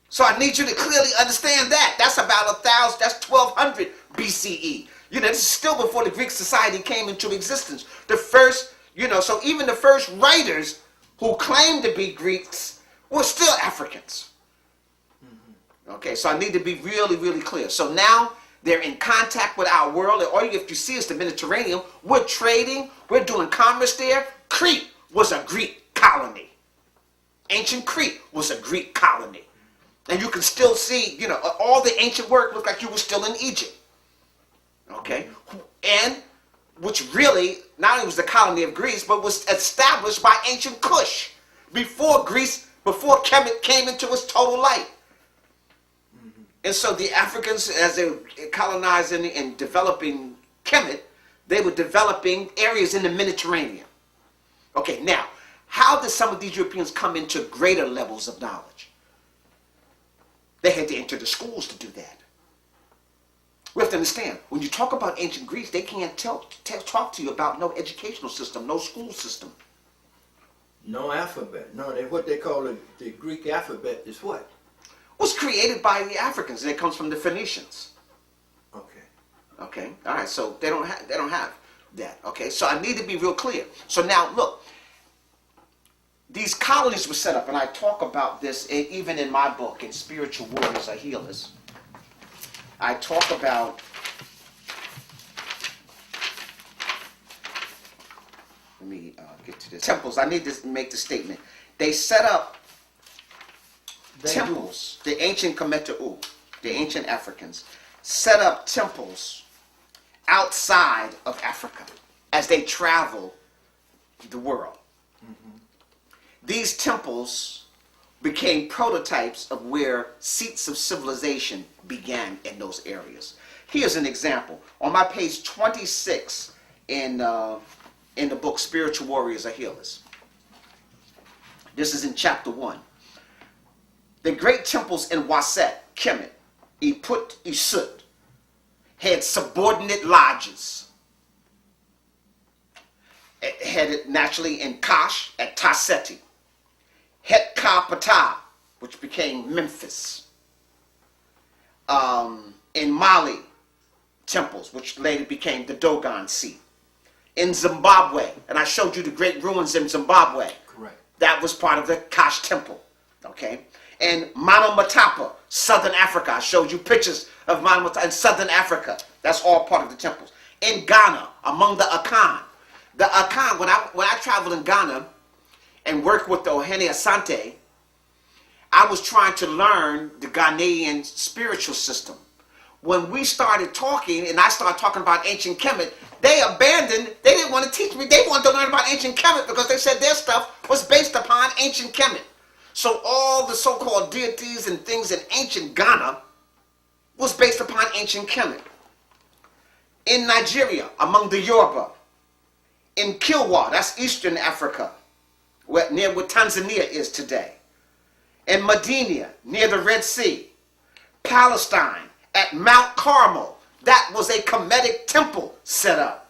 So I need you to clearly understand that. That's about 1,000, that's 1200 BCE. This is still before the Greek society came into existence. The first, so even the first writers who claimed to be Greeks were still Africans. Okay, so I need to be really, really clear. So now they're in contact with our world, and all you have to see is the Mediterranean. We're trading, we're doing commerce there. Crete was a Greek colony. Ancient Crete was a Greek colony. And you can still see, all the ancient work looked like you were still in Egypt. Okay? And which really not only was the colony of Greece, but was established by ancient Kush before Kemet came into its total light. And so the Africans, as they were colonizing and developing Kemet, they were developing areas in the Mediterranean. Okay, now, how did some of these Europeans come into greater levels of knowledge? They had to enter the schools to do that. We have to understand, when you talk about ancient Greece, they can't talk to you about no educational system, no school system. No alphabet. No, what they call the Greek alphabet is what? Was created by the Africans, and it comes from the Phoenicians. Okay. All right. So they don't have that. Okay. So I need to be real clear. So now look, these colonies were set up, and I talk about this even in my book, in Spiritual Warriors Are Healers. I talk about let me get to this. Temples. I need to make the statement. They set up temples. The ancient Kemetic, the ancient Africans, set up temples outside of Africa as they travel the world. Mm-hmm. These temples became prototypes of where seats of civilization began in those areas. Here's an example. On my page 26 in the book Spiritual Warriors Are Healers. This is in chapter 1. The great temples in Waset, Kemet, Iput, Isut had subordinate lodges. Headed naturally in Kash at Taseti, Het Ka Patah, which became Memphis. In Mali, temples, which later became the Dogon Sea. In Zimbabwe, and I showed you the great ruins in Zimbabwe. Correct. That was part of the Kash Temple. Okay? And Monomotapa, Southern Africa. I showed you pictures of Monomotapa in Southern Africa. That's all part of the temples. In Ghana, among the Akan. The Akan, when I traveled in Ghana and worked with the Ohene Asante, I was trying to learn the Ghanaian spiritual system. When we started talking, and I started talking about ancient Kemet, they didn't want to teach me. They wanted to learn about ancient Kemet because they said their stuff was based upon ancient Kemet. So all the so-called deities and things in ancient Ghana was based upon ancient Kemet. In Nigeria, among the Yoruba. In Kilwa, that's Eastern Africa, near where Tanzania is today. In Medina, near the Red Sea. Palestine, at Mount Carmel, that was a Kemetic temple set up.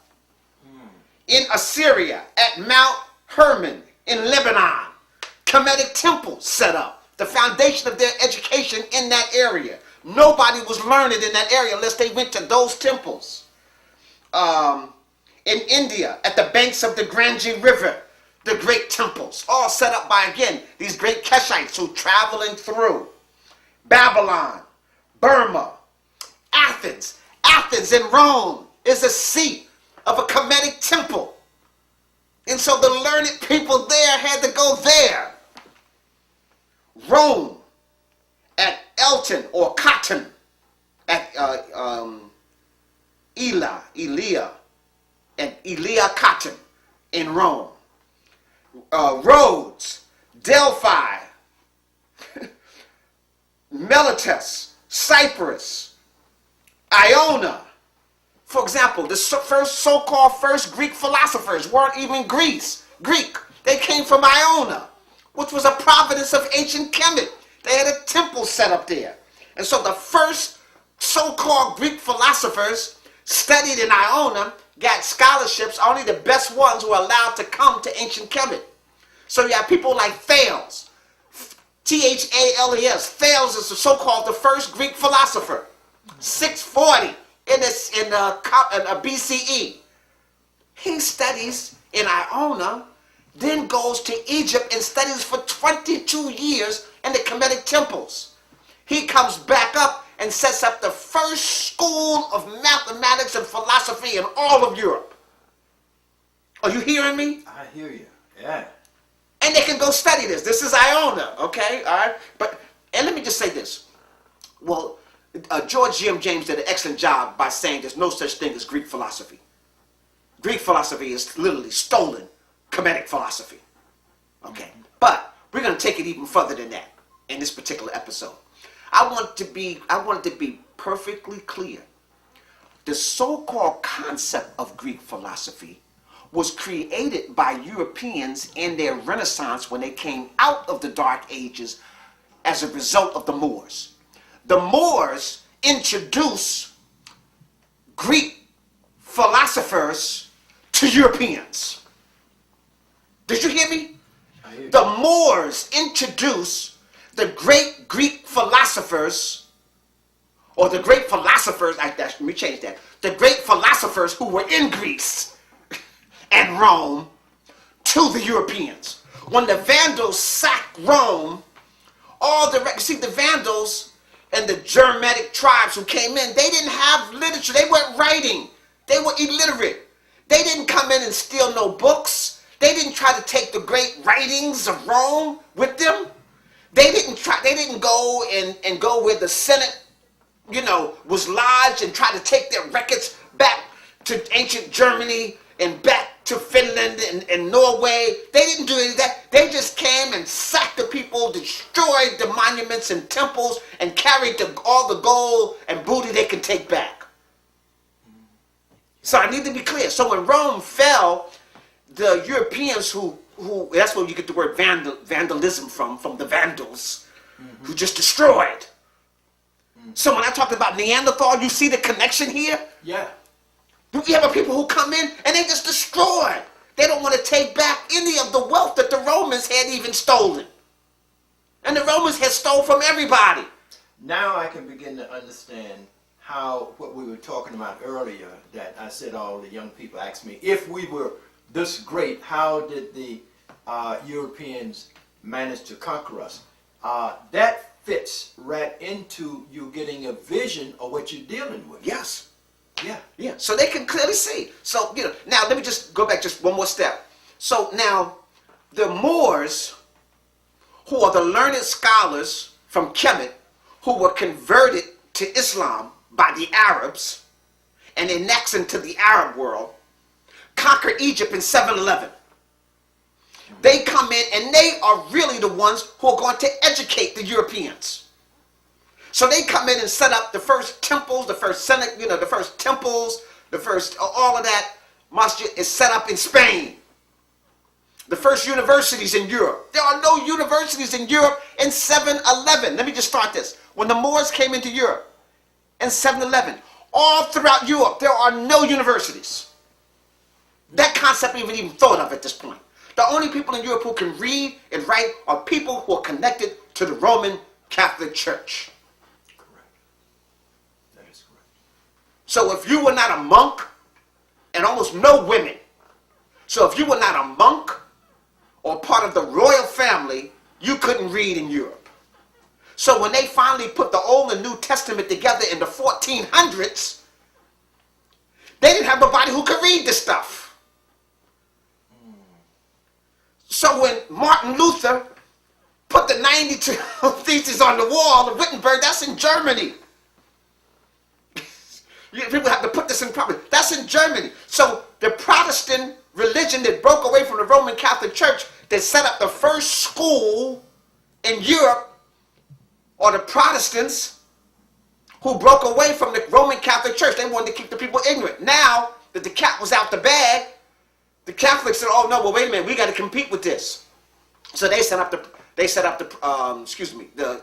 In Assyria, at Mount Hermon, in Lebanon, Kemetic temple set up. The foundation of their education in that area. Nobody was learned in that area unless they went to those temples. In India, at the banks of the Ganges River, the great temples, all set up by, again, these great Keshites who traveling through. Babylon, Burma, Athens. Athens in Rome is a seat of a Kemetic temple. And so the learned people there had to go there. Rome, at Elton or Cotton, at Elia, and Elia Cotton in Rome. Rhodes, Delphi, Miletus, Cyprus, Iona. For example, the so-called first Greek philosophers weren't even Greek. They came from Iona, which was a province of ancient Kemet. They had a temple set up there. And so the first so-called Greek philosophers studied in Iona, got scholarships. Only the best ones were allowed to come to ancient Kemet. So you have people like Thales, Thales. Thales is the so-called the first Greek philosopher, 640 in BCE. He studies in Iona, then goes to Egypt and studies for 22 years in the Kemetic temples. He comes back up and sets up the first school of mathematics and philosophy in all of Europe. Are you hearing me? I hear you. Yeah. And they can go study this. This is Iona, okay? All right? And let me just say this. Well, George G.M. James did an excellent job by saying there's no such thing as Greek philosophy. Greek philosophy is literally stolen Kemetic philosophy. Okay? But we're going to take it even further than that in this particular episode. I want it to be perfectly clear. The so-called concept of Greek philosophy was created by Europeans in their Renaissance when they came out of the Dark Ages as a result of the Moors. The Moors introduced Greek philosophers to Europeans. Did you hear me? I hear you. The Moors introduced the great Greek philosophers, or the great philosophers, let me change that. The great philosophers who were in Greece and Rome to the Europeans. When the Vandals sacked Rome, the Vandals and the Germanic tribes who came in, they didn't have literature. They weren't writing. They were illiterate. They didn't come in and steal no books. They didn't try to take the great writings of Rome with them. They didn't go and go where the Senate, was lodged and try to take their records back to ancient Germany and back to Finland and Norway. They didn't do any of that. They just came and sacked the people, destroyed the monuments and temples, and carried all the gold and booty they could take back. So I need to be clear. So when Rome fell, the Europeans who that's where you get the word vandalism from the Vandals. who just destroyed. So when I talked about Neanderthal, you see the connection here? Yeah. You have people who come in and they just destroy. They don't want to take back any of the wealth that the Romans had even stolen. And the Romans had stole from everybody. Now I can begin to understand how, what we were talking about earlier, that I said all the young people asked me, if we were this great, how did the Europeans manage to conquer us? That fits right into you getting a vision of what you're dealing with. Yes. Yeah. Yeah. So they can clearly see. So, now let me just go back just one more step. So now the Moors, who are the learned scholars from Kemet, who were converted to Islam by the Arabs and annexed into the Arab world, conquered Egypt in 711. They come in and they are really the ones who are going to educate the Europeans. So they come in and set up the first temples, the first Senate, the first temples, the first, all of that masjid is set up in Spain. The first universities in Europe. There are no universities in Europe in 711. Let me just start this. When the Moors came into Europe in 711, all throughout Europe, there are no universities. That concept isn't even thought of at this point. The only people in Europe who can read and write are people who are connected to the Roman Catholic Church. Correct. That is correct. So if you were not a monk, and almost no women, so if you were not a monk or part of the royal family, you couldn't read in Europe. So when they finally put the Old and New Testament together in the 1400s, they didn't have nobody who could read this stuff. So when Martin Luther put the 92 Theses on the wall of Wittenberg, that's in Germany. People have to put this in properly. That's in Germany. So the Protestant religion that broke away from the Roman Catholic Church, that set up the first school in Europe, or the Protestants who broke away from the Roman Catholic Church. They wanted to keep the people ignorant. Now that the cat was out the bag, the Catholics said, "Oh no, well wait a minute, we got to compete with this." So they set up the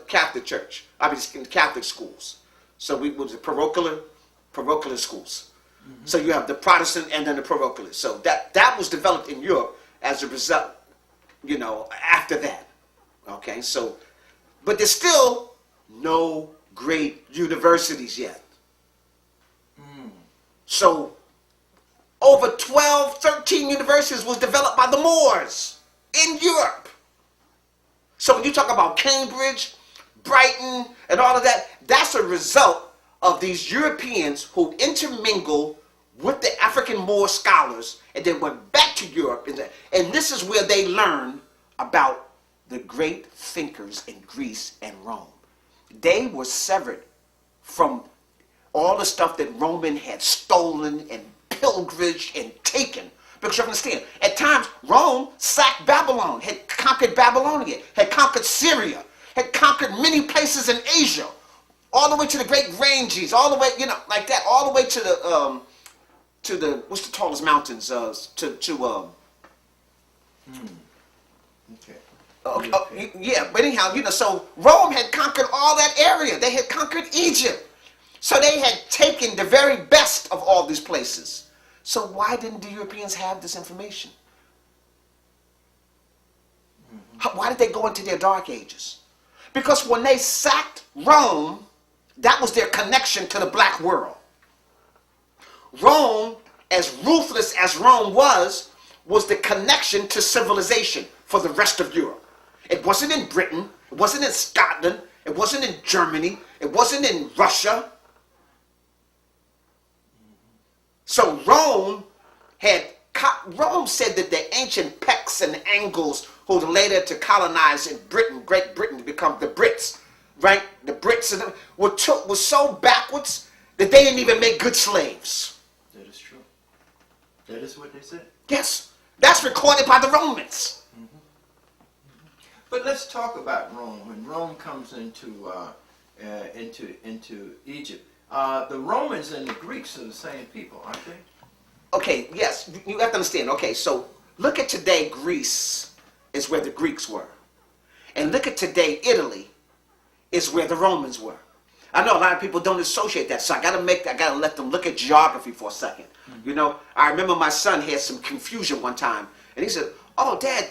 Catholic Church. The Catholic schools. So we was parochial schools. Mm-hmm. So you have the Protestant and then the parochial. So that was developed in Europe as a result, after that. Okay, so, but there's still no great universities yet. So over 12, 13 universities was developed by the Moors in Europe. So when you talk about Cambridge, Brighton, and all of that, that's a result of these Europeans who intermingled with the African Moor scholars and then went back to Europe. And this is where they learned about the great thinkers in Greece and Rome. They were severed from all the stuff that Roman had stolen and pilgrimaged and taken. Because you understand, at times Rome sacked Babylon, had conquered Babylonia, had conquered Syria, had conquered many places in Asia, all the way to the Great Ranges, all the way, like that, all the way to the what's the tallest mountains? Yeah, but anyhow, so Rome had conquered all that area. They had conquered Egypt. So they had taken the very best of all these places. So why didn't the Europeans have this information? Why did they go into their dark ages? Because when they sacked Rome, that was their connection to the black world. Rome, as ruthless as Rome was the connection to civilization for the rest of Europe. It wasn't in Britain, it wasn't in Scotland, it wasn't in Germany, it wasn't in Russia. So Rome said that the ancient Pects and Angles, who were later to colonize in Britain, Great Britain, to become the Brits, right? The Brits were so backwards that they didn't even make good slaves. That is true. That is what they said. Yes, that's recorded by the Romans. But let's talk about Rome. When Rome comes into Egypt, the Romans and the Greeks are the same people, aren't they? Okay, yes, you have to understand. Okay, so look at today, Greece is where the Greeks were. And look at today, Italy is where the Romans were. I know a lot of people don't associate that, so I gotta let them look at geography for a second. You know, I remember my son had some confusion one time, and he said, "Oh, Dad,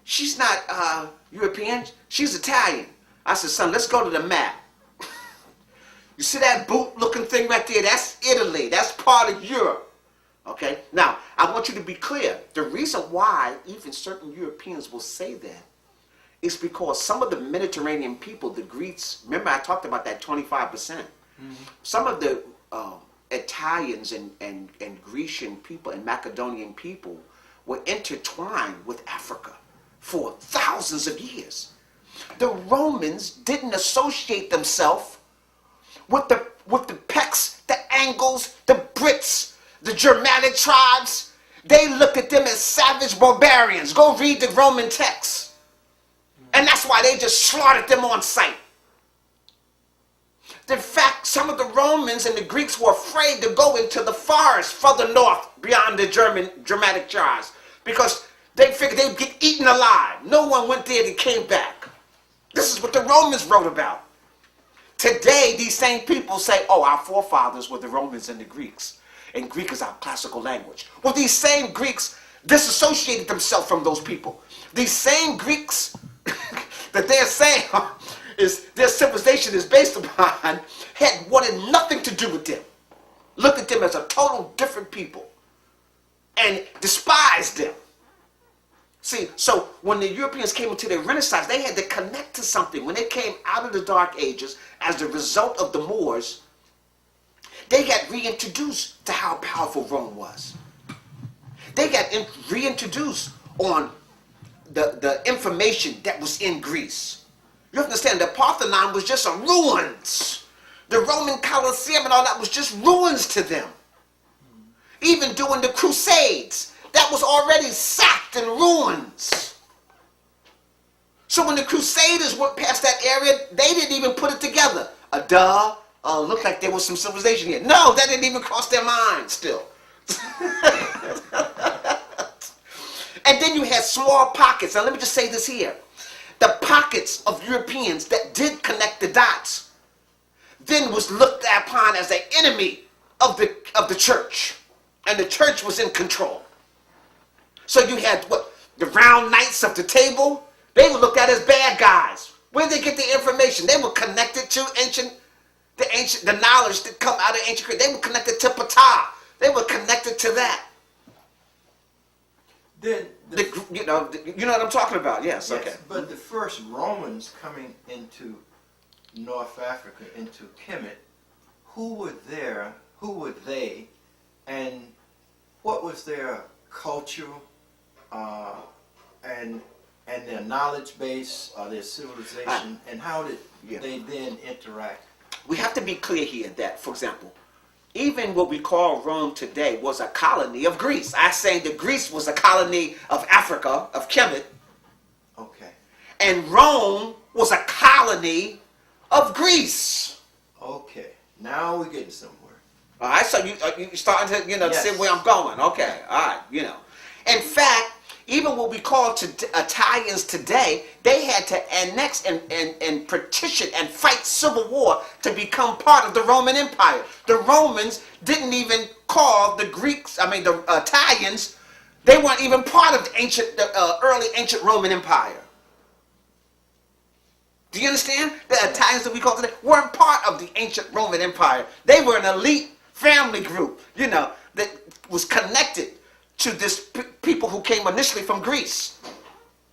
she's not European, she's Italian." I said, "Son, let's go to the map. You see that boot-looking thing right there? That's Italy. That's part of Europe." Okay? Now, I want you to be clear. The reason why even certain Europeans will say that is because some of the Mediterranean people, the Greeks, remember I talked about that 25%. Some of the Italians and Grecian people and Macedonian people were intertwined with Africa for thousands of years. The Romans didn't associate themselves with the Pects, the Angles, the Brits, the Germanic tribes. They looked at them as savage barbarians. Go read the Roman texts. And that's why they just slaughtered them on sight. In fact, some of the Romans and the Greeks were afraid to go into the forest further north beyond the Germanic tribes because they figured they'd get eaten alive. No one went there and came back. This is what the Romans wrote about. Today, these same people say, "Oh, our forefathers were the Romans and the Greeks, and Greek is our classical language." Well, these same Greeks disassociated themselves from those people. These same Greeks that they're saying is their civilization is based upon had wanted nothing to do with them. Looked at them as a total different people and despised them. See, so when the Europeans came into the Renaissance, they had to connect to something. When they came out of the Dark Ages as a result of the Moors, they got reintroduced to how powerful Rome was. They got reintroduced on the information that was in Greece. You understand, the Parthenon was just a ruins. The Roman Colosseum and all that was just ruins to them. Even during the Crusades, that was already sacked in ruins. So when the Crusaders went past that area, they didn't even put it together. Looked like there was some civilization here. No, that didn't even cross their mind still. And then you had small pockets. Now let me just say this here. The pockets of Europeans that did connect the dots then was looked upon as an enemy of the church. And the church was in control. So you had the round knights of the table. They were looked at as bad guys. Where did they get the information? They were connected to the knowledge that come out of ancient Greece. They were connected to Ptah. They were connected to that. Then you know what I'm talking about? Yes. Okay. But the first Romans coming into North Africa, into Kemet, who were there? Who were they? And what was their culture and their knowledge base, their civilization, and how did they then interact? We have to be clear here that, for example, even what we call Rome today was a colony of Greece. I'm saying that Greece was a colony of Africa, of Kemet. Okay. And Rome was a colony of Greece. Okay. Now we're getting somewhere. All right, so you starting to, Yes. see where I'm going. Okay, all right, In fact, even what we call Italians today, they had to annex and partition and fight civil war to become part of the Roman Empire. The Romans didn't even call the Italians, they weren't even part of the early ancient Roman Empire. Do you understand? The Italians that we call today weren't part of the ancient Roman Empire. They were an elite family group, that was connected to this people who came initially from Greece.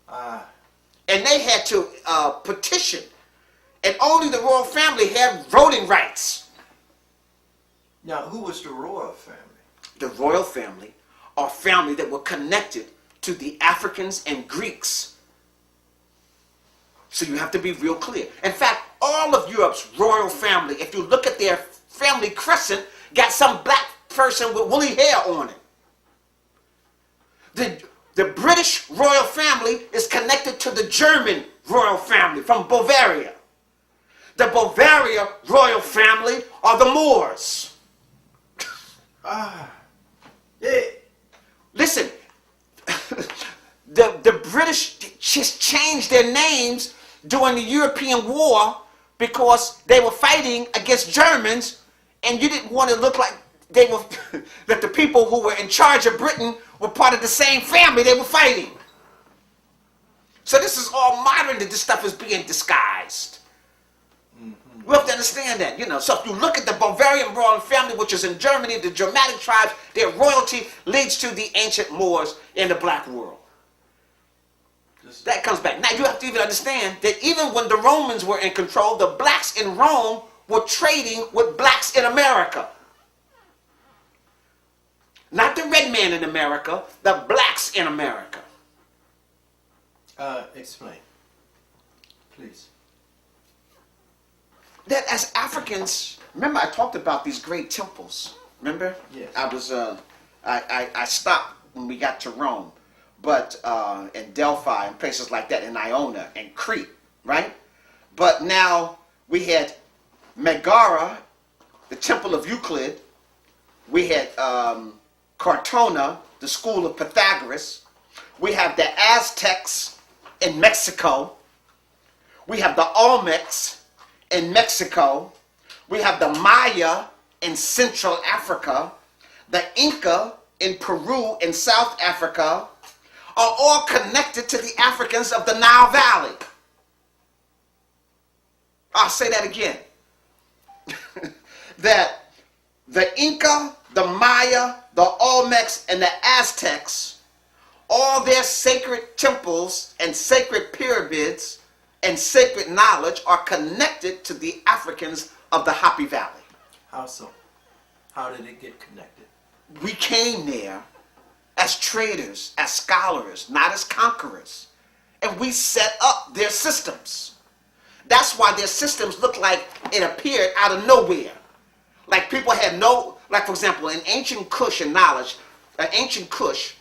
And they had to petition. And only the royal family had voting rights. Now, who was the royal family? The royal family are family that were connected to the Africans and Greeks. So you have to be real clear. In fact, all of Europe's royal family, if you look at their family crescent, got some black person with woolly hair on it. The British royal family is connected to the German royal family from Bavaria. The Bavaria royal family are the Moors. Yeah. Listen, the British just changed their names during the European War because they were fighting against Germans, and you didn't want to look like they were that the people who were in charge of Britain were part of the same family they were fighting. So this is all modern that this stuff is being disguised. We have to understand that, you know. So if you look at the Bavarian royal family, which is in Germany, the Germanic tribes, their royalty leads to the ancient Moors in the black world. That comes back. Now you have to even understand that even when the Romans were in control, the blacks in Rome were trading with blacks in America. Not the red man in America, the blacks in America. Explain, please. That as Africans, remember I talked about these great temples. Remember? Yes. I stopped when we got to Rome, but in Delphi and places like that, in Iona and Crete, right? But now we had Megara, the Temple of Euclid. We had Cartona, the School of Pythagoras. We have the Aztecs in Mexico. We have the Olmecs in Mexico. We have the Maya in Central Africa. The Inca in Peru and South Africa are all connected to the Africans of the Nile Valley. I'll say that again. That the Inca, the Maya, the Olmecs, and the Aztecs, all their sacred temples and sacred pyramids and sacred knowledge are connected to the Africans of the Happy Valley. How so? How did it get connected? We came there as traders, as scholars, not as conquerors. And we set up their systems. That's why their systems look like it appeared out of nowhere. Like people had no, like for example, in ancient Kush and knowledge, ancient Kush,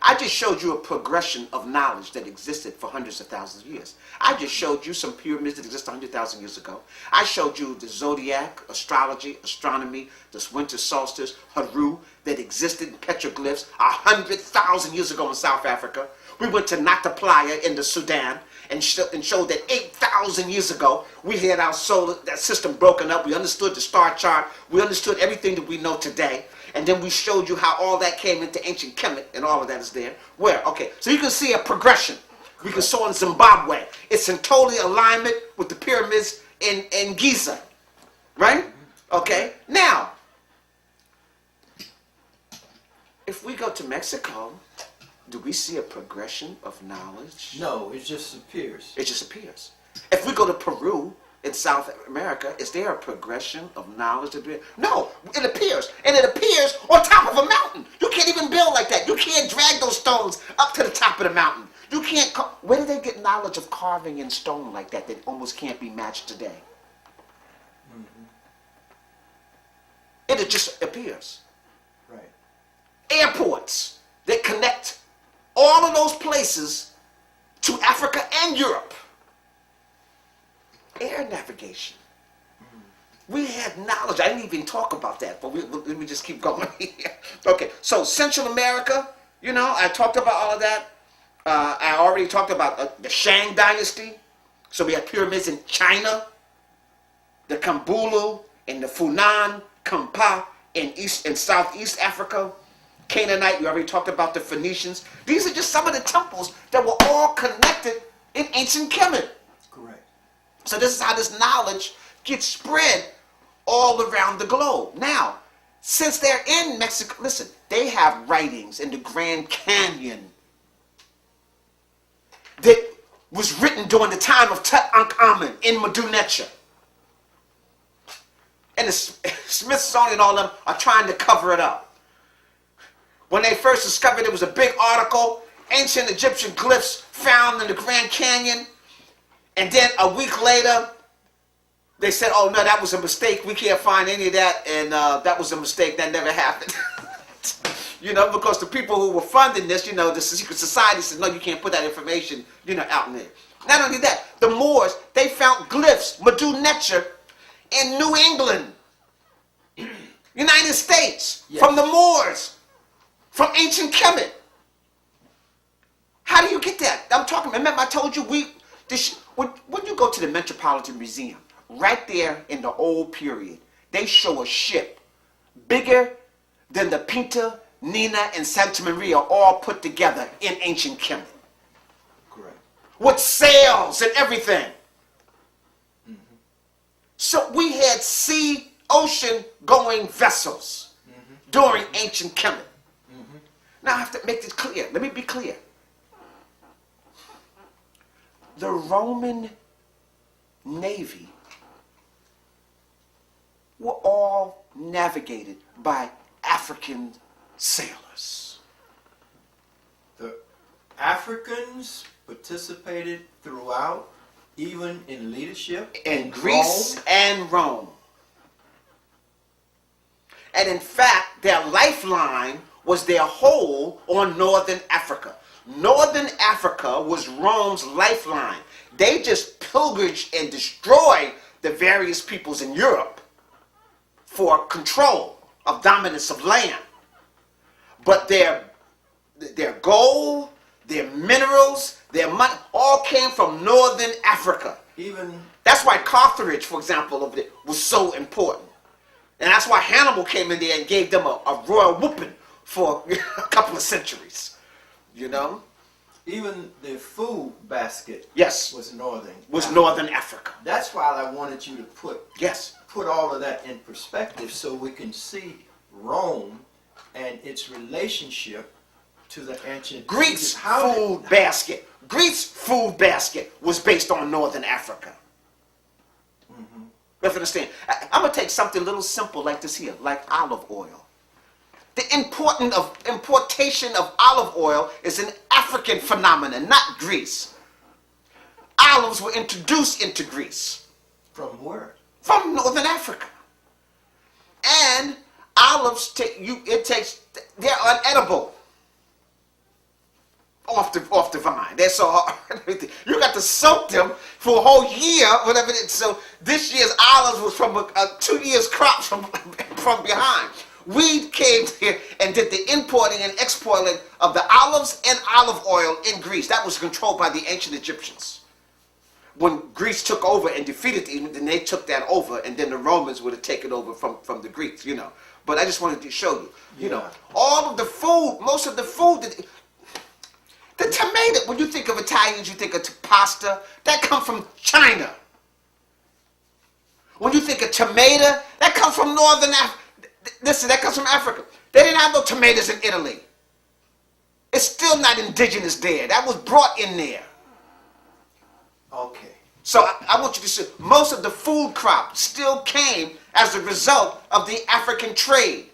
I just showed you a progression of knowledge that existed for hundreds of thousands of years. I just showed you some pyramids that existed 100,000 years ago. I showed you the zodiac, astrology, astronomy, this winter solstice, Haru, that existed in petroglyphs 100,000 years ago in South Africa. We went to Nata Playa in the Sudan and showed that 8,000 years ago we had our solar that system broken up. We understood the star chart. We understood everything that we know today. And then we showed you how all that came into ancient Kemetic, and all of that is there. Where? Okay, so you can see a progression. We can saw in Zimbabwe. It's in total alignment with the pyramids in Giza. Right? Okay, now, if we go to Mexico, do we see a progression of knowledge? No, it just appears. It just appears. If we go to Peru, in South America, is there a progression of knowledge? No, it appears. And it appears on top of a mountain. You can't even build like that. You can't drag those stones up to the top of the mountain. You can't. Where did they get knowledge of carving in stone like that almost can't be matched today? It just appears. Right. Airports that connect all of those places to Africa and Europe. Air navigation. We had knowledge. I didn't even talk about that, but let me just keep going here. Okay, so Central America, you know, I talked about all of that. I already talked about the Shang Dynasty. So we have pyramids in China, the Kambulu, and the Funan, Kampa in East and Southeast Africa. Canaanite, we already talked about the Phoenicians. These are just some of the temples that were all connected in ancient Kemet. Correct. So this is how this knowledge gets spread all around the globe. Now, since they're in Mexico, listen, they have writings in the Grand Canyon that was written during the time of Tutankhamun in Medu Neter. And the Smithsonian and all of them are trying to cover it up. When they first discovered it was a big article, ancient Egyptian glyphs found in the Grand Canyon. And then a week later, they said, oh no, that was a mistake. We can't find any of that. And that was a mistake. That never happened. You know, because the people who were funding this, you know, the secret society said, no, you can't put that information, you know, out in there. Not only that, the Moors, they found glyphs, Medu Neter, in New England, United States, yes, from the Moors, from ancient Kemet. How do you get that? I'm talking, remember I told you when you go to the Metropolitan Museum, right there in the old period, they show a ship bigger than the Pinta, Nina, and Santa Maria all put together in ancient Kemet. Correct. With sails and everything. So we had ocean going vessels during ancient Kemet. Now I have to make this clear. Let me be clear. The Roman Navy were all navigated by African sailors. The Africans participated throughout, even in leadership In Greece Rome. and Rome. And in fact, their lifeline was their hold on Northern Africa. Northern Africa was Rome's lifeline. They just pillaged and destroyed the various peoples in Europe for control of dominance of land. But their gold, their minerals, their money, all came from Northern Africa. Even That's why Carthage, for example, over there, was so important. And that's why Hannibal came in there and gave them a royal whooping for a couple of centuries. You know? even the food basket Yes. was northern. Was Northern Africa. That's why I wanted you to Yes. put all of that in perspective so we can see Rome and its relationship to the ancient Greece's How food basket. Greece's food basket was based on Northern Africa. You have to understand. I'm going to take something a little simple like this here, like olive oil. The importation of olive oil is an African phenomenon, not Greece. Olives were introduced into Greece From where? from Northern Africa. And olives, they're unedible off the vine. They're so hard. You got to soak them for a whole year, whatever it is. So this year's olives was from a 2 years crop from behind. We came here and did the importing and exporting of the olives and olive oil in Greece. That was controlled by the ancient Egyptians. When Greece took over and defeated them, then they took that over, and then the Romans would have taken over from the Greeks, you know. But I just wanted to show you, know, all of the food, most of the food that... The tomato, when you think of Italians, you think of pasta. That comes from China. When you think of tomato, that comes from Northern Africa. Listen, that comes from Africa. They didn't have no tomatoes in Italy. It's still not indigenous there. That was brought in there. Okay. So I want you to see, most of the food crop still came as a result of the African trade.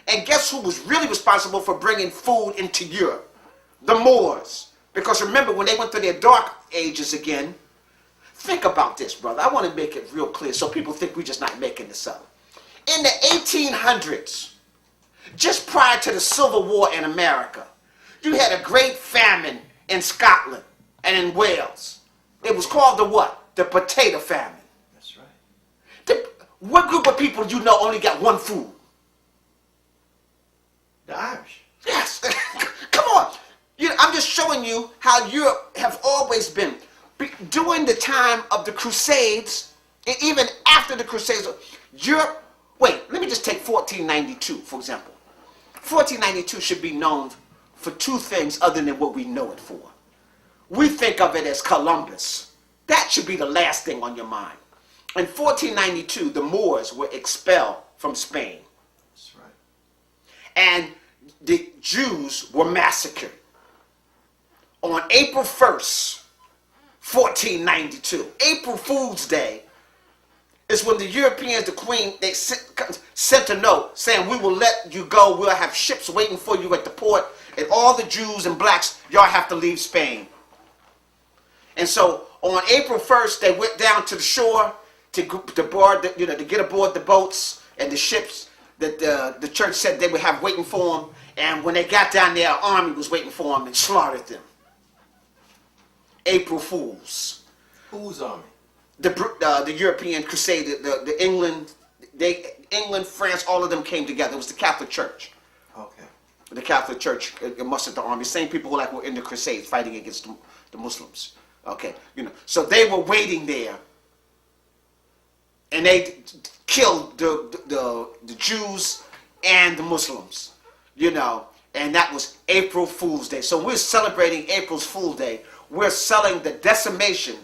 And guess who was really responsible for bringing food into Europe? The Moors. Because remember, when they went through their dark ages again, think about this, brother. I want to make it real clear so people think we're just not making this up. In the 1800s, just prior to the Civil War in America, you had a great famine in Scotland and in Wales. It was called the what? The potato famine. That's right. What group of people you know only got one food? The Irish. Yes. Come on. I'm just showing you how Europe have always been. During the time of the Crusades, and even after the Crusades, Europe, wait, let me just take 1492, for example. 1492 should be known for two things other than what we know it for. We think of it as Columbus. That should be the last thing on your mind. In 1492, the Moors were expelled from Spain. That's right. And the Jews were massacred. On April 1st, 1492, April Fool's Day, is when the Europeans, the Queen, they sent a note saying, we will let you go, we'll have ships waiting for you at the port, and all the Jews and blacks, y'all have to leave Spain. And so on April 1st, they went down to the shore to get aboard the boats and the ships that the church said they would have waiting for them. And when they got down there, our army was waiting for them and slaughtered them. April Fools. Whose army? The European Crusade, the England, France, all of them came together. It was the Catholic Church. Okay. The Catholic Church mustered the army. Same people who were in the Crusades fighting against the Muslims. Okay, so they were waiting there and they killed the Jews and the Muslims, you know, and that was April Fool's Day. So we're celebrating April's Fool's Day. We're selling the decimation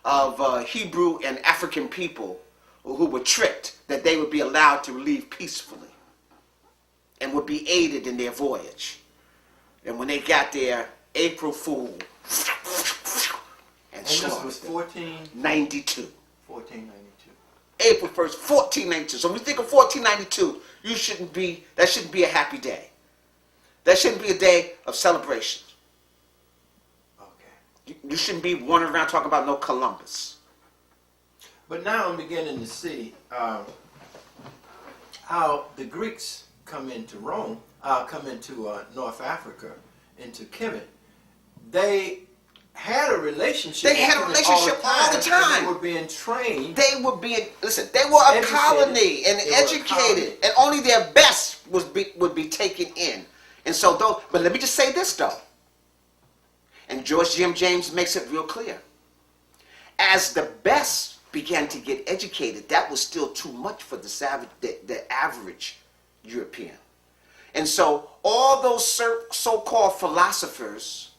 of Hebrew and African people who were tricked that they would be allowed to leave peacefully and would be aided in their voyage. And when they got there, April Fool and this was 92. 1492. April 1st, 1492. So when we think of 1492, that shouldn't be a happy day. That shouldn't be a day of celebration. Okay. You shouldn't be wandering around talking about no Columbus. But now I'm beginning to see how the Greeks come into Rome, come into North Africa, into Kemetic. They had a relationship. They had a relationship all the time. They were being trained. They were being, listen, they were a colony and educated, and only their best would be taken in. And so those, but let me just say this though, and George James makes it real clear. As the best began to get educated, that was still too much for the average European. And so all those so-called philosophers,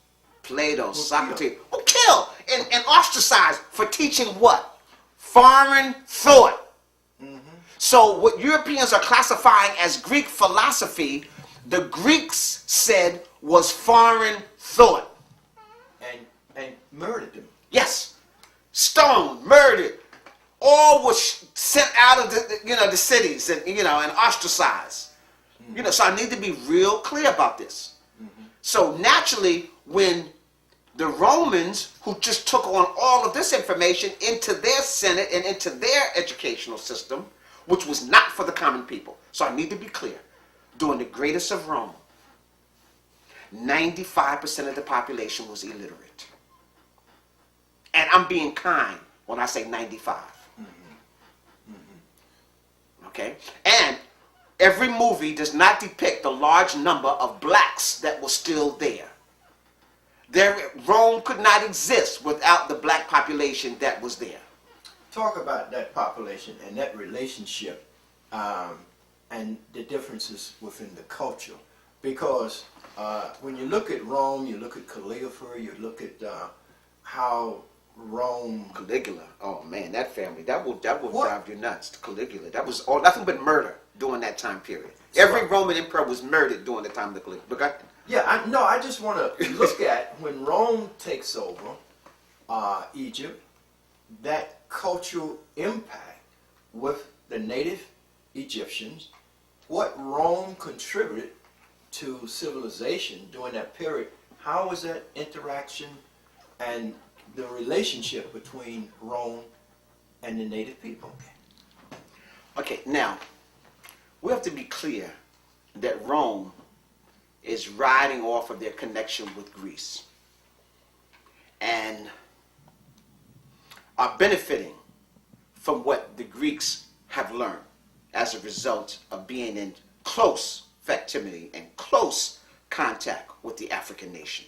Plato, Socrates, were killed and ostracized for teaching what? Foreign thought. Mm-hmm. So what Europeans are classifying as Greek philosophy, the Greeks said was foreign thought. And murdered them. Yes. Stoned, murdered. All was sent out of the cities and and ostracized. Mm-hmm. So I need to be real clear about this. Mm-hmm. So naturally, when the Romans, who just took on all of this information into their Senate and into their educational system, which was not for the common people. So I need to be clear. During the greatest of Rome, 95% of the population was illiterate. And I'm being kind when I say 95. Mm-hmm. Mm-hmm. Okay? And every movie does not depict the large number of blacks that were still there. Rome could not exist without the black population that was there. Talk about that population and that relationship and the differences within the culture. Because when you look at Rome, you look at Caligula, you look at how Rome... Caligula, oh man, that family, that will drive you nuts. Caligula, that was all nothing but murder during that time period. Every Roman emperor was murdered during the time of the Caligula. Yeah, I just want to look at when Rome takes over Egypt, that cultural impact with the native Egyptians, what Rome contributed to civilization during that period. How was that interaction and the relationship between Rome and the native people? Okay, now, we have to be clear that Rome is riding off of their connection with Greece and are benefiting from what the Greeks have learned as a result of being in close facsimile and close contact with the African nation.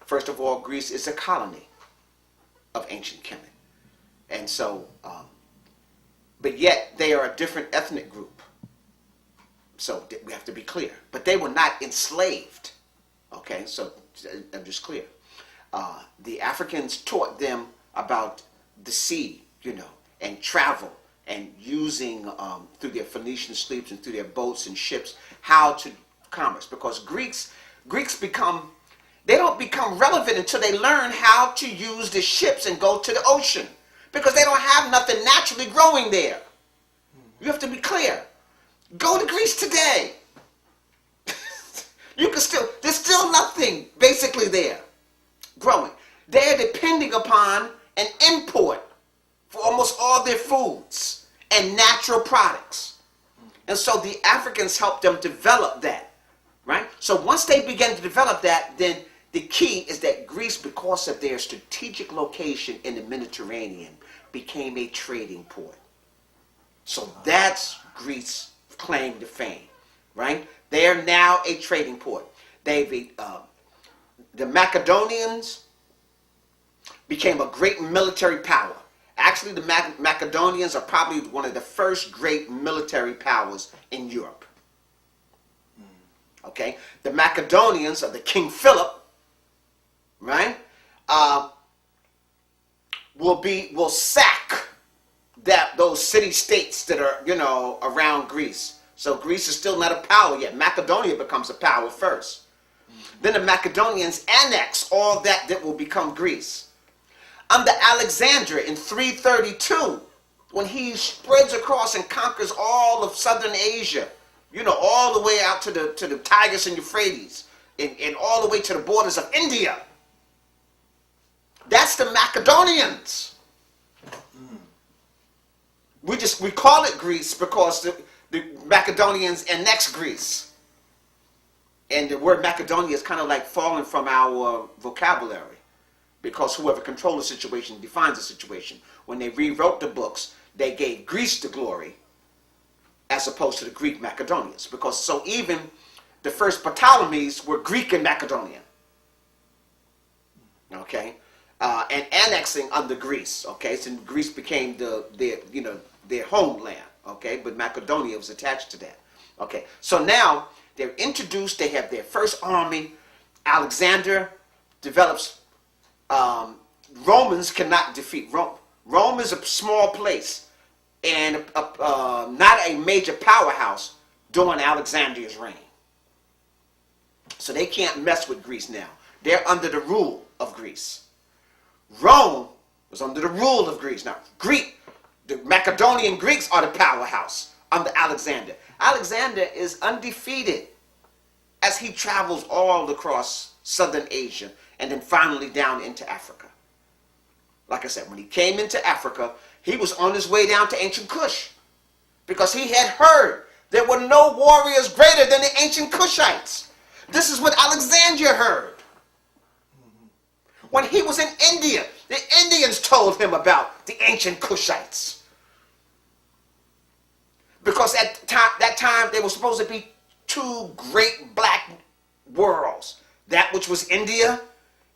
First of all, Greece is a colony of ancient Kemet. And so, but yet they are a different ethnic group. So we have to be clear. But they were not enslaved. Okay, so I'm just clear. The Africans taught them about the sea, and travel, and using through their Phoenician sleeps and through their boats and ships how to commerce. Because Greeks they don't become relevant until they learn how to use the ships and go to the ocean, because they don't have nothing naturally growing there. You have to be clear. Go to Greece today. There's still nothing basically there growing. They're depending upon an import for almost all their foods and natural products. And so the Africans helped them develop that, right? So once they began to develop that, then the key is that Greece, because of their strategic location in the Mediterranean, became a trading port. So that's Greece's claim to fame, right? They are now a trading port. The Macedonians became a great military power Actually, the Macedonians are probably one of the first great military powers in Europe. Okay, the Macedonians of the King Philip, right, will sack those city states that are around Greece. So Greece is still not a power yet. Macedonia becomes a power first. Then the Macedonians annex all that will become Greece. Under Alexander in 332, when he spreads across and conquers all of southern Asia, all the way out to the Tigris and Euphrates, and all the way to the borders of India. That's the Macedonians. We call it Greece because the Macedonians annexed Greece. And the word Macedonia is kind of like fallen from our vocabulary, because whoever controls the situation defines the situation. When they rewrote the books, they gave Greece the glory as opposed to the Greek Macedonians. Because so even the first Ptolemies were Greek and Macedonian. Okay? And annexing under Greece. Okay? So Greece became their homeland. Okay? But Macedonia was attached to that. Okay? So now they're introduced, they have their first army. Alexander develops, Romans cannot defeat Rome. Rome is a small place and not a major powerhouse during Alexander's reign. So they can't mess with Greece now. They're under the rule of Greece. Rome was under the rule of Greece. Now, the Macedonian Greeks are the powerhouse under Alexander. Alexander is undefeated as he travels all across southern Asia and then finally down into Africa. Like I said, when he came into Africa, he was on his way down to ancient Kush, because he had heard there were no warriors greater than the ancient Kushites. This is what Alexander heard. When he was in India, the Indians told him about the ancient Kushites. Because at that time, there were supposed to be two great black worlds. That which was India,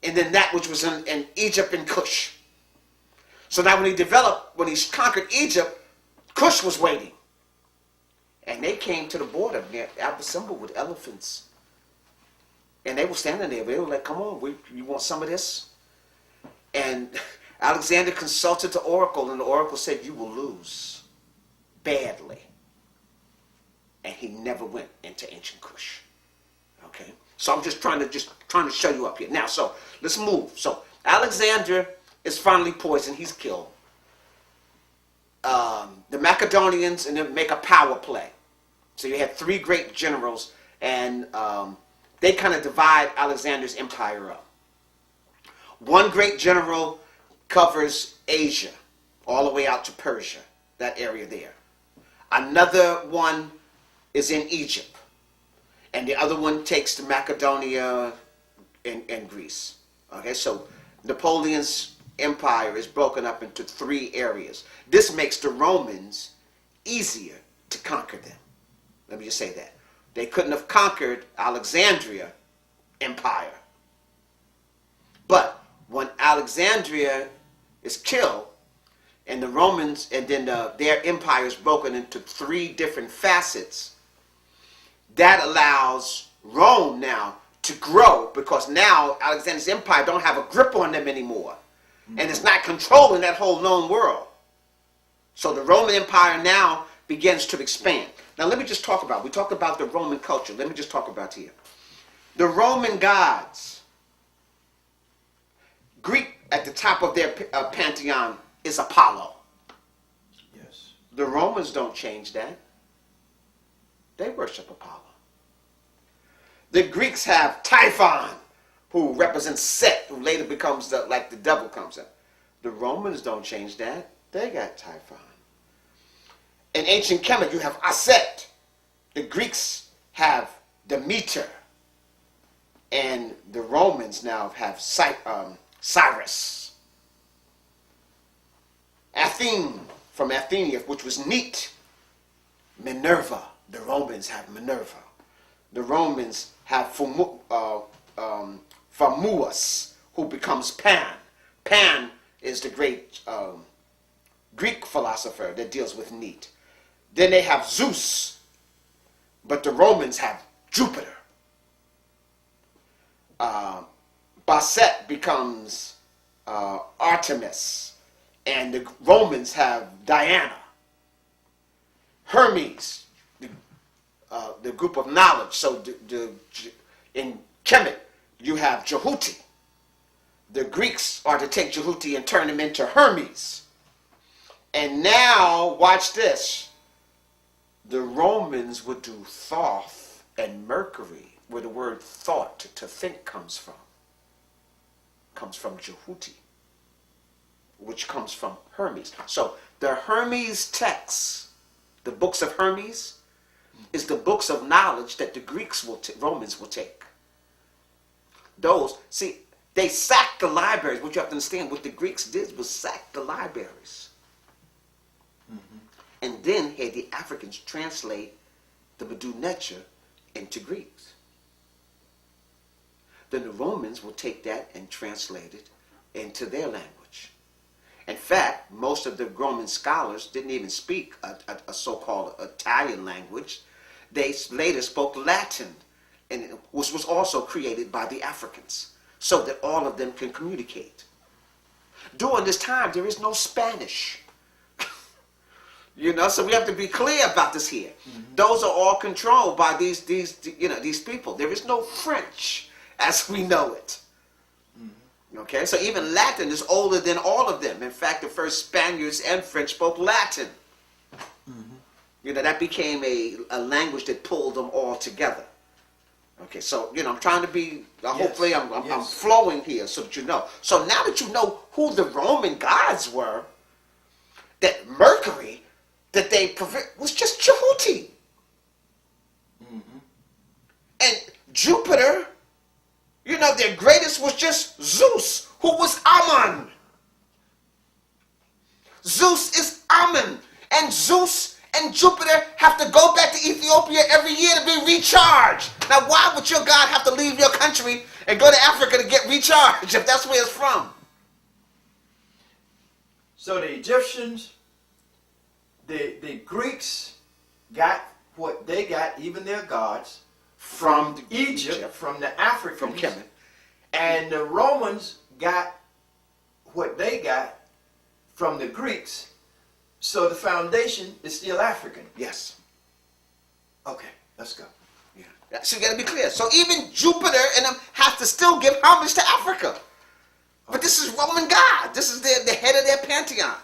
and then that which was in Egypt and Kush. So now when he conquered Egypt, Kush was waiting. And they came to the border near Abyssinia with elephants. And they were standing there. They were like, come on, you want some of this? And Alexander consulted the oracle, and the oracle said, you will lose badly. And he never went into ancient Kush. Okay? So I'm just trying to show you up here. Now, so let's move. So Alexander is finally poisoned. He's killed. The Macedonians and then make a power play. So you had three great generals, and they kind of divide Alexander's empire up. One great general covers Asia, all the way out to Persia, that area there. Another one is in Egypt. And the other one takes to Macedonia and Greece. Okay, so Napoleon's empire is broken up into three areas. This makes the Romans easier to conquer them. Let me just say that. They couldn't have conquered Alexandria empire. But when Alexandria is killed, and the Romans, and then their empire is broken into three different facets, that allows Rome now to grow, because now Alexander's empire don't have a grip on them anymore. And it's not controlling that whole known world. So the Roman Empire now begins to expand. Now let me just talk about, we talked about the Roman culture. Let me just talk about here. The Roman gods, Greek at the top of their pantheon is Apollo. Yes. The Romans don't change that. They worship Apollo. The Greeks have Typhon, who represents Set, who later becomes like the devil comes in. The Romans don't change that. They got Typhon. In ancient Kemetic, you have Aset. The Greeks have Demeter. And the Romans now have Cyrus. Athene, from Athenia, which was Neat. Minerva. The Romans have Minerva. The Romans have Famuus, who becomes Pan. Pan is the great Greek philosopher that deals with neat. Then they have Zeus, but the Romans have Jupiter. Basset becomes Artemis, and the Romans have Diana. Hermes, the group of knowledge. So in Kemet, you have Jhuty. The Greeks are to take Jhuty and turn him into Hermes. And now, watch this. The Romans would do Thoth and Mercury, where the word thought, to think, comes from. Comes from Jhuty, which comes from Hermes. So the Hermes texts, the books of Hermes, is the books of knowledge that the Romans will take. Those, see, they sacked the libraries. What you have to understand, what the Greeks did was sack the libraries. And then had the Africans translate the Medu Neter into Greeks. Then the Romans will take that and translate it into their language. In fact, most of the Roman scholars didn't even speak a so-called Italian language. They later spoke Latin, which was also created by the Africans, so that all of them can communicate. During this time, there is no Spanish. So we have to be clear about this here. Those are all controlled by these people. There is no French as we know it. Okay, so even Latin is older than all of them. In fact, the first Spaniards and French spoke Latin. That became a language that pulled them all together. Okay, so I'm trying to be. Hopefully, I'm flowing here so that you know. So now that you know who the Roman gods were, that Mercury that they was just Jhuty. And Jupiter, their greatest was just Zeus, who was Ammon. Zeus is Ammon. And Zeus and Jupiter have to go back to Ethiopia every year to be recharged. Now, why would your God have to leave your country and go to Africa to get recharged if that's where it's from? So the Egyptians, the Greeks got what they got, even their gods, from Egypt, from the Africans, from Kemet. And the Romans got what they got from the Greeks. So the foundation is still African. Yes. Okay, let's go. Yeah. So you got to be clear. So even Jupiter and them have to still give homage to Africa. But this is Roman God. This is the head of their pantheon.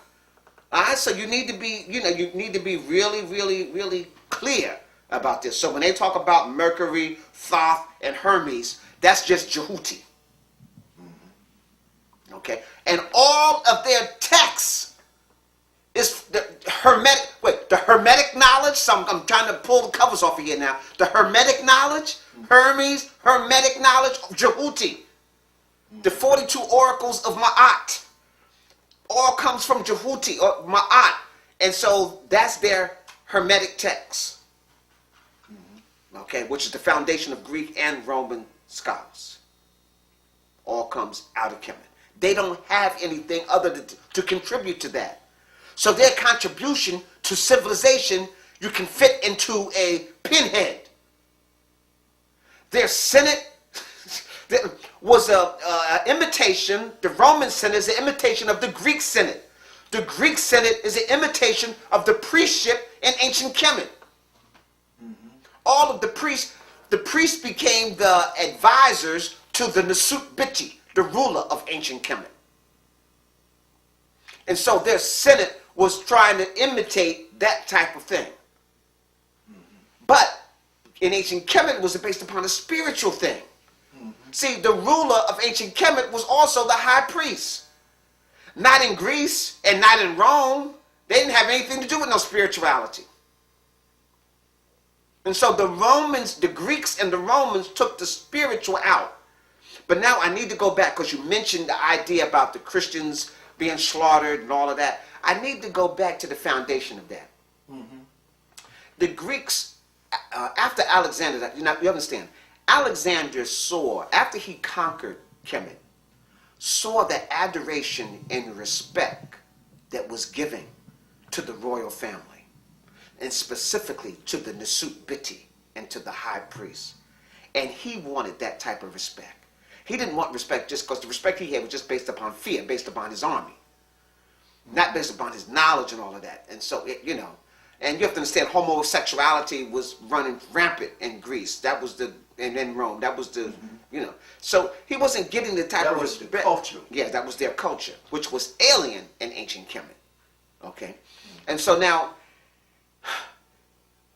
All right. So you need to be, you need to be really, really, really clear about this. So when they talk about Mercury, Thoth, and Hermes, that's just Jhuty. Okay. And all of their texts is the Hermetic knowledge. So I'm trying to pull the covers off of here now. The Hermetic knowledge, Hermes, Hermetic knowledge of Jhuty. The 42 oracles of Maat all comes from Jhuty or Maat. And so that's their Hermetic text. Okay, which is the foundation of Greek and Roman scholars. All comes out of Kemet. They don't have anything other than to contribute to that. So their contribution to civilization, you can fit into a pinhead. Their Senate was an imitation, the Roman Senate is an imitation of the Greek Senate. The Greek Senate is an imitation of the priestship in ancient Kemet. All of the priests became the advisors to the Nasut Biti, the ruler of ancient Kemet. And so their Senate was trying to imitate that type of thing. But in ancient Kemet, it was based upon a spiritual thing. See, the ruler of ancient Kemet was also the high priest. Not in Greece and not in Rome. They didn't have anything to do with no spirituality. And so the Greeks and the Romans took the spiritual out. But now I need to go back because you mentioned the idea about the Christians being slaughtered and all of that. I need to go back to the foundation of that. The Greeks, after Alexander, you understand, Alexander saw, after he conquered Kemet, saw the adoration and respect that was given to the royal family, and specifically to the Nesut Biti and to the high priest. And he wanted that type of respect. He didn't want respect just because the respect he had was just based upon fear, based upon his army, not based upon his knowledge and all of that. And so, and you have to understand, homosexuality was running rampant in Greece. That was and in Rome. That was the, So he wasn't getting the type of respect. That was the culture. Yeah, that was their culture, which was alien in ancient Kemet. Okay? And so now,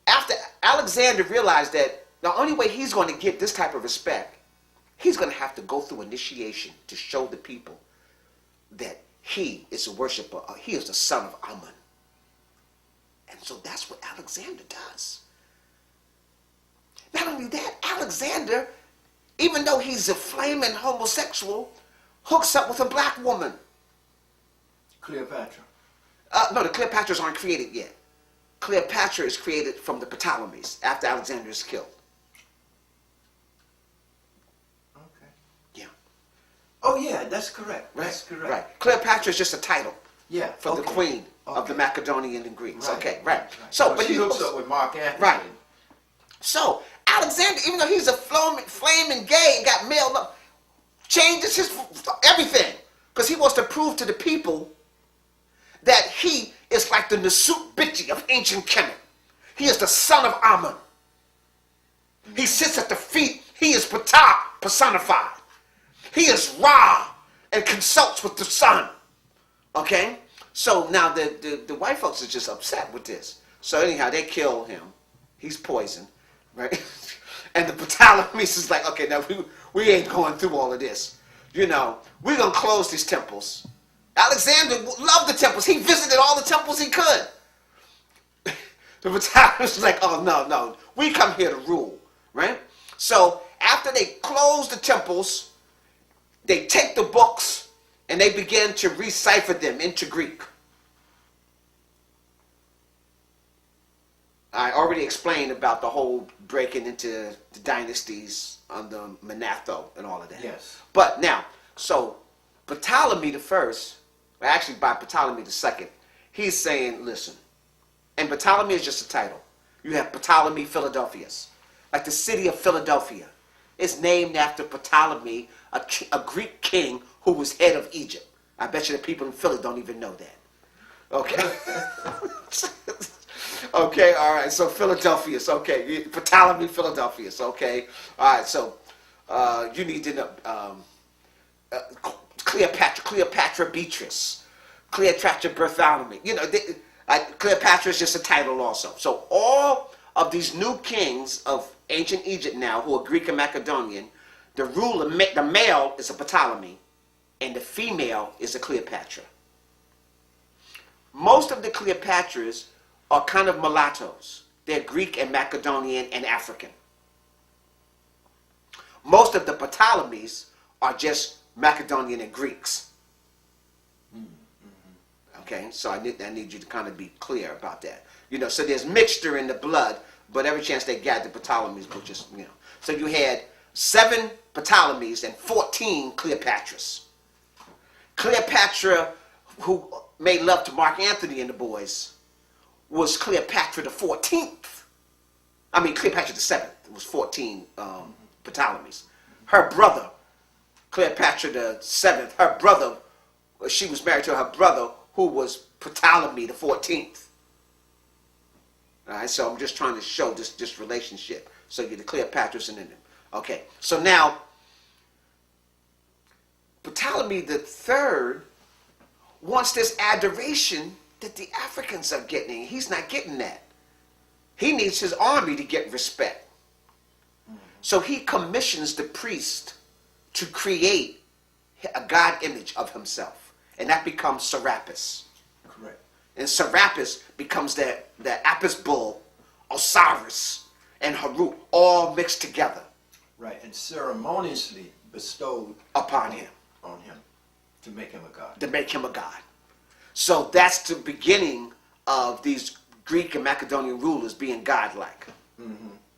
after Alexander realized that the only way he's going to get this type of respect, he's going to have to go through initiation to show the people that he is a worshiper, he is the son of Amun. And so that's what Alexander does. Not only that, Alexander, even though he's a flaming homosexual, hooks up with a black woman. Cleopatra. No, the Cleopatras aren't created yet. Cleopatra is created from the Ptolemies after Alexander is killed. Okay. Yeah. Oh yeah, that's correct. Right? That's correct. Right. Cleopatra is just a title. Yeah. For the queen of the Macedonian and Greeks. Right. Okay, right. So, but he hooks up with Mark Antony. Right. So Alexander, even though he's a flaming gay and got mailed up, changes his everything because he wants to prove to the people that he is like the Nesut Biti of ancient Kemet. He is the son of Amun. He sits at the feet. He is Ptah personified. He is Ra and consults with the sun. Okay? So now the white folks are just upset with this. So anyhow, they kill him. He's poisoned. Right? And the Ptolemies is like, okay, now we ain't going through all of this. We're going to close these temples. Alexander loved the temples. He visited all the temples he could. The Ptolemies is like, oh, no. We come here to rule. Right? So after they close the temples, they take the books and they begin to recipher them into Greek. I already explained about the whole breaking into the dynasties under Manetho and all of that. Yes. But now, so Ptolemy the first, or actually by Ptolemy the second, he's saying, listen, and Ptolemy is just a title. You have Ptolemy Philadelphius. Like the city of Philadelphia is named after Ptolemy, a Greek king who was head of Egypt. I bet you the people in Philly don't even know that. Okay. Okay, all right, so Philadelphia's, okay, Ptolemy Philadelphia's, okay, all right, so you need to know Cleopatra Beatrice, Cleopatra Bartholomew, Cleopatra is just a title also. So all of these new kings of ancient Egypt now, who are Greek and Macedonian, the ruler, the male is a Ptolemy, and the female is a Cleopatra. Most of the Cleopatras are kind of mulattoes. They're Greek and Macedonian and African. Most of the Ptolemies are just Macedonian and Greeks. Okay, so I need you to kind of be clear about that. So there's mixture in the blood, but every chance they got, the Ptolemies will just, So you had 7 Ptolemies and 14 Cleopatras. Cleopatra, who made love to Mark Antony and the boys, was Cleopatra the 14th. I mean, Cleopatra the 7th. It was 14 Ptolemies. Her brother, Cleopatra the 7th, her brother, she was married to her brother who was Ptolemy the 14th. All right, so I'm just trying to show this relationship. So you're the Cleopatras and then them. Okay, so now, Ptolemy the 3rd wants this adoration that the Africans are getting. He's not getting that. He needs his army to get respect. So he commissions the priest to create a god image of himself. And that becomes Serapis. Correct. And Serapis becomes the Apis bull, Osiris, and Haru, all mixed together. Right, and ceremoniously bestowed upon him. On him. To make him a god. To make him a god. So that's the beginning of these Greek and Macedonian rulers being godlike.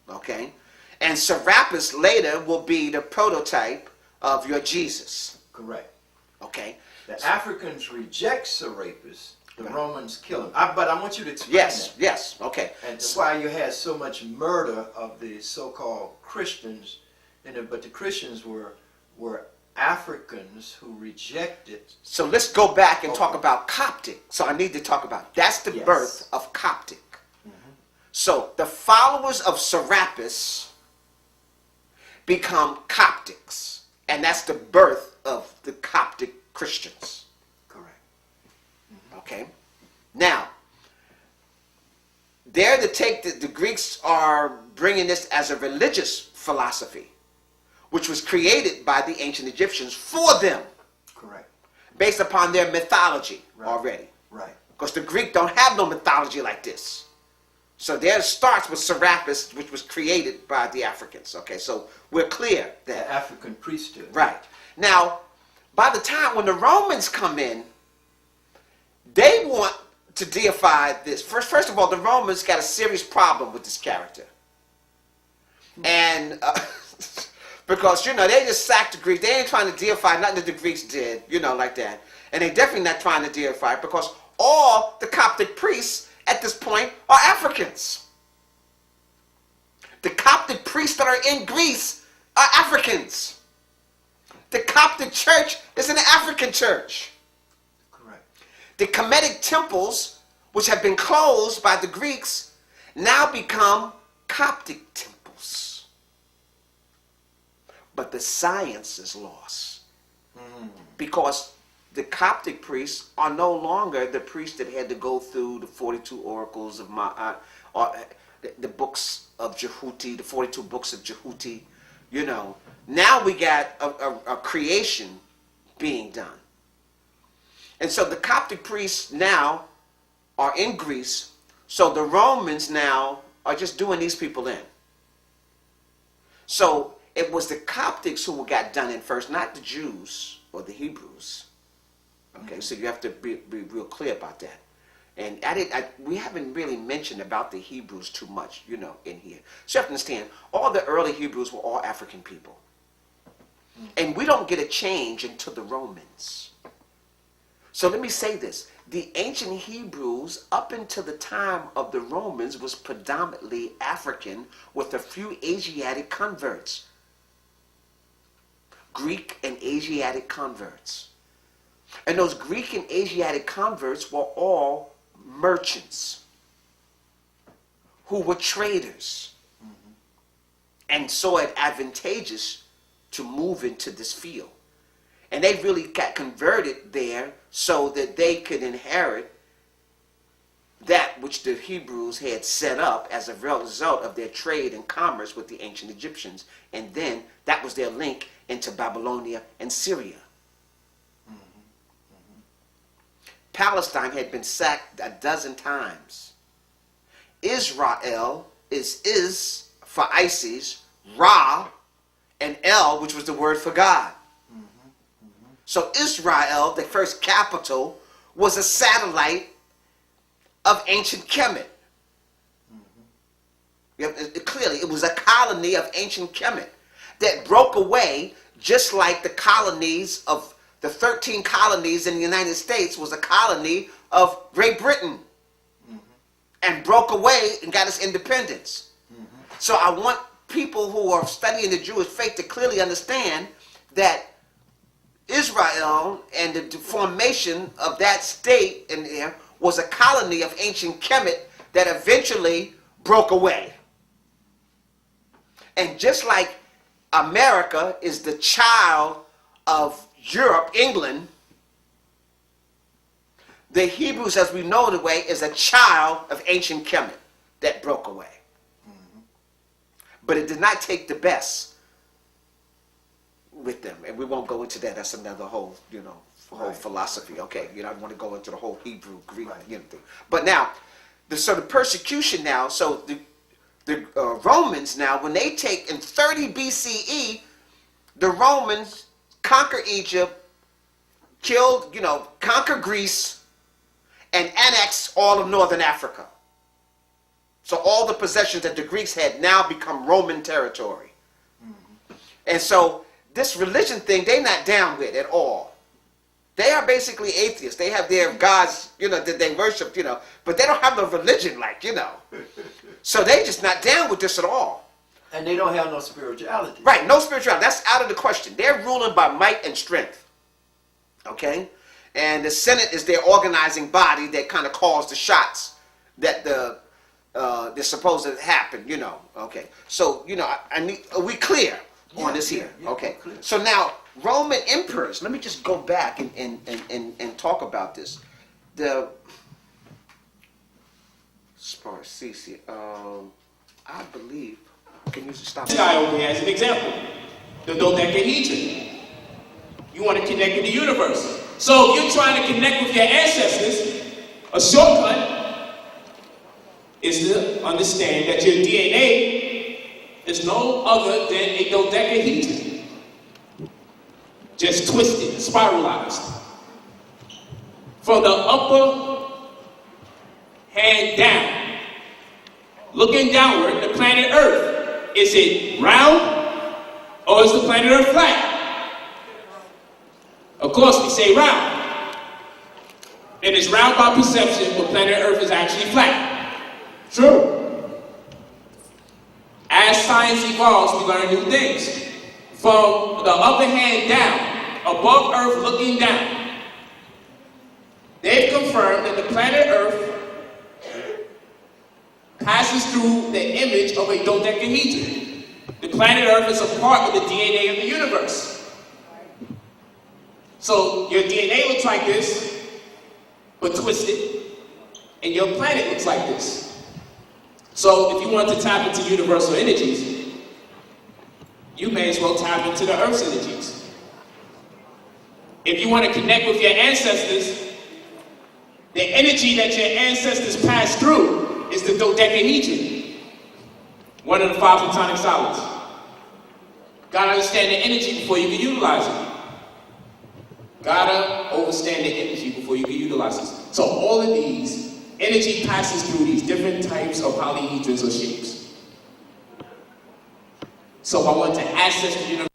Okay? And Serapis later will be the prototype of your Jesus. Correct. Okay? The Africans reject Serapis, The Romans killed him. But I want you to explain Yes, that. yes, okay. And why you had so much murder of the so-called Christians, but the Christians were Africans who rejected. So let's go back and Okay. talk about Coptic. So I need to talk about, that's the Yes. birth of Coptic. So the followers of Serapis become Coptics, and that's the birth of the Coptic Christians. Correct. Okay? Now, they're to take the Greeks are bringing this as a religious philosophy, which was created by the ancient Egyptians for them, Correct. based upon their mythology already. Right. Because the Greek don't have no mythology like this. So theirs starts with Serapis, which was created by the Africans. Okay, so we're clear The that. African priesthood. Right. Now, by the time when the Romans come in, they want to deify this. First of all, the Romans got a serious problem with this character. And because, they just sacked the Greeks. They ain't trying to deify nothing that the Greeks did, like that. And they're definitely not trying to deify because all the Coptic priests at this point are Africans. The Coptic priests that are in Greece are Africans. The Coptic church is an African church. Correct. The Kemetic temples, which have been closed by the Greeks, now become Coptic temples. But the science is lost. Because the Coptic priests are no longer the priests that had to go through the 42 oracles of Maat, or the books of Jhuty, the 42 books of Jhuty. Now we got a creation being done. And so the Coptic priests now are in Greece, so the Romans now are just doing these people in. So it was the Coptics who got done in first, not the Jews or the Hebrews. Okay, so you have to be real clear about that. And we haven't really mentioned about the Hebrews too much, in here. So you have to understand, all the early Hebrews were all African people. And we don't get a change until the Romans. So let me say this. The ancient Hebrews, up until the time of the Romans, was predominantly African with a few Asiatic converts. Greek and Asiatic converts. And those Greek and Asiatic converts were all merchants who were traders and saw it advantageous to move into this field. And they really got converted there so that they could inherit that which the Hebrews had set up as a result of their trade and commerce with the ancient Egyptians. And then that was their link into Babylonia and Syria. Palestine had been sacked a dozen times. Israel is for Isis, Ra, and El, which was the word for God. So Israel, the first capital, was a satellite of ancient Kemet. Clearly, it was a colony of ancient Kemet that broke away, just like the colonies of the 13 colonies in the United States was a colony of Great Britain and broke away and got its independence. So I want people who are studying the Jewish faith to clearly understand that Israel and the formation of that state in there was a colony of ancient Kemet that eventually broke away. And just like America is the child of Europe, England, the Hebrews, as we know the way, is a child of ancient Kemet that broke away. But it did not take the best with them, and we won't go into that. That's another whole, philosophy. Okay, I want to go into the whole Hebrew, Greek, thing. But now, so the persecution now. So the Romans now, when they take in 30 BCE, the Romans conquer Egypt, killed, conquer Greece, and annex all of northern Africa. So all the possessions that the Greeks had now become Roman territory. And so this religion thing, they're not down with at all. They are basically atheists. They have their gods, that they worship, but they don't have no religion, So they just not down with this at all. And they don't have no spirituality. Right, no spirituality. That's out of the question. They're ruling by might and strength. Okay? And the Senate is their organizing body that kind of calls the shots that they're supposed to happen, Okay. So, are we clear on this here? Yeah, okay. clear. So now, Roman emperors, let me just go back and talk about this. The Sparcici, I believe, can you stop? This guy over here as an example, the dodecahedron. You want to connect with the universe. So if you're trying to connect with your ancestors, a shortcut is to understand that your DNA is no other than a dodecahedron. Just twisted, spiralized. From the upper hand down, looking downward, the planet Earth, is it round or is the planet Earth flat? Of course, we say round. And it's round by perception, but planet Earth is actually flat. True. As science evolves, we learn new things. From the upper hand down, above Earth looking down, they've confirmed that the planet Earth passes through the image of a dodecahedron. The planet Earth is a part of the DNA of the universe. So your DNA looks like this, but twisted, and your planet looks like this. So if you want to tap into universal energies, you may as well tap into the Earth's energies. If you want to connect with your ancestors, the energy that your ancestors passed through is the dodecahedron, one of the 5 platonic solids. Gotta understand the energy before you can utilize it. Gotta understand the energy before you can utilize it. So all of these, energy passes through these different types of polyhedrons or shapes. So I want to access the universe.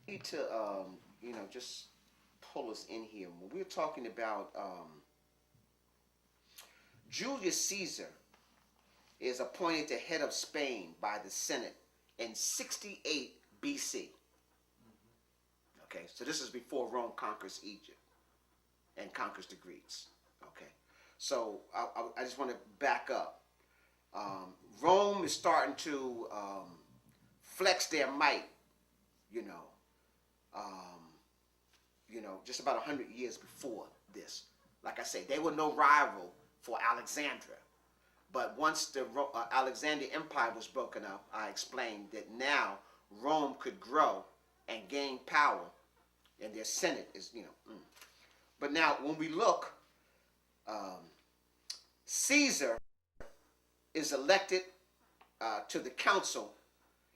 Need to, just pull us in here. When we're talking about Julius Caesar is appointed the head of Spain by the Senate in 68 BC. Okay, so this is before Rome conquers Egypt and conquers the Greeks. Okay, so I just want to back up. Rome is starting to flex their might, just about 100 years before this. Like I say, they were no rival for Alexandria. But once the Alexandrian Empire was broken up, I explained that now Rome could grow and gain power, and their Senate is, But now when we look, Caesar is elected to the council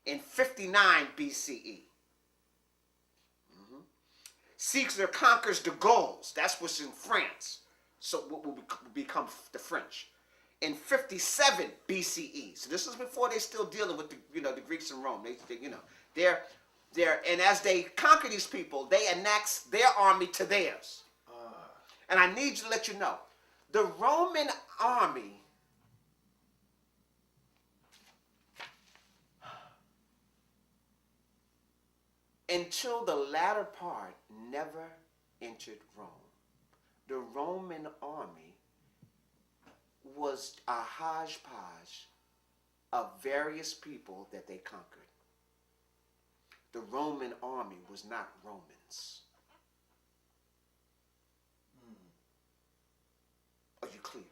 in 59 BCE. Caesar conquers the Gauls. That's what's in France. So what will become the French. In 57 BCE. So this is before they're still dealing with the Greeks and Rome. They're and as they conquer these people, they annex their army to theirs. And I need to let you know, the Roman army until the latter part never entered Rome. The Roman army was a hodgepodge of various people that they conquered. The Roman army was not Romans. Are you clear?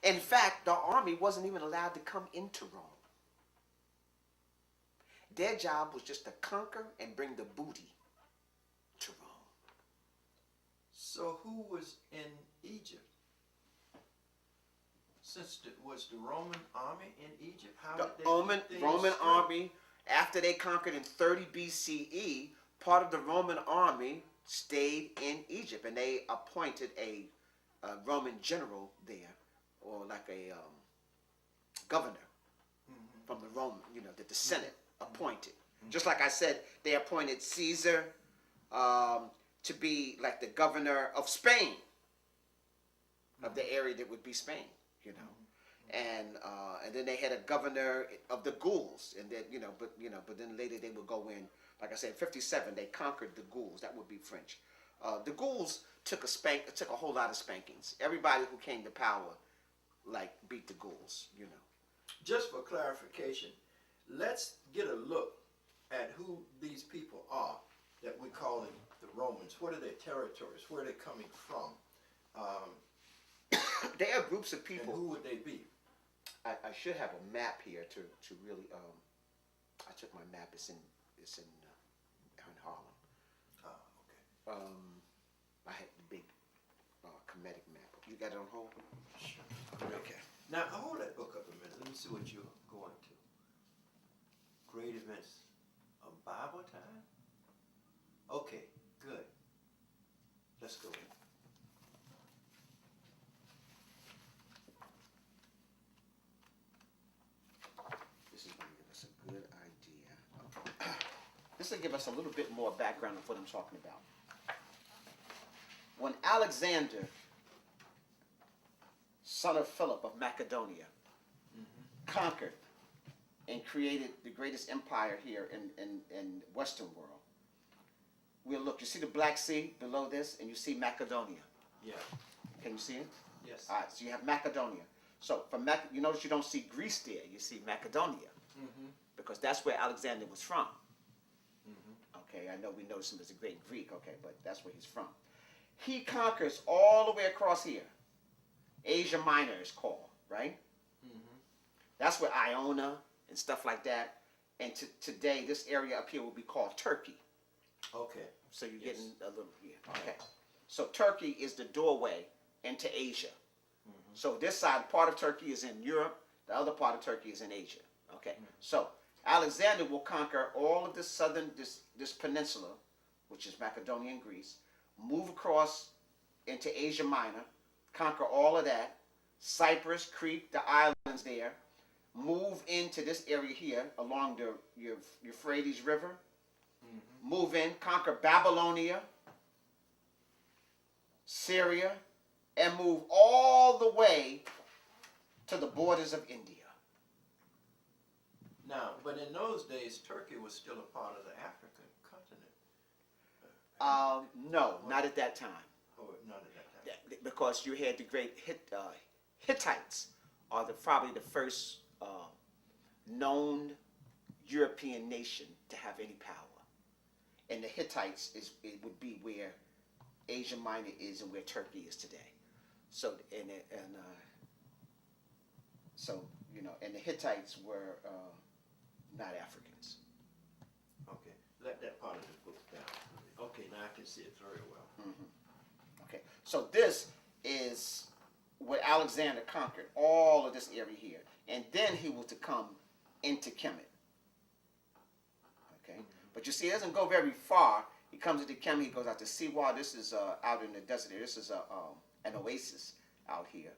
In fact, the army wasn't even allowed to come into Rome. Their job was just to conquer and bring the booty to Rome. So who was in Egypt? Since was the Roman army in Egypt? How The did they Roman, keep things Roman straight? army, after they conquered in 30 BCE, part of the Roman army stayed in Egypt, and they appointed a Roman general there, or like a governor from the Roman, that the Senate appointed. Just like I said, they appointed Caesar to be like the governor of Spain, of the area that would be Spain, and then they had a governor of the Gauls, and then but then later they would go in. Like I said, 57 they conquered the Gauls. That would be French. The Gauls took a whole lot of spankings. Everybody who came to power, beat the Gauls. Just for clarification, let's get a look at who these people are that we're calling the Romans. What are their territories? Where are they coming from? They are groups of And people. who would they be? I should have a map here to really. I took my map. It's in Harlem. Okay. I had the big Kemetic map. You got it on hold? Sure. Okay. Now, hold that book up a minute. Let me see what you're going to. Great events of Bible time? Okay, good. Let's go. This is going to give us a good idea. This will give us a little bit more background of what I'm talking about. When Alexander, son of Philip of Macedonia, conquered and created the greatest empire here in Western world, we'll look, you see the Black Sea below this, and you see Macedonia. Yeah. Can you see it? Yes. All right, so you have Macedonia. So from you notice you don't see Greece there, you see Macedonia, because that's where Alexander was from. Okay, I know we notice him as a great Greek, okay, but that's where he's from. He conquers all the way across here. Asia Minor is called, right? That's where Iona and stuff like that. And today, this area up here will be called Turkey. Okay. So you're getting a little, okay. So Turkey is the doorway into Asia. So this side, part of Turkey is in Europe, the other part of Turkey is in Asia. Okay, so Alexander will conquer all of this this peninsula, which is Macedonia and Greece, move across into Asia Minor, conquer all of that, Cyprus, Crete, the islands there, move into this area here along the Euphrates River, move in, conquer Babylonia, Syria, and move all the way to the borders of India. Now, but in those days, Turkey was still a part of the African continent. No, not at that time. Oh, not at that time. Because you had the great Hittites, are probably the first known European nation to have any power. And the Hittites it would be where Asia Minor is and where Turkey is today. So and the Hittites were not Africans. Okay, let that part of the book down. Okay, now I can see it very well. Okay, so this is where Alexander conquered all of this area here, and then he was to come into Kemet. Okay, but you see, it doesn't go very far. He comes into Kemet. He goes out to Siwa. This is out in the desert here. This is an oasis out here,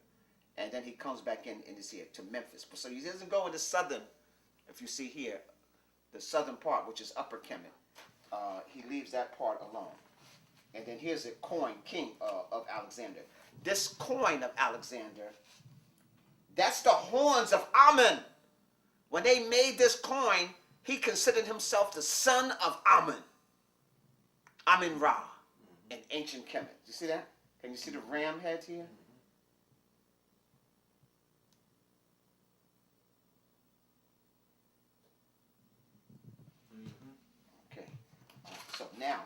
and then he comes back in this here to Memphis. So he doesn't go into southern. If you see here, the southern part, which is Upper Kemet, he leaves that part alone. And then here's a coin, king of Alexander. This coin of Alexander, that's the horns of Amun. When they made this coin, he considered himself the son of Amun. Amun-Ra in ancient Kemet. You see that? Can you see the ram heads here? Okay. So now,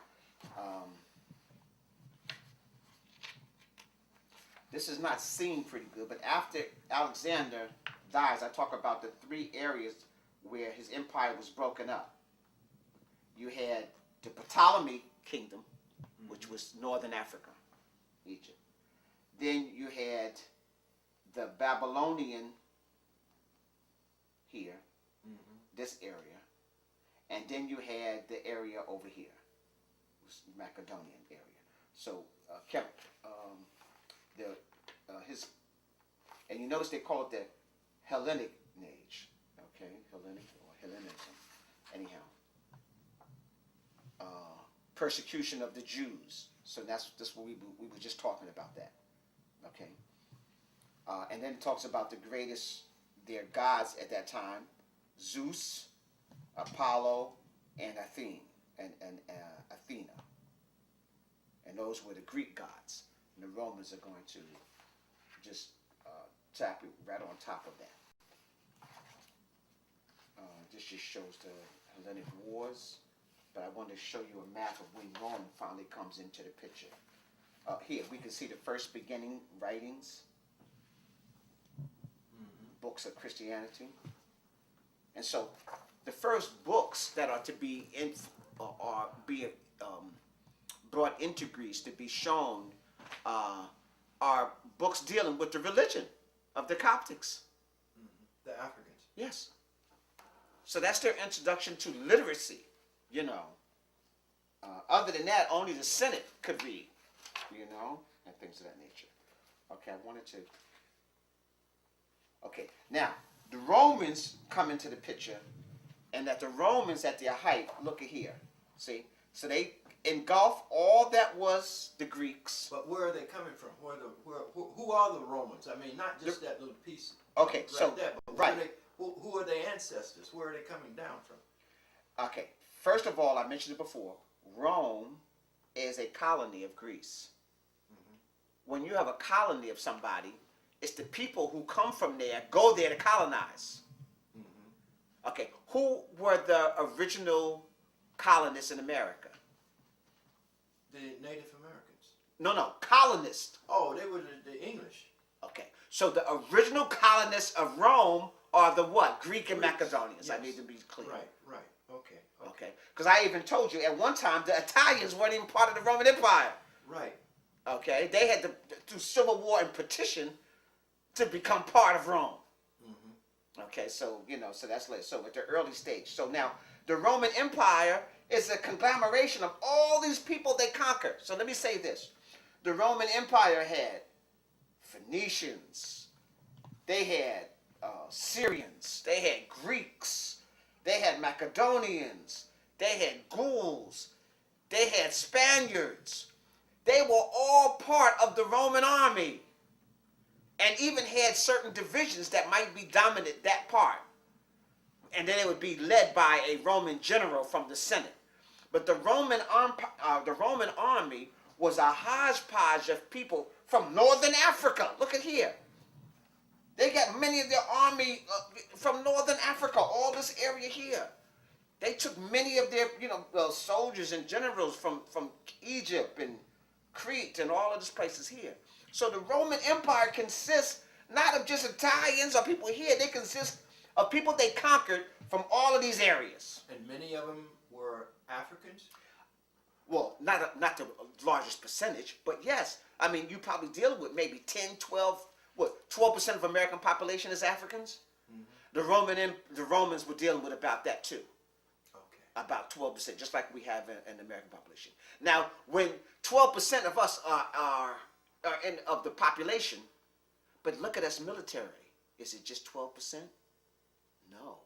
this is not seen pretty good, but after Alexander dies, I talk about the three areas where his empire was broken up. You had the Ptolemy kingdom, which was northern Africa. Egypt. Then you had the Babylonian here, this area, and then you had the area over here, Macedonian area. So and you notice they call it the Hellenic age, okay, Hellenic or Hellenism. Anyhow, persecution of the Jews. So that's what we were just talking about that, okay. And then it talks about their gods at that time: Zeus, Apollo, and Athena. And those were the Greek gods. And the Romans are going to just tap it right on top of that. This just shows the Hellenic Wars. But I wanted to show you a map of when Rome finally comes into the picture. Here, we can see the first beginning writings, books of Christianity. And so the first books that are to be brought into Greece to be shown are books dealing with the religion of the Coptics. The Africans. Yes. So that's their introduction to literacy, you know. Other than that, only the Senate could read, you know, and things of that nature. Okay, I wanted to... Okay, now, the Romans come into the picture, and that the Romans at their height, look at here, see? So they engulf all that was the Greeks. But where are they coming from? Who are the Romans? I mean, not just that little piece. Okay, right so, there, but right. Who are their ancestors? Where are they coming down from? Okay, first of all, I mentioned it before, Rome is a colony of Greece. When you have a colony of somebody, it's the people who come from there, go there to colonize. Okay, who were the original colonists in America? The Native Americans. No, colonists. Oh, they were the English. Okay, so the original colonists of Rome are the what? Greek and Greeks. Macedonians. Yes. I need to be clear. Right. Okay, because I even told you at one time the Italians weren't even part of the Roman Empire. Right. Okay, they had to do civil war and petition to become part of Rome. Okay, so so that's late. So at the early stage. So now the Roman Empire is a conglomeration of all these people they conquered. So let me say this: the Roman Empire had Phoenicians, they had Syrians, they had Greeks, they had Macedonians, they had Gauls, they had Spaniards. They were all part of the Roman army, and even had certain divisions that might be dominant that part. And then it would be led by a Roman general from the Senate. But the Roman army was a hodgepodge of people from northern Africa. Look at here. They got many of their army from northern Africa, all this area here. They took many of their, soldiers and generals from Egypt and Crete and all of these places here. So the Roman Empire consists not of just Italians or people here. They consist of people they conquered from all of these areas. And many of them were Africans? Well, not the largest percentage, but yes. I mean, you probably dealing with maybe 10, 12, 12% of American population is Africans? The Romans were dealing with about that too. About 12%, just like we have in the American population. Now, when 12% of us are of the population, but look at us military. Is it just 12%? No.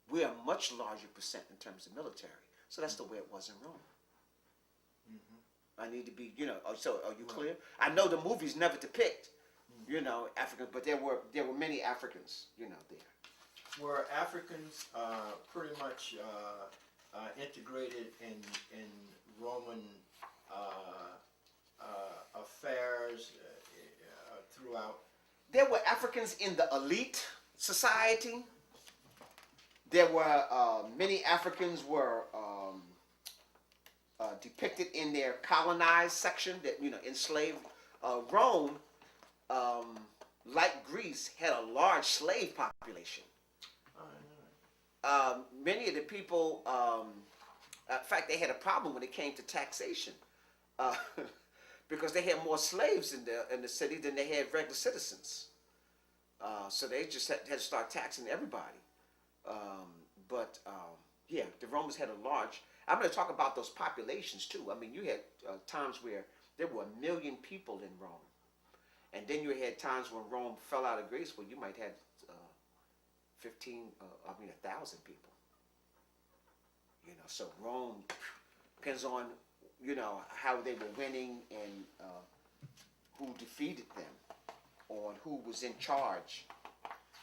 We are a much larger percent in terms of military. So that's the way it was in Rome. I need to be, so are you clear? I know the movies never depict, Africans, but there were many Africans, there. Were Africans pretty much integrated in Roman affairs throughout? There were Africans in the elite society. There were many Africans were depicted in their colonized section that enslaved. Rome, like Greece, had a large slave population. Many of the people, in fact, they had a problem when it came to taxation. because they had more slaves in the city than they had regular citizens. So they just had to start taxing everybody. Yeah, the Romans had a large. I'm going to talk about those populations too. I mean, you had times where there were 1 million people in Rome, and then you had times when Rome fell out of grace where you might have 1,000 people. You know, so Rome depends on, you know, how they were winning and who defeated them, on who was in charge.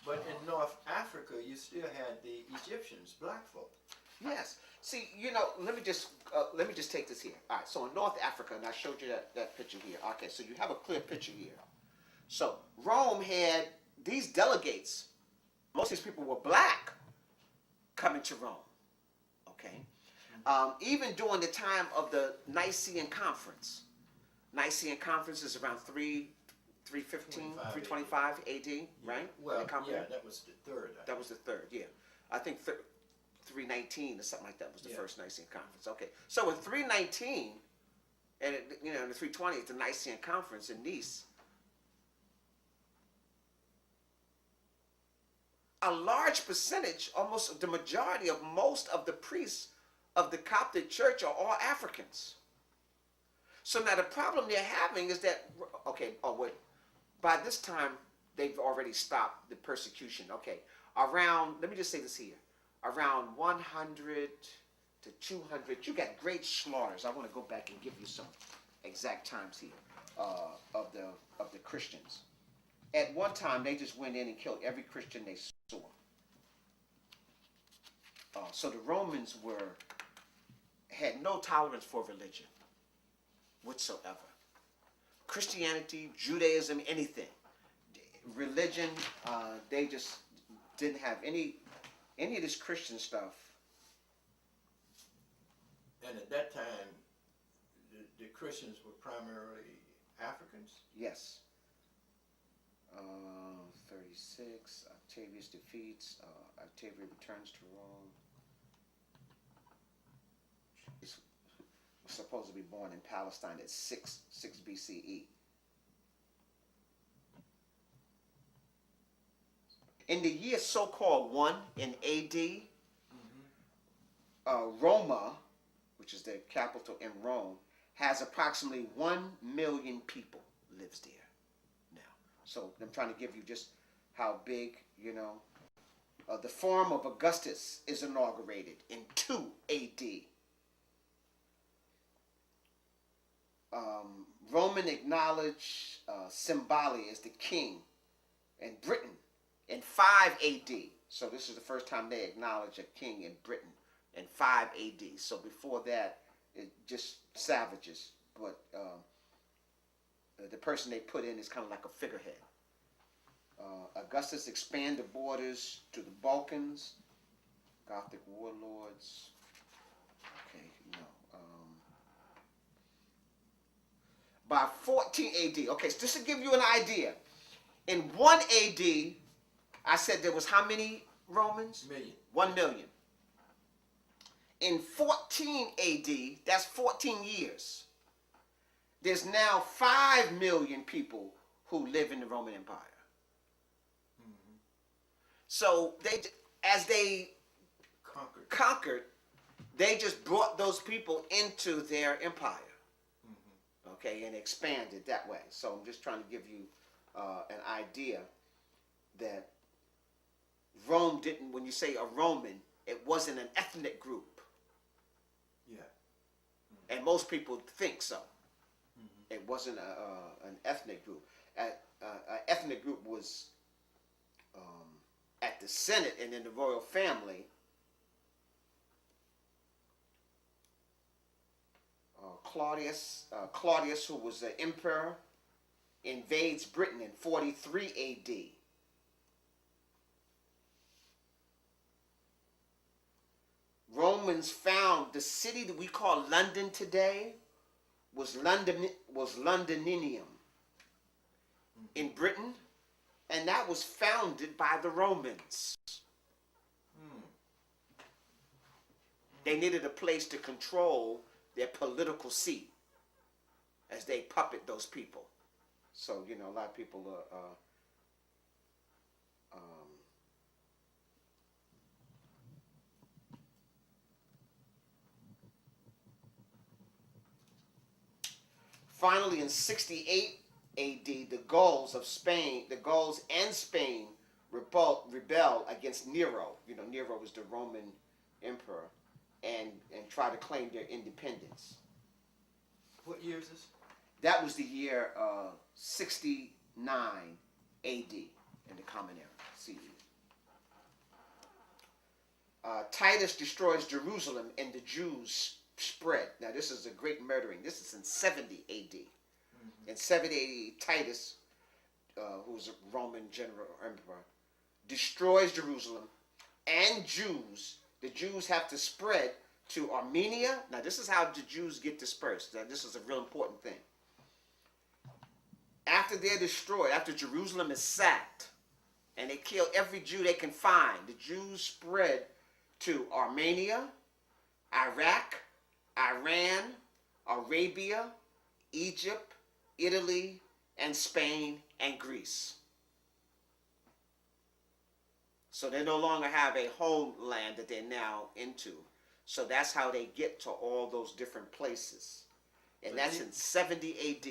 But in North Africa, you still had the Egyptians, black folk. Yes. See, you know, let me just take this here. All right. So in North Africa, and I showed you that picture here. Okay. So you have a clear picture here. So Rome had these delegates. Most of these people were black coming to Rome. Okay. Even during the time of the Nicene Conference. Nicene Conference is around 315, 325 AD, right? Well, yeah, that was the third. That was the third, yeah. I think 319 or something like that was the first Nicene Conference. Okay, so in 319, and in the 320, it's the Nicene Conference in Nice. A large percentage, almost the majority of most of the priests of the Coptic Church are all Africans. So now the problem they're having is that, by this time they've already stopped the persecution. Okay, let me just say this here, around 100 to 200, you got great slaughters. I want to go back and give you some exact times here of the Christians. At one time, they just went in and killed every Christian they saw. So the Romans had no tolerance for religion whatsoever. Christianity, Judaism, anything. Religion, they just didn't have any of this Christian stuff. And at that time, the Christians were primarily Africans? Yes. 36, Octavius defeats, Octavius returns to Rome. He's supposed to be born in Palestine at 6 BCE. In the year so-called 1 in AD, Roma, which is the capital in Rome, has approximately 1 million people lives there now. So I'm trying to give you just how big, the Forum of Augustus is inaugurated in 2 AD. Roman acknowledged Cymbeline as the king in Britain in 5 AD. So this is the first time they acknowledge a king in Britain in 5 AD. So before that, it just savages. But the person they put in is kind of like a figurehead. Augustus expanded borders to the Balkans. Gothic warlords. Okay, by 14 AD, okay, so just to give you an idea, in 1 AD, I said there was how many Romans? Million. 1 million. In 14 AD, that's 14 years. There's now 5 million people who live in the Roman Empire. Mm-hmm. So as they conquered, they just brought those people into their empire. Mm-hmm. Okay, and expanded that way. So I'm just trying to give you an idea that Rome didn't, when you say a Roman, it wasn't an ethnic group. Yeah. Mm-hmm. And most people think so. Mm-hmm. It wasn't an ethnic group. An ethnic group was at the Senate and in the royal family. Claudius, who was the emperor, invades Britain in 43 AD. Romans found the city that we call London today was Londinium in Britain, and that was founded by the Romans. They needed a place to control their political seat, as they puppet those people. So, you know, a lot of people are finally, in 68 AD, the Gauls and Spain rebel against Nero. You know, Nero was the Roman emperor, and try to claim their independence. What year is this? That was the year 69 AD in the Common Era, CE. Titus destroys Jerusalem and the Jews spread. Now this is a great murdering. This is in 70 AD. Mm-hmm. In 70 AD, Titus, who was a Roman general emperor, destroys Jerusalem and Jews. The Jews have to spread to Armenia. Now this is how the Jews get dispersed. Now this is a real important thing. After they're destroyed, after Jerusalem is sacked, and they kill every Jew they can find, the Jews spread to Armenia, Iraq, Iran, Arabia, Egypt, Italy, and Spain, and Greece. So they no longer have a homeland that they're now into. So that's how they get to all those different places. And that's in 70 AD.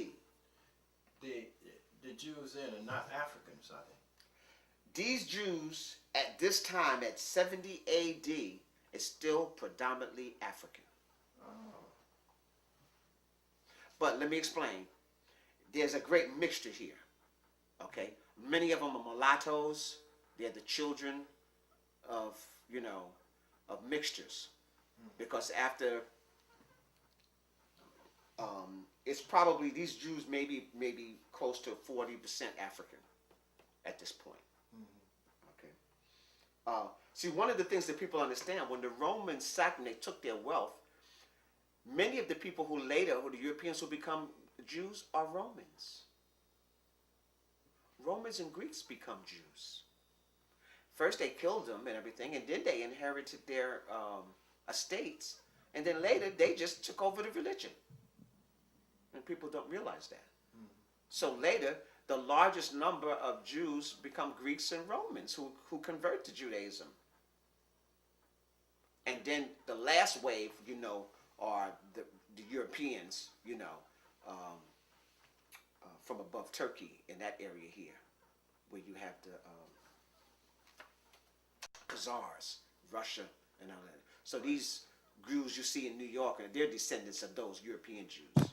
The Jews then are not Africans, are they? These Jews at this time, at 70 AD, is still predominantly African. Oh. But let me explain. There's a great mixture here. Okay? Many of them are mulattoes. They're the children of, you know, of mixtures. Because after, it's probably, these Jews maybe close to 40% African at this point. Okay. See, one of the things that people understand, when the Romans sacked and they took their wealth, many of the people who later, who the Europeans who become Jews, are Romans. Romans and Greeks become Jews. First they killed them and everything, and then they inherited their estates, and then later they just took over the religion. And people don't realize that. Mm. So later, the largest number of Jews become Greeks and Romans who convert to Judaism. And then the last wave, you know, are the Europeans, you know, from above Turkey in that area here, where you have the Khazars, Russia, and all that. So these Jews you see in New York, they're descendants of those European Jews.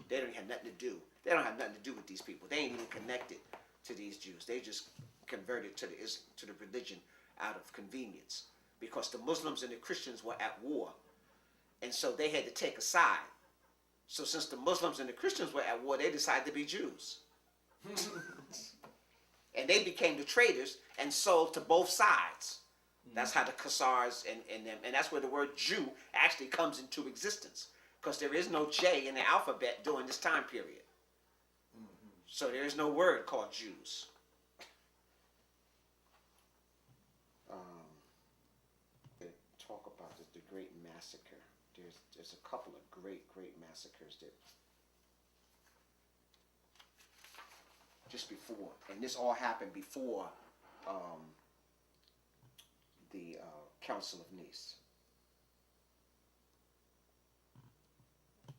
They don't have nothing to do. They don't have nothing to do with these people. They ain't even connected to these Jews. They just converted to the religion out of convenience, because the Muslims and the Christians were at war, and so they had to take a side. So since the Muslims and the Christians were at war, they decided to be Jews. And they became the traitors and sold to both sides. That's how the Khazars and them, and that's where the word Jew actually comes into existence, because there is no J in the alphabet during this time period. Mm-hmm. So there is no word called Jews. They talk about the Great Massacre. There's a couple of great massacres that just before, and this all happened before the Council of Nice.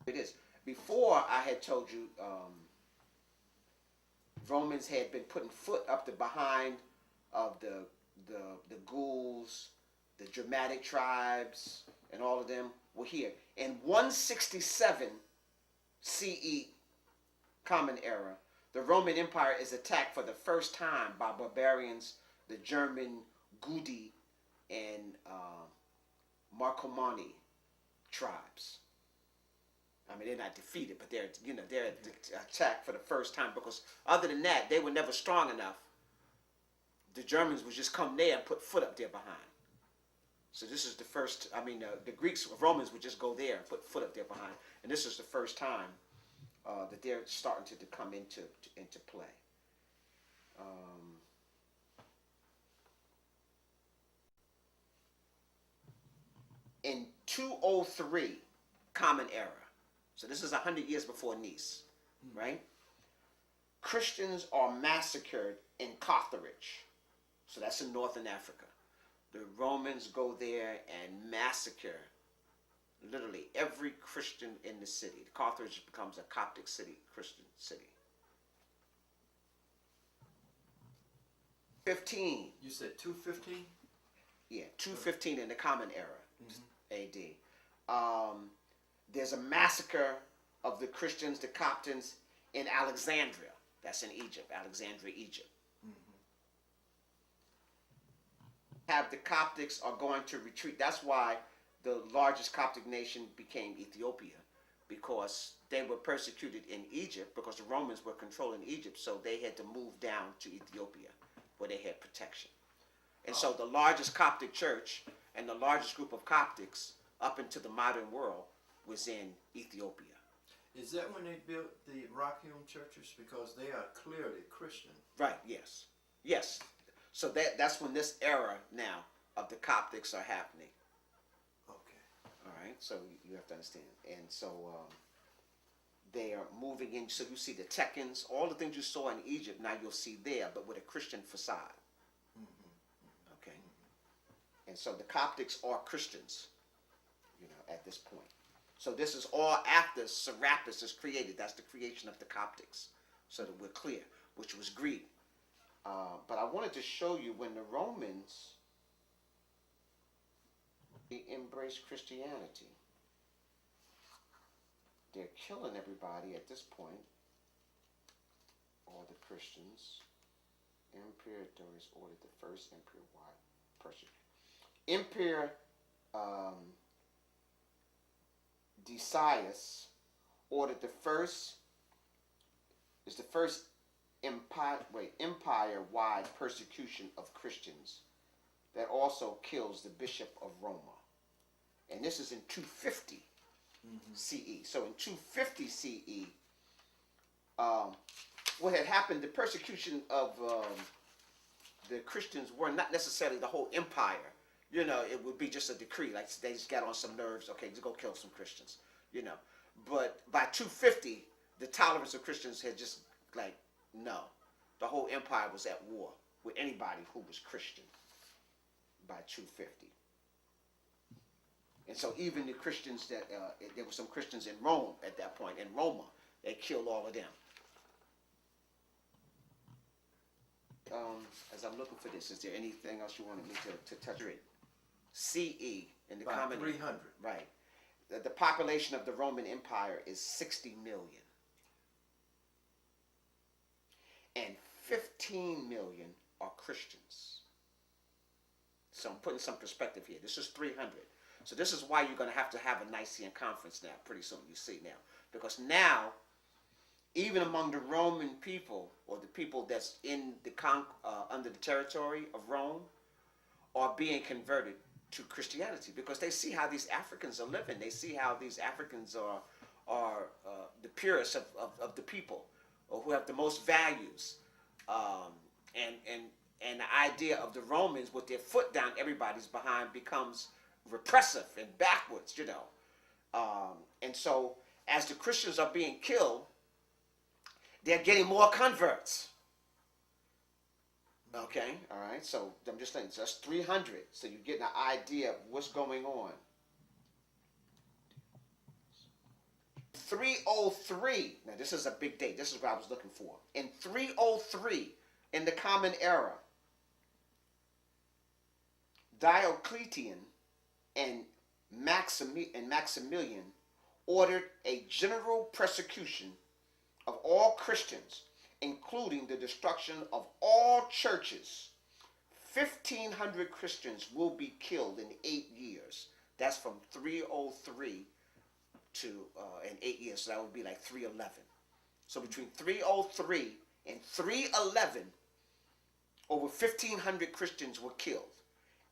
It is. Before, I had told you Romans had been putting foot up the behind of the Ghouls, the Germanic tribes, and all of them were here. In 167 CE, Common Era, the Roman Empire is attacked for the first time by barbarians, the German Gudi and Marcomanni tribes. I mean, they're not defeated, but they're attacked for the first time, because other than that, they were never strong enough. The Germans would just come there and put foot up there behind. So this is the first. I mean, the Greeks, Romans would just go there and put foot up there behind, and this is the first time that they're starting to come into play. In 203, Common Era. So this is 100 years before Nice. right? Christians are massacred in Carthage. So that's in northern Africa. The Romans go there and massacre literally every Christian in the city. Carthage becomes a Coptic city, Christian city. 15. You said 215? Yeah, 215 in the Common Era, AD. There's a massacre of the Christians, the Coptans, in Alexandria. That's in Egypt, Alexandria, Egypt. Have the Coptics are going to retreat. That's why the largest Coptic nation became Ethiopia, because they were persecuted in Egypt because the Romans were controlling Egypt, so they had to move down to Ethiopia where they had protection. And so the largest Coptic church and the largest group of Coptics up into the modern world was in Ethiopia. Is that when they built the rock-hewn churches? Because they are clearly Christian. Right, yes. Yes. So that's when this era now of the Coptics are happening. Okay. All right, so you have to understand. And so they are moving in. So you see the Tekkens, all the things you saw in Egypt, now you'll see there, but with a Christian facade. Okay. And so the Coptics are Christians, at this point. So this is all after Serapis is created. That's the creation of the Coptics, so that we're clear, which was Greek. But I wanted to show you when the Romans embraced Christianity. They're killing everybody at this point. All the Christians. Imperators ordered the first empire-wide persecution. Decius ordered the first empire-wide persecution of Christians that also kills the Bishop of Roma. And this is in 250 CE. So in 250 CE, what had happened, the persecution of the Christians were not necessarily the whole empire. It would be just a decree, like they just got on some nerves, okay, just go kill some Christians, But by 250, the tolerance of Christians had just, no. The whole empire was at war with anybody who was Christian by 250. And so even the Christians there were some Christians in Rome at that point, in Roma, they killed all of them. As I'm looking for this, is there anything else you wanted me to touch on? CE in the About common 300. Right. The population of the Roman Empire is 60 million. And 15 million are Christians. So I'm putting some perspective here. This is 300. So this is why you're going to have a Nicene conference now, pretty soon, you see now. Because now, even among the Roman people, or the people that's in the under the territory of Rome, are being converted to Christianity, because they see how these Africans are living. They see how these Africans are the purest of the people, or who have the most values, and the idea of the Romans with their foot down everybody's behind becomes repressive and backwards, and so as the Christians are being killed, they're getting more converts. Okay, all right, so I'm just saying, so that's 300, so you're getting an idea of what's going on. 303, now this is a big date, this is what I was looking for. In 303, in the Common Era, Diocletian and Maximilian ordered a general persecution of all Christians, including the destruction of all churches. 1,500 Christians will be killed in 8 years. That's from 303 to in 8 years, so that would be like 311. So between 303 and 311, over 1,500 Christians were killed,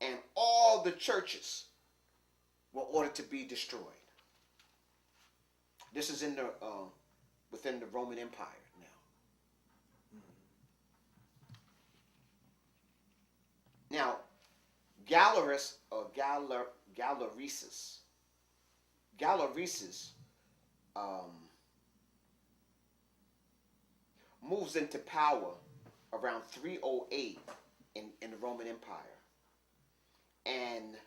and all the churches were ordered to be destroyed. This is in the within the Roman Empire now. Now, Galerius or Galerius moves into power around 308 in the Roman Empire. And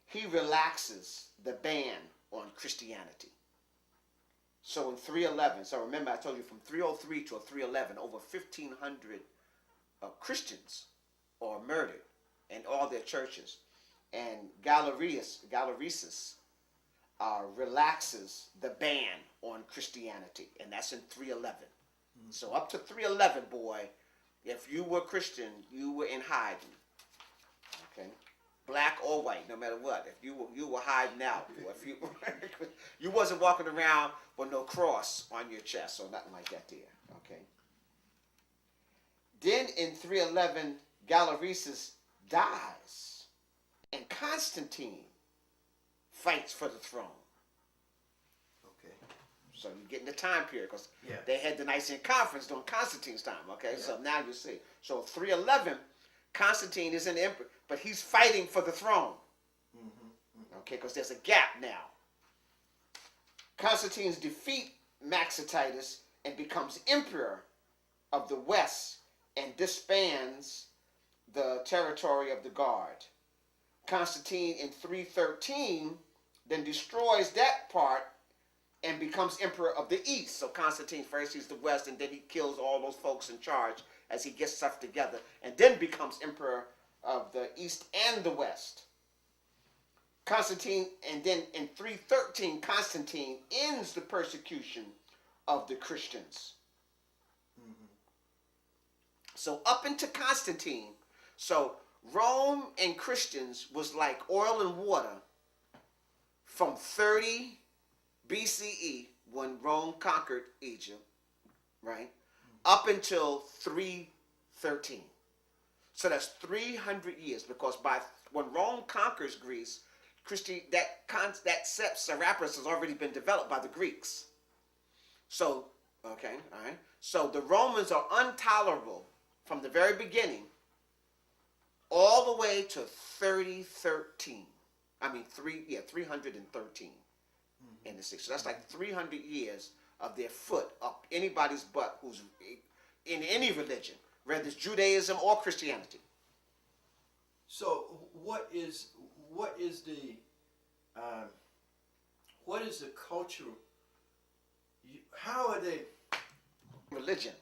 he relaxes the ban on Christianity. So in 311, so remember I told you from 303 to 311, over 1,500 Christians are murdered in all their churches. And Galerius relaxes the ban on Christianity, and that's in 311. So up to 311, boy, if you were Christian, you were in hiding. Okay, black or white, no matter what. If you were hiding out. If you wasn't walking around with no cross on your chest or nothing like that, there. Okay. Then in 311, Galerius dies, and Constantine fights for the throne. Okay. So you get in the time period, because Yeah. they had the Nicene Conference during Constantine's time, okay? Yeah. So now you see. So 311, Constantine is an emperor, but he's fighting for the throne. Okay, because there's a gap now. Constantine's defeat Maxentius and becomes emperor of the West and disbands the territory of the Guard. Constantine in 313 then destroys that part and becomes emperor of the East. So Constantine first sees the West, and then he kills all those folks in charge as he gets stuff together, and then becomes emperor of the East and the West. Constantine, and then in 313, Constantine ends the persecution of the Christians. So up into Constantine, so Rome and Christians was like oil and water from 30 BCE, when Rome conquered Egypt, right, up until 313. So that's 300 years, because when Rome conquers Greece, that Serapis has already been developed by the Greeks. So, okay, all right. So the Romans are intolerable from the very beginning all the way to 313. 313 in the 60s. So that's like 300 years of their foot up anybody's butt who's in any religion, whether it's Judaism or Christianity. So what is the culture? How are they? Religion.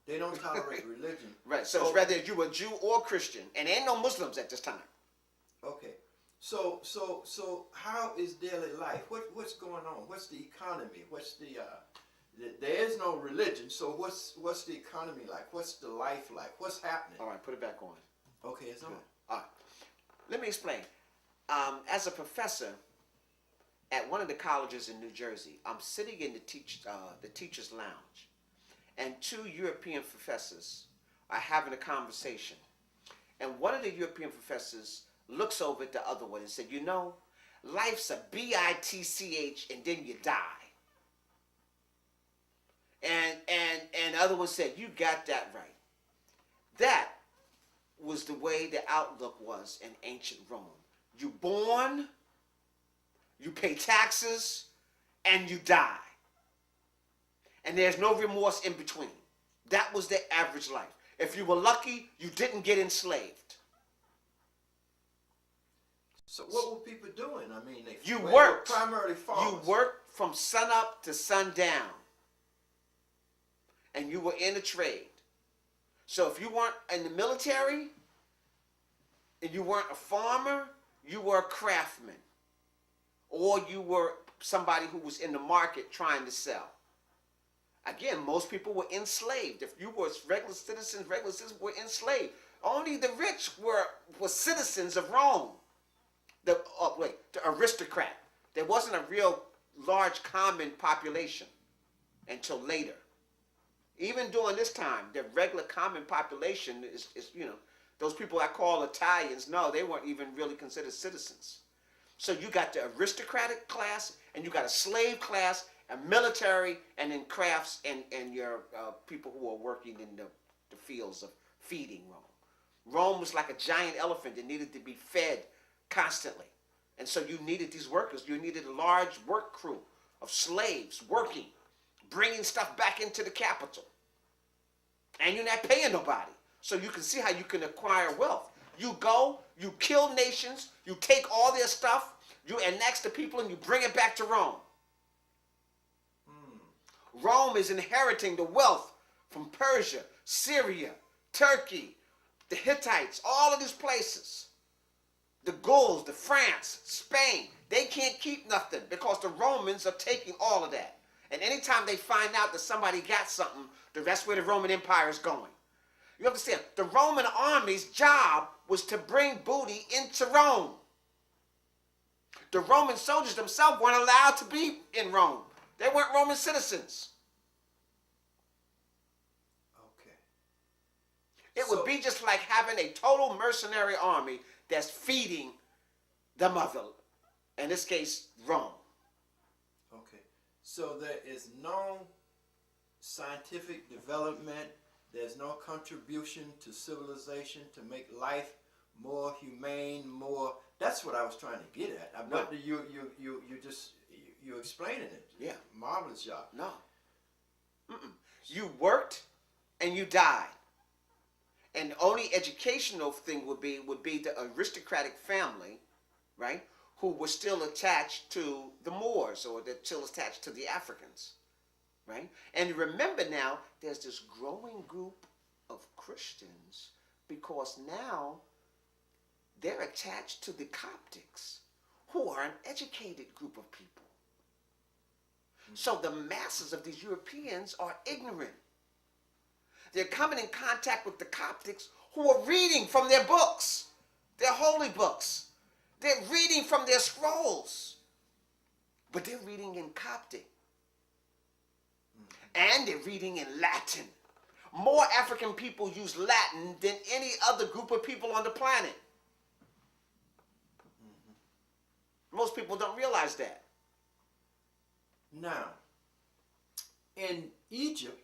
They don't tolerate religion. Right. So it's whether you a Jew or Christian, and ain't no Muslims at this time. Okay. So how is daily life? What's going on? What's the economy? What's there is no religion, so what's the economy like? What's the life like? What's happening? All right, put it back on. Okay, it's on. All right. Let me explain. As a professor at one of the colleges in New Jersey, I'm sitting in the teacher's lounge, and two European professors are having a conversation. And one of the European professors looks over at the other one and said, you know, life's a bitch and then you die. And the other one said, you got that right. That was the way the outlook was in ancient Rome. You born, you pay taxes, and you die. And there's no remorse in between. That was the average life. If you were lucky, you didn't get enslaved. So what were people doing? I mean, they You were worked. primarily farmers. You worked from sun up to sundown. And you were in a trade. So if you weren't in the military, and you weren't a farmer, you were a craftsman. Or you were somebody who was in the market trying to sell. Again, most people were enslaved. If you were regular citizens were enslaved. Only the rich were citizens of Rome. The aristocrat. There wasn't a real large common population until later. Even during this time, the regular common population is those people I call Italians, no, they weren't even really considered citizens. So you got the aristocratic class, and you got a slave class, a military, and then crafts, and your people who are working in the fields of feeding Rome. Rome was like a giant elephant that needed to be fed constantly. And so you needed these workers. You needed a large work crew of slaves working, bringing stuff back into the capital. and you're not paying nobody. So you can see how you can acquire wealth. You go, you kill nations, you take all their stuff, you annex the people, and you bring it back to Rome. Rome is inheriting the wealth from Persia, Syria, Turkey, the Hittites, all of these places. The Gauls, the France, Spain, they can't keep nothing because the Romans are taking all of that. And anytime they find out that somebody got something, that's where the Roman Empire is going. You understand? The Roman army's job was to bring booty into Rome. The Roman soldiers themselves weren't allowed to be in Rome. They weren't Roman citizens. Okay. It would be just like having a total mercenary army that's feeding the mother, in this case, Rome. Okay. So there is no scientific development. There's no contribution to civilization to make life more humane, more. That's what I was trying to get at. But you explaining it. Yeah. Marvelous job. No. You worked and you died. And the only educational thing would be the aristocratic family, right, who were still attached to the Moors or that still attached to the Africans, right? And remember now, there's this growing group of Christians because now they're attached to the Coptics, who are an educated group of people. So the masses of these Europeans are ignorant. They're coming in contact with the Coptics who are reading from their books, their holy books. They're reading from their scrolls. But they're reading in Coptic. And they're reading in Latin. More African people use Latin than any other group of people on the planet. Most people don't realize that. Now, in Egypt,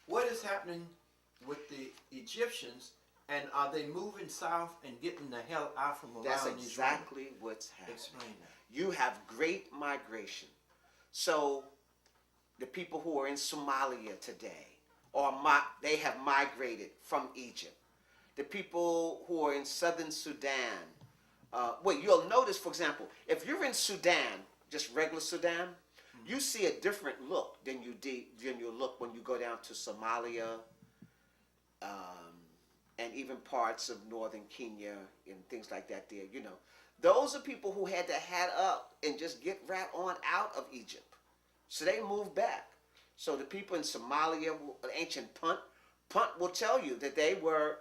what is happening with the Egyptians, and are they moving south and getting the hell out from around That's these exactly what's happening. Explain that. You have great migration. So the people who are in Somalia today, they have migrated from Egypt. The people who are in southern Sudan, you'll notice, for example, if you're in Sudan, just regular Sudan, you see a different look than you look when you go down to Somalia, and even parts of northern Kenya and things like that there. You know, those are people who had to hat up and just get right on out of Egypt. So they moved back. So the people in Somalia, ancient Punt will tell you that they were,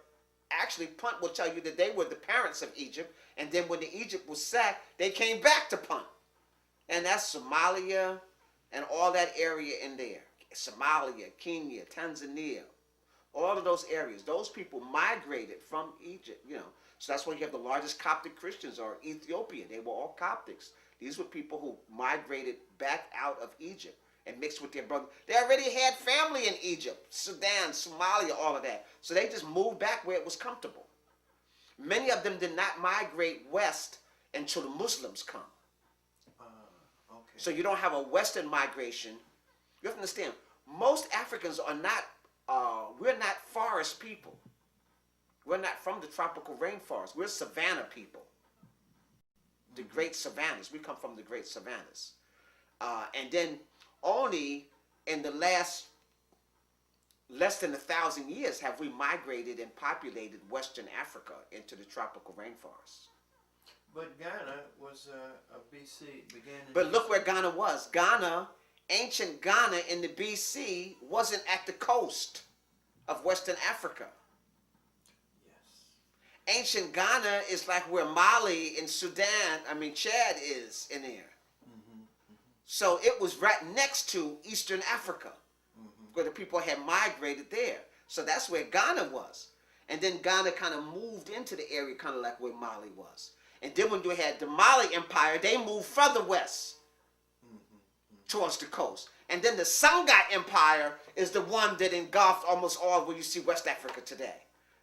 Punt will tell you that they were the parents of Egypt, and then when the Egypt was sacked, they came back to Punt. And that's Somalia and all that area in there. Somalia, Kenya, Tanzania, all of those areas. Those people migrated from Egypt, you know. So that's why you have the largest Coptic Christians are Ethiopia. They were all Coptics. These were people who migrated back out of Egypt and mixed with their brothers. They already had family in Egypt, Sudan, Somalia, all of that. So they just moved back where it was comfortable. Many of them did not migrate west until the Muslims come. Okay. So you don't have a Western migration. You have to understand, most Africans are not, we're not forest people. We're not from the tropical rainforest. We're savanna people. The great savannas. We come from the great savannas. And then only in the less than 1,000 years have we migrated and populated Western Africa into the tropical rainforest. But Ghana was a BC, began in But look where Ghana was. Ancient Ghana in the BC wasn't at the coast of Western Africa. Yes. Ancient Ghana is like where Mali and Chad is in there. So it was right next to Eastern Africa, where the people had migrated there. So that's where Ghana was. And then Ghana kind of moved into the area kind of like where Mali was. And then when you had the Mali Empire, they moved further west towards the coast. And then the Songhai Empire is the one that engulfed almost all where you see West Africa today.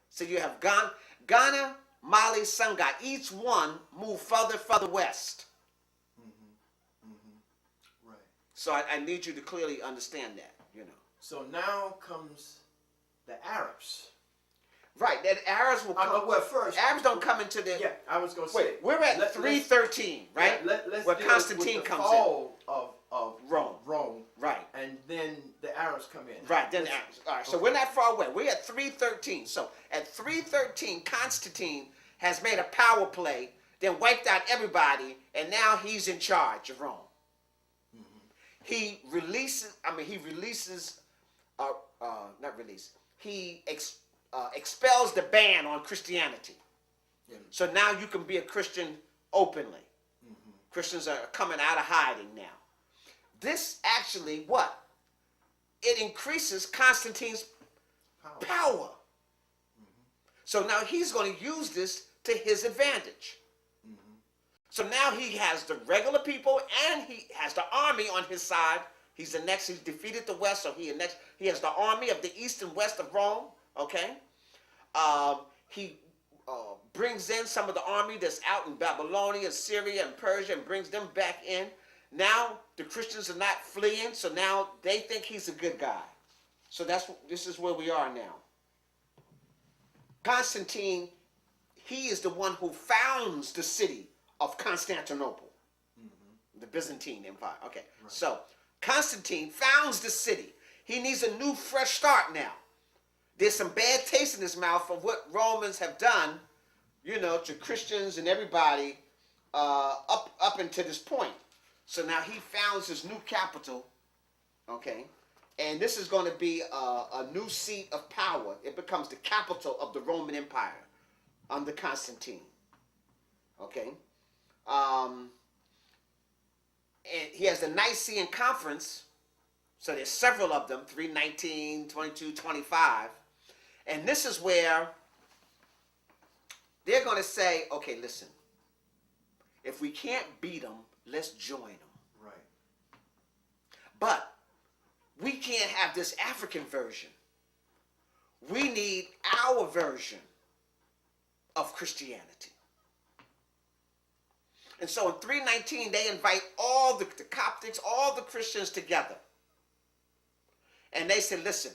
So you have Ghana, Mali, Songhai. Each one moved further west. Right. So I need you to clearly understand that, you know. So now comes the Arabs. Right, that Arabs will come. well, first, Arabs don't come into the. Yeah, I was going to say. Wait, we're at 313, right? Yeah, let's where deal Constantine with the comes in. fall of Rome. Rome, Right. and then the Arabs come in. Right, then Arabs. All right, so we're not far away. We're at 313. So at 313, Constantine has made a power play, then wiped out everybody, and now he's in charge of Rome. He releases, expels the ban on Christianity. Yeah. So now you can be a Christian openly. Christians are coming out of hiding now. This actually, what? It increases Constantine's power. So now he's going to use this to his advantage. So now he has the regular people and he has the army on his side. He's defeated the West, so he has the army of the east and west of Rome, okay? He brings in some of the army that's out in Babylonia, Syria, and Persia, and brings them back in. Now the Christians are not fleeing, so now they think he's a good guy. So this is where we are now. Constantine, he is the one who founds the city of Constantinople, the Byzantine Empire. Okay, right. So Constantine founds the city. He needs a new, fresh start now. There's some bad taste in his mouth of what Romans have done, to Christians and everybody up until this point. So now he founds his new capital, okay, and this is going to be a new seat of power. It becomes the capital of the Roman Empire under Constantine, okay. And he has the Nicene Conference, so there's several of them, 319, 22, 25, and this is where they're going to say, okay, listen, if we can't beat them, let's join them. Right. But we can't have this African version. We need our version of Christianity. And so in 319, they invite all the Coptics, all the Christians together. And they said, listen,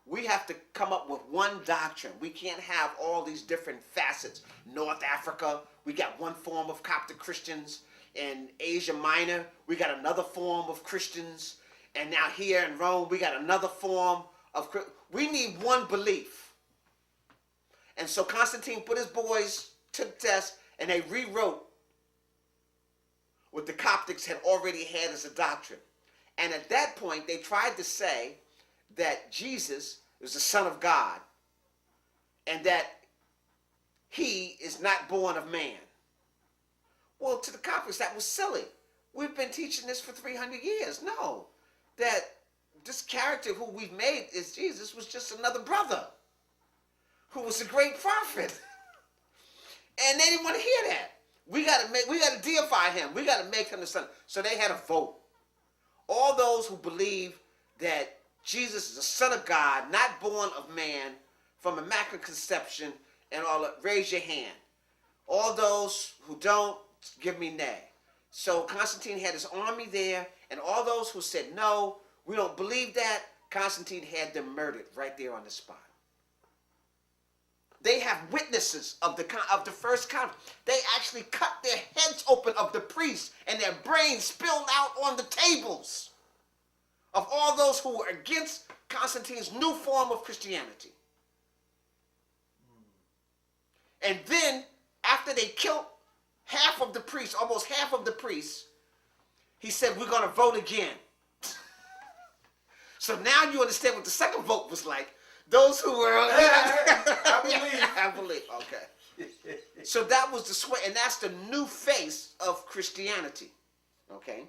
we have to come up with one doctrine. We can't have all these different facets. North Africa, we got one form of Coptic Christians. In Asia Minor, we got another form of Christians. And now here in Rome, we got another form of Christians. We need one belief. And so Constantine put his boys to the test, and they rewrote what the Coptics had already had as a doctrine. And at that point, they tried to say that Jesus is the Son of God and that he is not born of man. Well, to the Coptics, that was silly. We've been teaching this for 300 years. No, that this character who we've made is Jesus was just another brother who was a great prophet. And they didn't want to hear that. We got to deify him. We got to make him the son. So they had a vote. All those who believe that Jesus is the Son of God, not born of man, from immaculate conception, and all that, raise your hand. All those who don't, give me nay. So Constantine had his army there, and all those who said, no, we don't believe that, Constantine had them murdered right there on the spot. They have witnesses of the first conference. They actually cut their heads open of the priests, and their brains spilled out on the tables of all those who were against Constantine's new form of Christianity. And then, after they killed half of the priests, almost half of the priests, he said, we're going to vote again. So now you understand what the second vote was like. Those who were... I believe. Okay. So that was the sway, and that's the new face of Christianity. Okay?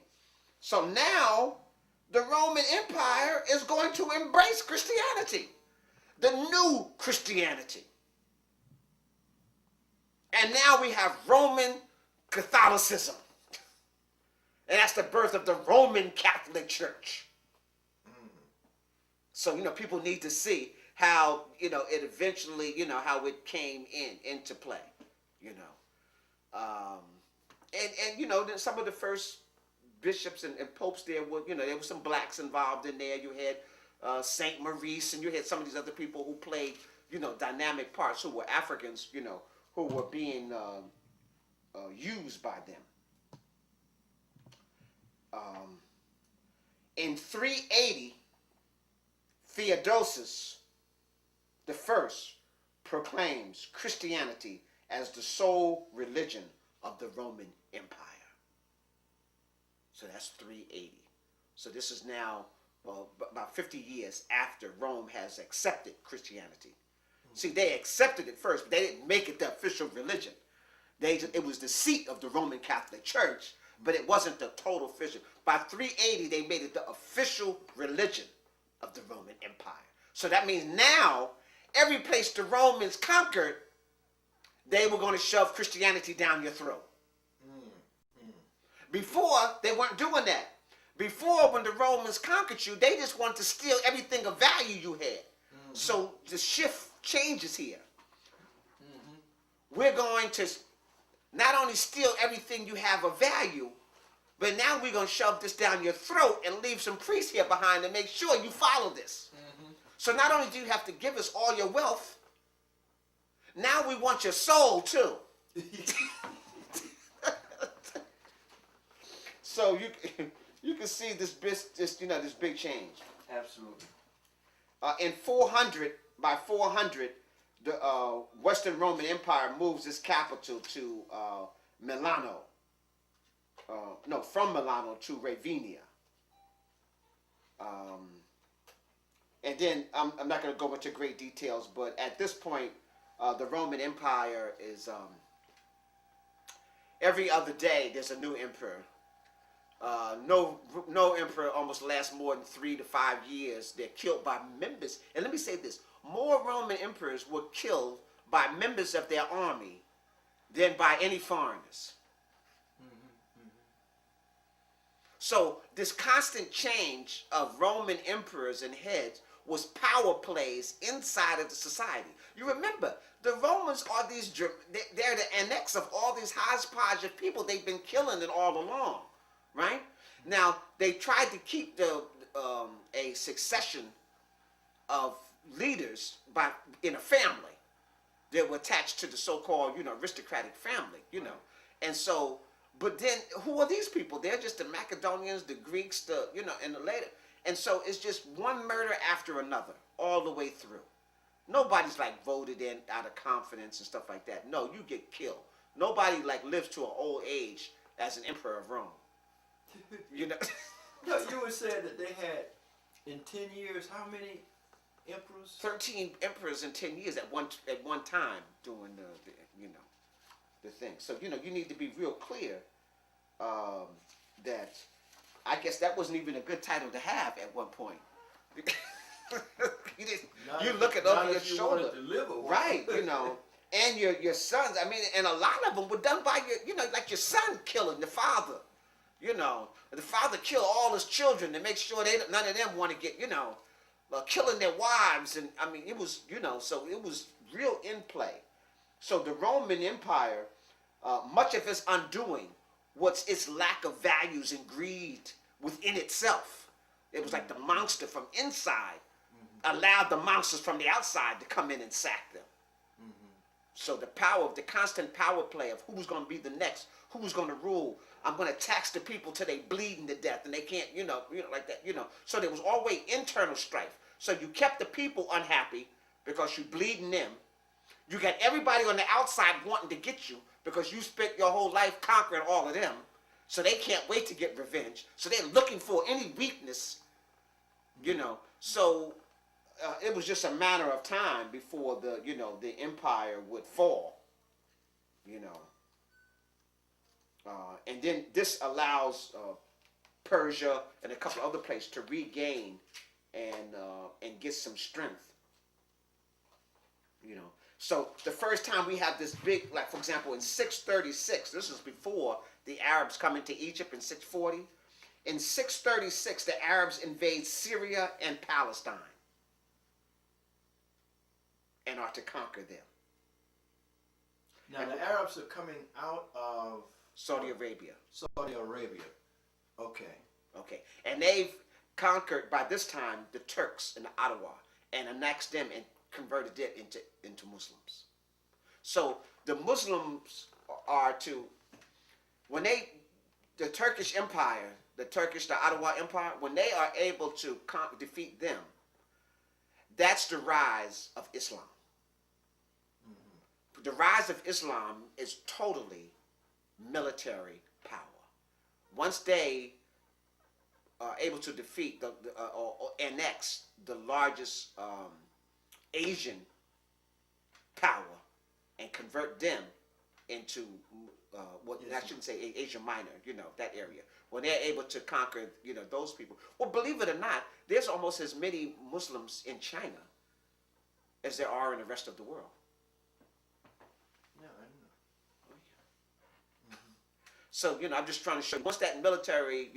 So now, the Roman Empire is going to embrace Christianity. The new Christianity. And now we have Roman Catholicism. And that's the birth of the Roman Catholic Church. So, people need to see how, it eventually, how it came into play, And some of the first bishops and popes there were, there were some blacks involved in there. You had Saint Maurice, and you had some of these other people who played, dynamic parts, who were Africans, who were being used by them. In 380, Theodosius the First proclaims Christianity as the sole religion of the Roman Empire. So that's 380. So this is now about 50 years after Rome has accepted Christianity. See, they accepted it first, but they didn't make it the official religion. It was the seat of the Roman Catholic Church, but it wasn't the total official. By 380, they made it the official religion of the Roman Empire. So that means now, every place the Romans conquered, they were going to shove Christianity down your throat. Before, they weren't doing that. Before, when the Romans conquered you, they just wanted to steal everything of value you had. So the shift changes here. We're going to not only steal everything you have of value, but now we're going to shove this down your throat and leave some priests here behind to make sure you follow this. So not only do you have to give us all your wealth, now we want your soul too. So you can see this big change. Absolutely. In 400, by 400, the Western Roman Empire moves its capital to Milano. From Milano to Ravenna. And then I'm not going to go into great details, but at this point, the Roman Empire is every other day there's a new emperor. No emperor almost lasts more than 3 to 5 years. They're killed by members. And let me say this: more Roman emperors were killed by members of their army than by any foreigners. So this constant change of Roman emperors and heads was power plays inside of the society. You remember, the Romans are they're the annex of all these hodgepodge of people they've been killing it all along, right? Now, they tried to keep a succession of leaders in a family. They were attached to the so-called, aristocratic family, And so, but then, who are these people? They're just the Macedonians, the Greeks, and the later. And so it's just one murder after another, all the way through. Nobody's voted in out of confidence and stuff like that. No, you get killed. Nobody lives to an old age as an emperor of Rome. No, you were saying that they had, in 10 years, how many emperors? 13 emperors in 10 years at one time doing the thing. So, you need to be real clear that I guess that wasn't even a good title to have at one point. You look it over your shoulder. Right, and your sons, and a lot of them were done by your son killing the father. The father killed all his children to make sure none of them want to get, killing their wives. And it was, so it was real in play. So the Roman Empire, much of its undoing was its lack of values and greed within itself. It was like the monster from inside allowed the monsters from the outside to come in and sack them. So the constant power play of who's going to be the next, who's going to rule. I'm going to tax the people till they bleeding to death and they can't, like that, So there was always internal strife. So you kept the people unhappy because you bleeding them. You got everybody on the outside wanting to get you because you spent your whole life conquering all of them. So they can't wait to get revenge. So they're looking for any weakness, So it was just a matter of time before the empire would fall, And then this allows Persia and a couple other places to regain and get some strength, So the first time we have this big, for example, in 636, this is before the Arabs come into Egypt in 640. In 636, the Arabs invade Syria and Palestine and are to conquer them. Now the Arabs are coming out of Saudi Arabia. Saudi Arabia. Okay. And they've conquered by this time the Turks in the Ottawa and annexed them and converted it into Muslims. So the Muslims are to, when the Turkish Empire, the Ottawa Empire, when they are able to defeat them, that's the rise of Islam. The rise of Islam is totally military power. Once they are able to defeat or annex the largest Asian power and convert them into I shouldn't say Asia Minor, that area. When they're able to conquer, those people. Well, believe it or not, there's almost as many Muslims in China as there are in the rest of the world. Yeah, I know. So, I'm just trying to show you, once that military,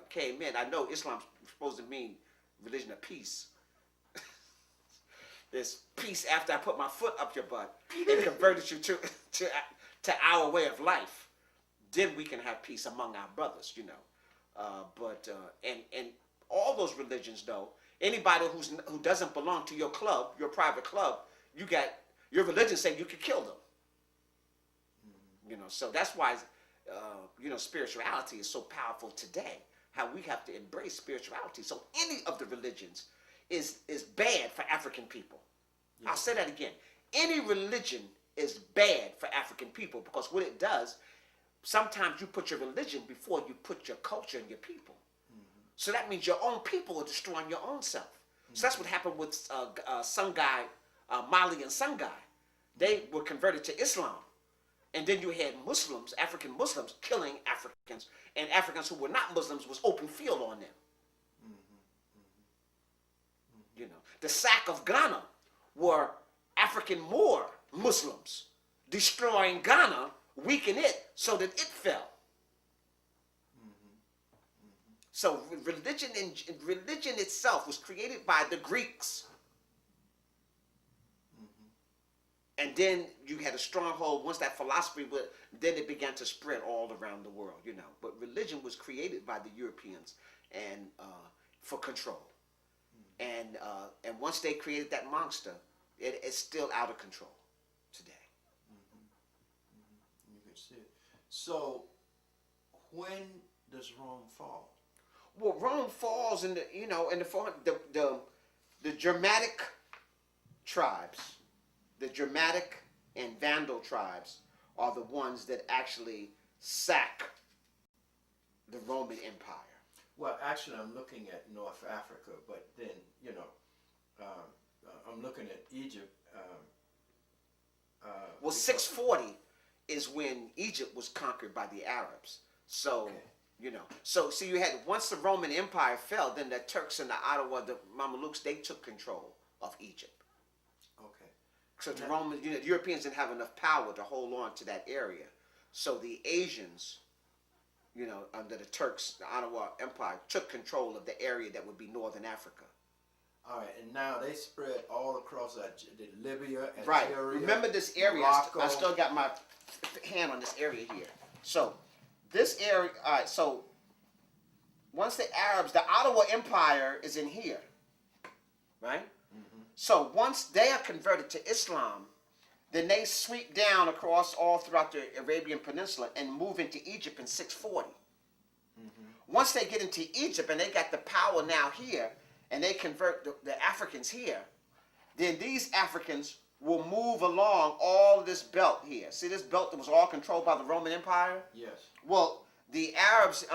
came in, I know Islam's supposed to mean religion of peace. There's peace after I put my foot up your butt and converted you to our way of life. Then we can have peace among our brothers, and all those religions, though, anybody who doesn't belong to your club, your private club, you got your religion saying you could kill them. So that's why, spirituality is so powerful today. How we have to embrace spirituality. So any of the religions is bad for African people. I'll say that again. Any religion is bad for African people because what it does, sometimes you put your religion before you put your culture and your people. So that means your own people are destroying your own self. So that's what happened with Songhai, Mali and Songhai. They were converted to Islam. And then you had Muslims, African Muslims, killing Africans, and Africans who were not Muslims was open field on them. The sack of Ghana were African Moor Muslims destroying Ghana, weakening it so that it fell. So religion itself was created by the Greeks. And then you had a stronghold. Once that philosophy, then it began to spread all around the world, But religion was created by the Europeans and for control. And once they created that monster, it's still out of control today. You can see it. So, when does Rome fall? Well, Rome falls in the Germanic tribes. The Germanic and Vandal tribes are the ones that actually sack the Roman Empire. Well, actually, I'm looking at North Africa, but then, I'm looking at Egypt. Well, 640 is when Egypt was conquered by the Arabs. So, so you had, once the Roman Empire fell, then the Turks and the Ottawa, the Mamelukes, they took control of Egypt. So the Romans, the Europeans didn't have enough power to hold on to that area. So the Asians, under the Turks, the Ottawa Empire, took control of the area that would be northern Africa. All right, and now they spread all across Libya, Algeria, right. Remember this area, Morocco. I still got my hand on this area here. So this area, all right, so once the Arabs, the Ottawa Empire is in here, right? So once they are converted to Islam, then they sweep down across all throughout the Arabian Peninsula and move into Egypt in 640. Once they get into Egypt and they got the power now here, and they convert the Africans here, then these Africans will move along all this belt here. See this belt that was all controlled by the Roman Empire? Yes. Well, the Arabs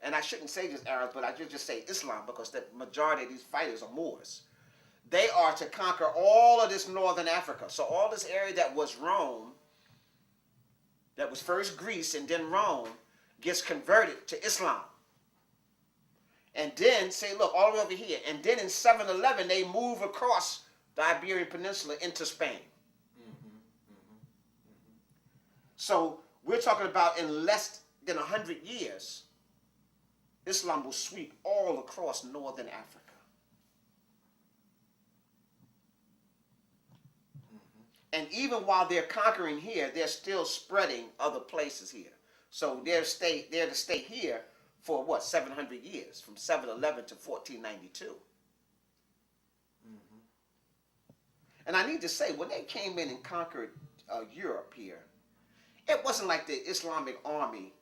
and I shouldn't say just Arabs, but I just say Islam because the majority of these fighters are Moors. They are to conquer all of this northern Africa. So all this area that was Rome, that was first Greece and then Rome, gets converted to Islam. And then, say, look, all the way over here. And then in 711, they move across the Iberian Peninsula into Spain. So we're talking about in less than 100 years, Islam will sweep all across northern Africa. And even while they're conquering here, they're still spreading other places here. So they're to stay here for what, 700 years, from 711 to 1492. And I need to say, when they came in and conquered Europe here, it wasn't like the Islamic army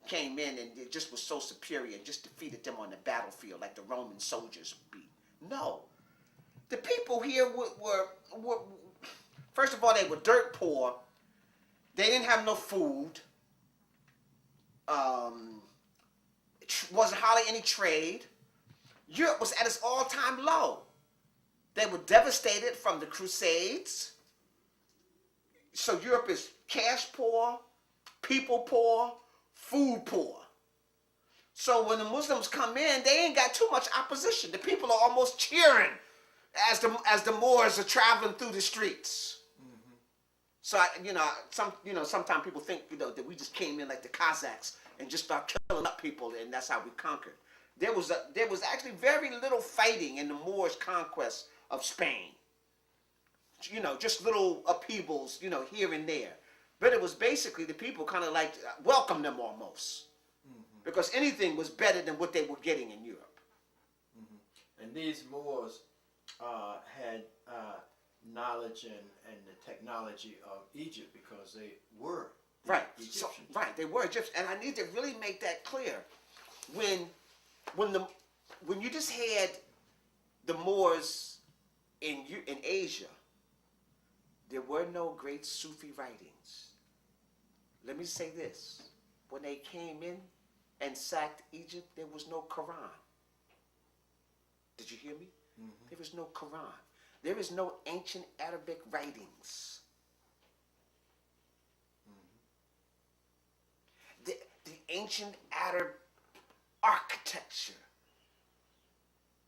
came in and it just was so superior and just defeated them on the battlefield like the Roman soldiers would be. No. The people here were first of all, they were dirt poor. They didn't have no food. Wasn't hardly any trade. Europe was at its all-time low. They were devastated from the Crusades. So Europe is cash poor, people poor, food poor. So when the Muslims come in, they ain't got too much opposition. The people are almost cheering as the Moors are traveling through the streets. So sometimes people think that we just came in like the Cossacks and just start killing up people, and that's how we conquered. There was actually very little fighting in the Moors' conquest of Spain. Just little upheavals, here and there. But it was basically the people kind of like welcomed them almost. Because anything was better than what they were getting in Europe. And these Moors had knowledge and the technology of Egypt because they were Egyptians. They were Egyptians. And I need to really make that clear. When you just had the Moors in Asia, there were no great Sufi writings. Let me say this. When they came in and sacked Egypt, there was no Quran. Did you hear me? There was no Quran. There is no ancient Arabic writings. The ancient Arab architecture.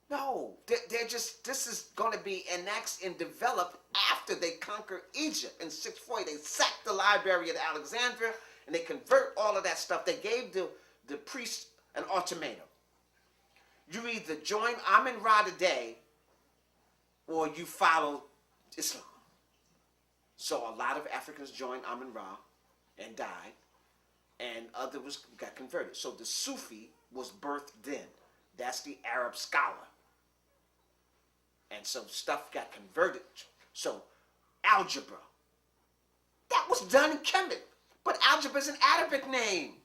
No, this is going to be annexed and developed after they conquer Egypt in 640. They sacked the library at Alexandria and they convert all of that stuff. They gave the priests an ultimatum. You either join Amun-Ra today or you follow Islam. So a lot of Africans joined Amun-Ra and died, and others got converted. So the Sufi was birthed then. That's the Arab scholar. And so stuff got converted. So algebra, that was done in Kemetic. But algebra is an Arabic name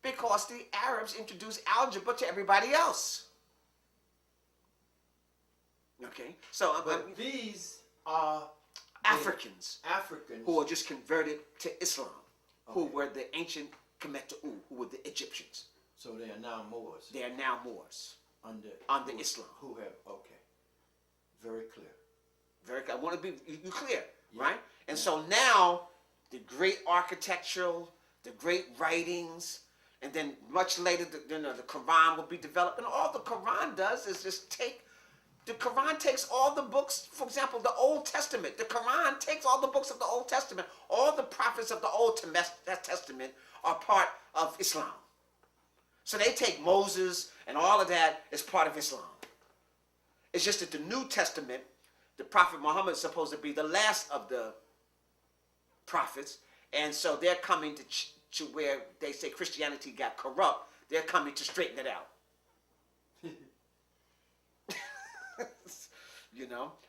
because the Arabs introduced algebra to everybody else. Okay, so But these are Africans Africans who are just converted to Islam, who were the ancient Kemetic, who were the Egyptians. So they are now Moors. They are now Moors under Islam. Who have very clear. Very clear. I want to be you clear, right? And so now the great architectural, the great writings, and then much later the Quran will be developed. And all the Quran does is just the Quran takes all the books, for example, the Old Testament. The Quran takes all the books of the Old Testament. All the prophets of the Old Testament are part of Islam. So they take Moses and all of that as part of Islam. It's just that the New Testament, the Prophet Muhammad is supposed to be the last of the prophets. And so they're coming to where they say Christianity got corrupt. They're coming to straighten it out.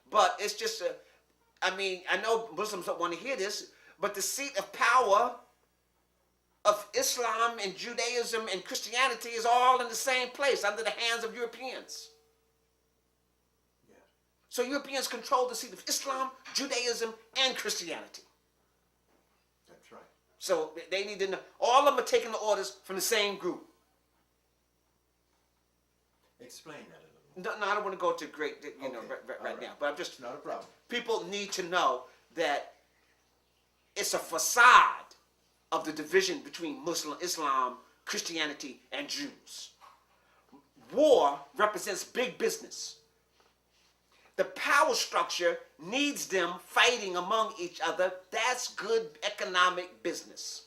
But it's just I know Muslims don't want to hear this, but the seat of power of Islam and Judaism and Christianity is all in the same place under the hands of Europeans. Yeah. So Europeans control the seat of Islam, Judaism, and Christianity. That's right. So they need to know. All of them are taking the orders from the same group. Explain that a little. No, I don't want to go to great, right now. But I'm just not a problem. People need to know that it's a facade of the division between Islam, Christianity, and Jews. War represents big business. The power structure needs them fighting among each other. That's good economic business.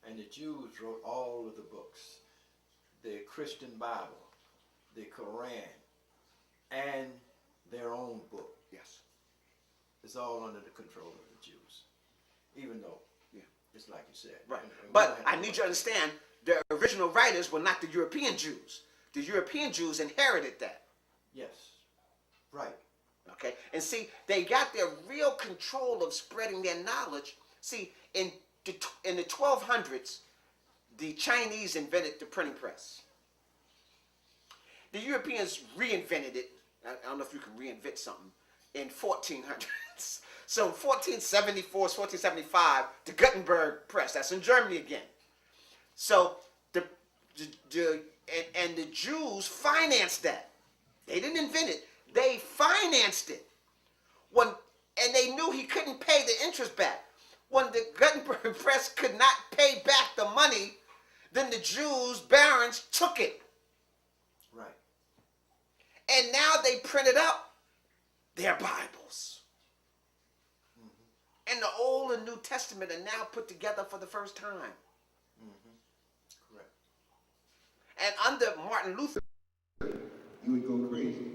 And the Jews wrote all of the books, the Christian Bible, the Quran, and their own book. Yes. It's all under the control of the Jews. Even though, it's like you said. Right. But I need you to understand, the original writers were not the European Jews. The European Jews inherited that. Yes. Right. Okay, and see, they got their real control of spreading their knowledge. See, in the 1200s, the Chinese invented the printing press. The Europeans reinvented it. I don't know if you can reinvent something in 1400s. So 1474, 1475, the Gutenberg press. That's in Germany again. So the Jews financed that. They didn't invent it. They financed it. And they knew he couldn't pay the interest back. When the Gutenberg press could not pay back the money, then the Jews, barons, took it. Right. And now they printed up their Bibles. And the Old and New Testament are now put together for the first time. Correct. And under Martin Luther, you would go crazy.